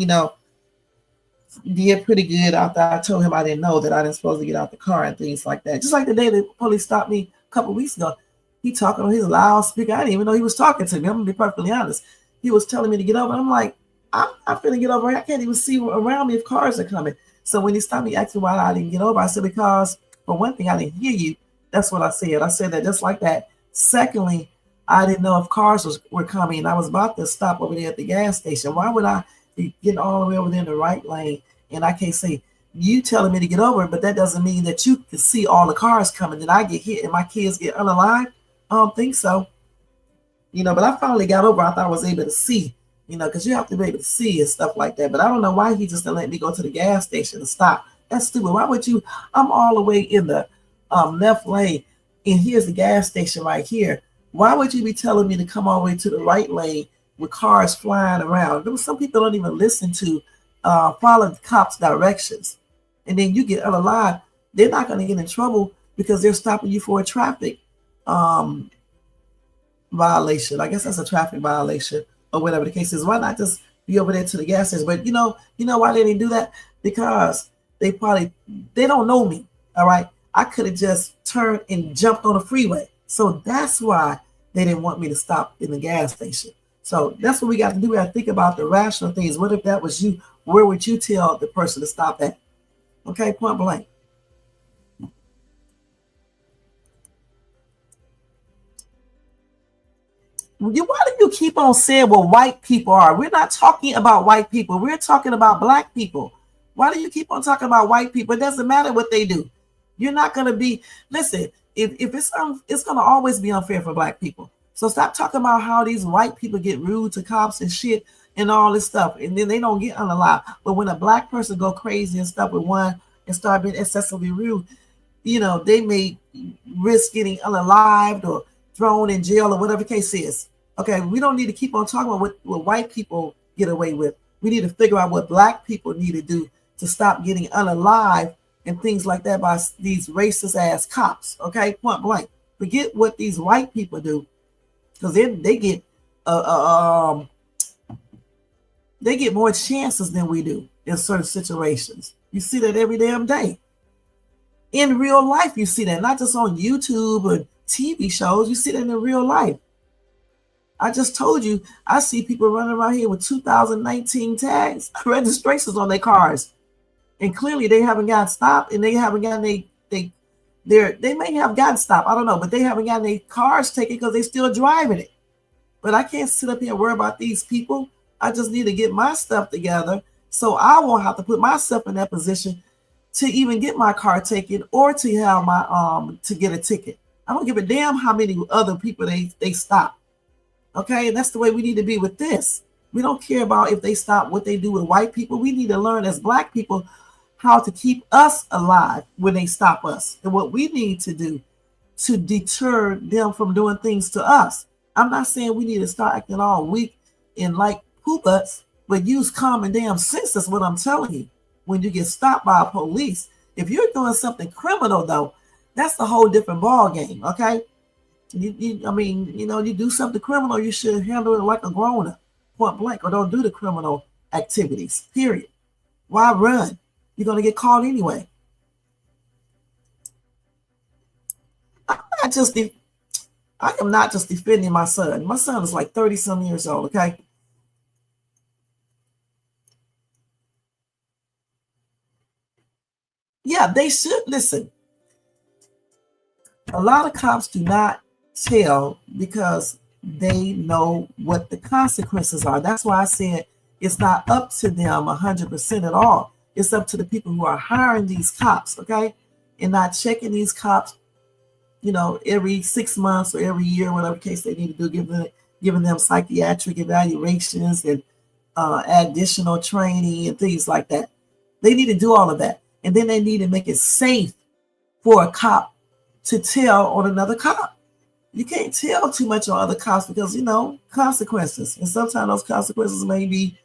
did pretty good after I told him I didn't know that I didn't supposed to get out the car and things like that. Just like the day the police stopped me a couple of weeks ago. He talking on his loudspeaker. I didn't even know he was talking to me. I'm going to be perfectly honest. He was telling me to get over. I'm like, I'm finna get over. I can't even see around me if cars are coming. So when he stopped me asking why I didn't get over, I said, because for one thing, I didn't hear you. That's what I said. I said that just like that. Secondly, I didn't know if cars were coming. I was about to stop over there at the gas station. Why would I be getting all the way over there in the right lane? And I can't say, you telling me to get over, but that doesn't mean that you can see all the cars coming. Then I get hit and my kids get unalive. I don't think so. But I finally got over. I thought I was able to see, because you have to be able to see and stuff like that. But I don't know why he just didn't let me go to the gas station and stop. That's stupid. Why would you? I'm all the way in the left lane, and here's the gas station right here. Why would you be telling me to come all the way to the right lane with cars flying around? Some people don't even listen to follow the cops' directions. And then you get unalive. They're not going to get in trouble because they're stopping you for a traffic violation. I guess that's a traffic violation or whatever the case is. Why not just be over there to the gas station? But you know why they didn't do that? Because they don't know me. All right. I could have just turned and jumped on the freeway. So that's why they didn't want me to stop in the gas station. So that's what we got to do. We got to think about the rational things. What if that was you? Where would you tell the person to stop at? Okay, point blank. Why do you keep on saying what white people are? We're not talking about white people. We're talking about black people. Why do you keep on talking about white people? It doesn't matter what they do. You're not going to be, listen, if it's going to always be unfair for black people. So stop talking about how these white people get rude to cops and shit and all this stuff. And then they don't get unalive. But when a black person go crazy and stuff with one and start being excessively rude, they may risk getting unalived or thrown in jail or whatever the case is. Okay, we don't need to keep on talking about what white people get away with. We need to figure out what black people need to do to stop getting unalived and things like that by these racist ass cops. Okay, point blank. Forget what these white people do, because they get more chances than we do in certain situations. You see that every damn day. In real life, you see that, not just on YouTube and TV shows. You see that in real life. I just told you, I see people running around here with 2019 tags, registrations on their cars. And clearly they haven't gotten stopped, and they haven't gotten they may have gotten stopped. I don't know, but they haven't gotten their cars taken because they're still driving it. But I can't sit up here and worry about these people. I just need to get my stuff together so I won't have to put myself in that position to even get my car taken or to have my to get a ticket. I don't give a damn how many other people they stop. Okay, and that's the way we need to be with this. We don't care about if they stop what they do with white people. We need to learn as black people how to keep us alive when they stop us, and what we need to do to deter them from doing things to us. I'm not saying we need to start acting all weak and like poo butts, but use common damn sense. That's what I'm telling you. When you get stopped by a police, if you're doing something criminal, though, that's a whole different ball game. Okay, you do something criminal, you should handle it like a grown-up, point blank, or don't do the criminal activities. Period. Why run? You're gonna get caught anyway. I am not just defending my son. My son is like 30-some years old. Okay. Yeah, they should listen. A lot of cops do not tell because they know what the consequences are. That's why I said it's not up to them 100% at all. It's up to the people who are hiring these cops, okay? And not checking these cops, every 6 months or every year, whatever case they need to do, giving them psychiatric evaluations and additional training and things like that. They need to do all of that. And then they need to make it safe for a cop to tell on another cop. You can't tell too much on other cops because, consequences. And sometimes those consequences may be,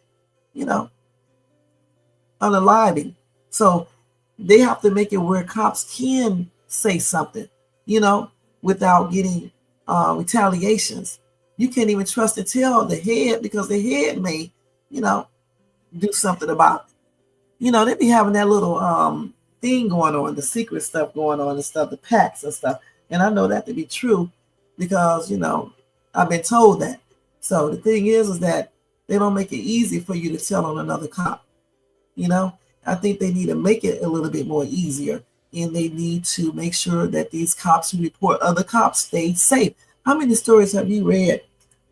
unaliving. So they have to make it where cops can say something, without getting retaliations. You can't even trust to tell the head because the head may, do something about it. They be having that little thing going on, the secret stuff going on and stuff, the packs and stuff. And I know that to be true because, I've been told that. So the thing is that they don't make it easy for you to tell on another cop. I think they need to make it a little bit more easier, and they need to make sure that these cops who report other cops stay safe. How many stories have you read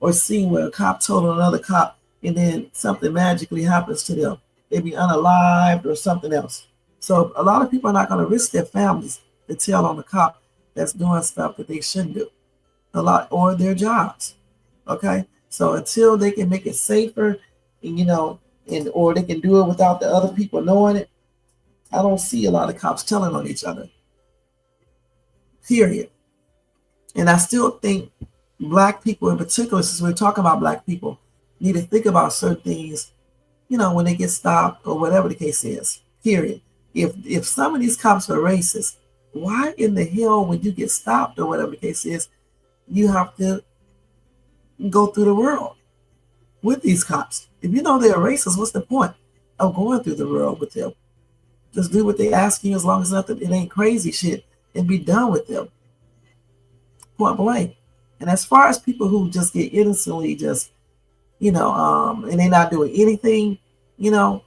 or seen where a cop told on another cop and then something magically happens to them? They be unalived or something else. So a lot of people are not going to risk their families to tell on the cop that's doing stuff that they shouldn't do, or their jobs. Okay, so until they can make it safer, and or they can do it without the other people knowing it, I don't see a lot of cops telling on each other. Period. And I still think black people in particular, since we're talking about black people, need to think about certain things, when they get stopped or whatever the case is. Period. If some of these cops are racist, why in the hell when you get stopped or whatever the case is, you have to go through the world with these cops? If you know they're racist, what's the point of going through the world with them? Just do what they ask you as long as it ain't crazy shit and be done with them. Point blank. And as far as people who just get innocently just, and they're not doing anything, the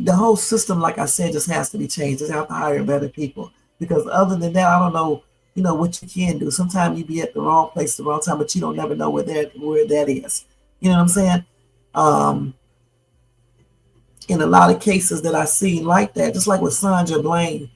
whole system, like I said, just has to be changed. Just have to hire better people. Because other than that, I don't know you know, what you can do. Sometimes you be at the wrong place at the wrong time, but you don't never know where that is. You know what I'm saying? In a lot of cases that I've seen like that, just like with Sandra Bland,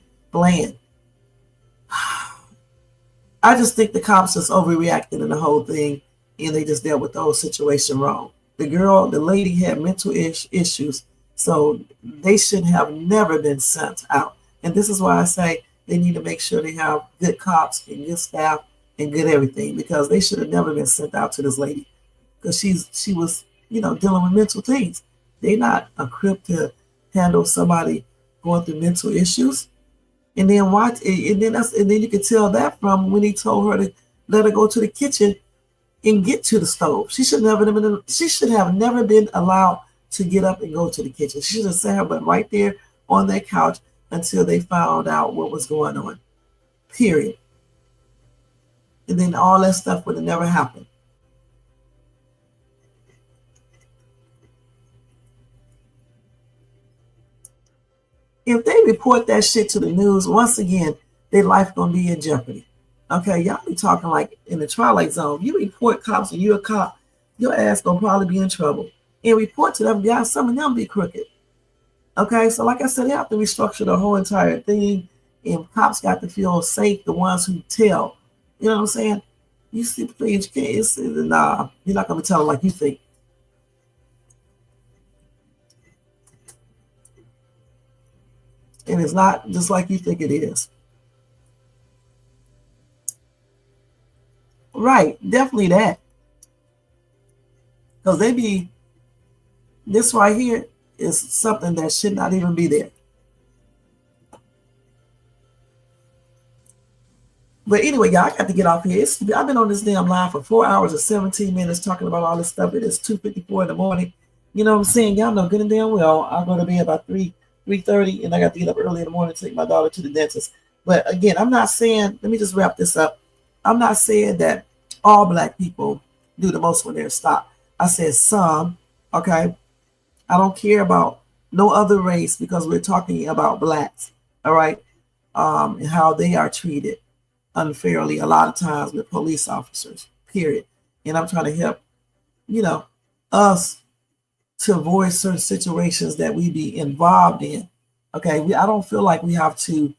I just think the cops just overreacted in the whole thing, and they just dealt with the whole situation wrong. The lady had mental issues, so they should have never been sent out. And this is why I say they need to make sure they have good cops and good staff and good everything, because they should have never been sent out to this lady, because she was, you know, dealing with mental things. They're not equipped to handle somebody going through mental issues. And then and then you can tell that from when he told her to let her go to the kitchen and get to the stove. She should have never been allowed to get up and go to the kitchen. She should have sat her but right there on that couch until they found out what was going on. Period. And then all that stuff would have never happened. If they report that shit to the news, once again, their life gonna be in jeopardy. Okay, y'all be talking like in the Twilight Zone. If you report cops and you're a cop, your ass gonna probably be in trouble. And report to them, yeah, some of them be crooked. Okay, so like I said, they have to restructure the whole entire thing, and cops got to feel safe, the ones who tell. You know what I'm saying? You see, please, nah, you're not gonna be telling like you think. And it's not just like you think it is. Right, definitely that. Because this right here is something that should not even be there. But anyway, y'all, I got to get off here. I've been on this damn line for 4 hours and 17 minutes talking about all this stuff. It is 2:54 in the morning. You know what I'm saying? Y'all know good and damn well I'm going to be about 3:30, and I got to get up early in the morning to take my daughter to the dentist. But again, I'm not saying, let me just wrap this up. I'm not saying that all black people do the most when they're stopped. I said some, okay? I don't care about no other race because we're talking about blacks, all right? And how they are treated unfairly a lot of times with police officers, period. And I'm trying to help, you know, us to avoid certain situations that we be involved in. Okay, I don't feel like we have to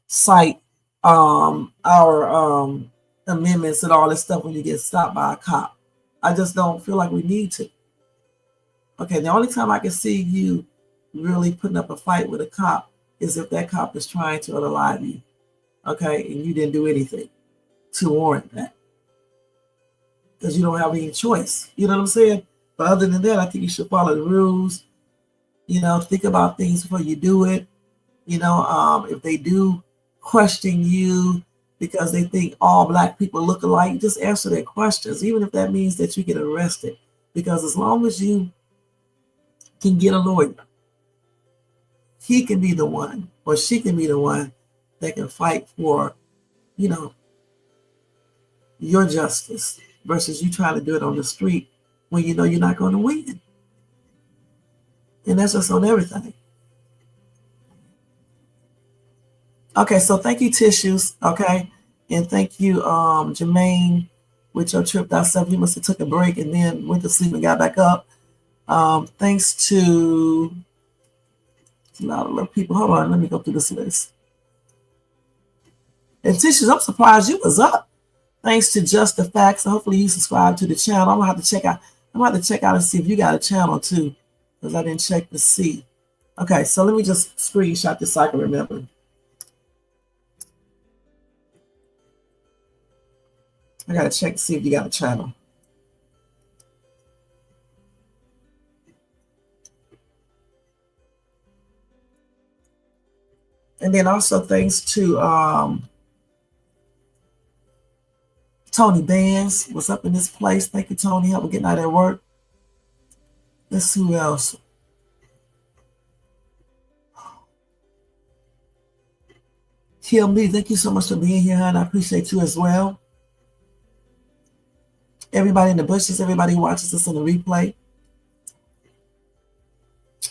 cite our amendments and all this stuff when you get stopped by a cop. I just don't feel like we need to. Okay, the only time I can see you really putting up a fight with a cop is if that cop is trying to unalive you. Okay, and you didn't do anything to warrant that, because you don't have any choice. You know what I'm saying? But other than that, I think you should follow the rules. You know, think about things before you do it. You know, if they do question you because they think all black people look alike, just answer their questions, even if that means that you get arrested. Because as long as you can get a lawyer, he can be the one, or she can be the one that can fight for, you know, your justice versus you trying to do it on the street when you know you're not going to win. And that's just on everything. Okay, so thank you, Tissues. Okay, and thank you, Jermaine, with your trip down south. You must have took a break and then went to sleep and got back up. Thanks to a lot of people. Hold on, let me go through this list. And Tissues, I'm surprised you was up. Thanks to Just the Facts. Hopefully you subscribe to the channel. I'm gonna have to check out. I'm gonna have to check out and see if you got a channel too, because I didn't check to see. Okay, so let me just screenshot this so I can remember. I gotta check to see if you got a channel. And then also thanks to Tony Bands was up in this place. Thank you, Tony. Help me getting out of work. Let's see who else. Kim Lee, thank you so much for being here, hon. I appreciate you as well. Everybody in the bushes, everybody who watches us on the replay.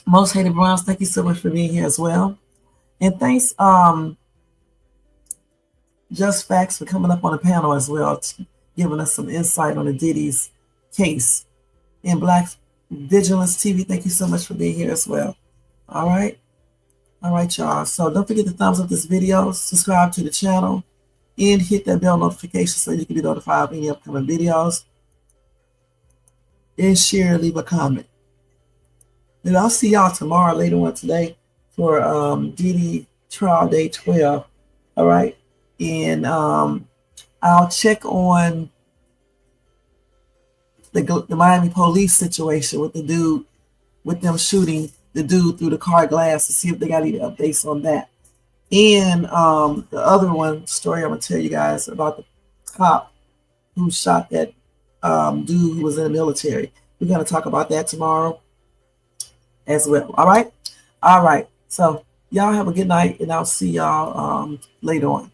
Most Hated Browns, thank you so much for being here as well. And thanks, Just Facts for coming up on the panel as well, giving us some insight on the Diddy's case. And Black Vigilance TV, thank you so much for being here as well. All right, y'all. So don't forget to thumbs up this video, subscribe to the channel, and hit that bell notification so you can be notified of any upcoming videos. And share, leave a comment. And I'll see y'all tomorrow later on today for Diddy Trial Day 12. All right. And I'll check on the Miami police situation with the dude, with them shooting the dude through the car glass to see if they got any updates on that. And the other story I'm going to tell you guys about the cop who shot that dude who was in the military. We're going to talk about that tomorrow as well. All right. So y'all have a good night, and I'll see y'all later on.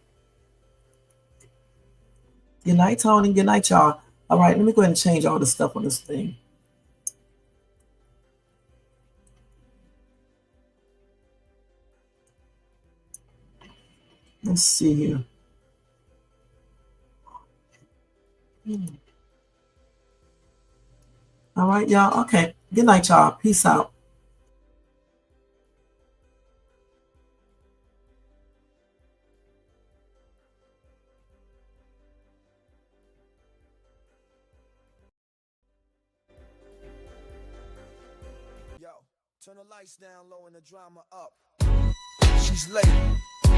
Good night, Tony. Good night, y'all. All right, let me go ahead and change all the stuff on this thing. Let's see here. All right, y'all. Okay. Good night, y'all. Peace out. Yo, turn the lights down low and the drama up. She's late,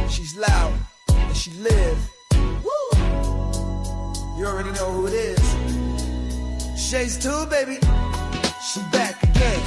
she's loud, and she live. Woo! You already know who it is. Shades 2, baby. She back again.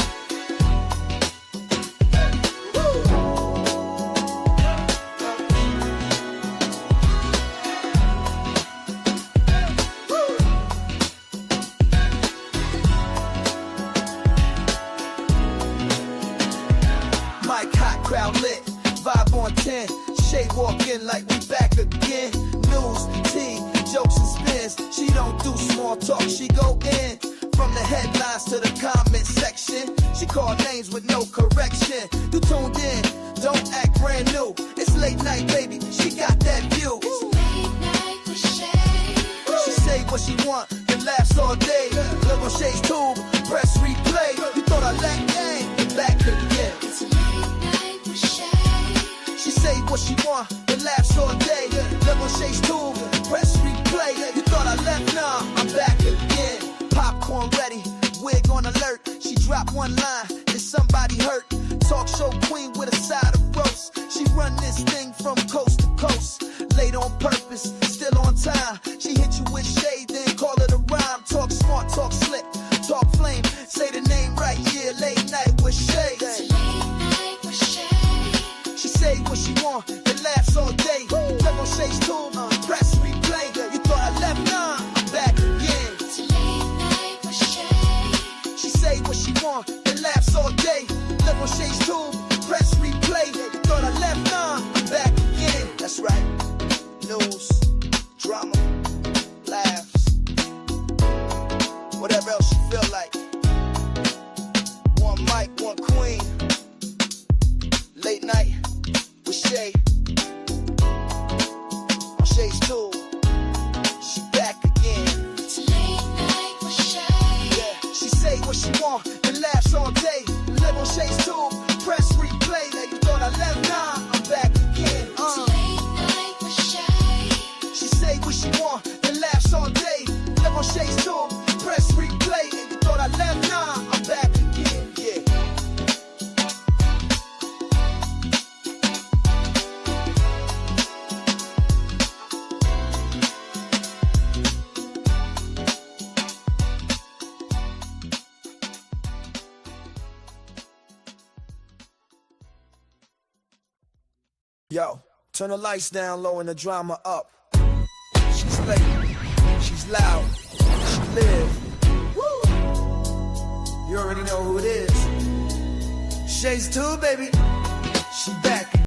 Mic hot, crowd lit, vibe on 10. Shade walk in like we back again. News, tea, jokes and spins. She don't do small talk, she go in. From the headlines to the comment section, she called names with no correction. You tuned in, don't act brand new. It's late night, baby, she got that view. It's late night with Shay. She say what she want, then laughs all day. Look on Shay's tube, press replay. You thought I let gang, you're back again. It's late night with Shay. She say what she want, then laughs all day. Look on Shay's tube, press replay. You thought I left, nah, I'm back again. Popcorn ready, wig on alert. She dropped one line, is somebody hurt? Talk show queen with a side of roast. She run this thing from coast to coast. Late on purpose, still on time. She hit you with shade, then call it a rhyme. Talk smart, talk slick, talk flame. Say the name right, yeah, late night with Shay. It's late night with Shay. She say what she want, and laughs all day. Look on Shay's tube, press replay. You thought I left, nah, I'm back again. It's late night with Shay. She say what she want, and laughs all day. Look on Shay's tube, press replay. You thought I left, nah, I'm back again. That's right. News, drama, laughs, whatever else you feel like. One mic, one queen. Late night with Shay. On Shay's tube, she back again. It's late night with Shay. Yeah, she say what she want and laughs all day. Live on Shay's tube, press replay. Now you thought I left, nah, I'm back again. It's late night with Shay. She say what she want and laughs all day. Live on Shay's tube, press replay. And you thought I left, nah, I'm back again. Yeah. Yo, turn the lights down low and the drama up. She's late, she's loud, she live. Woo! You already know who it is. Shades 2, baby.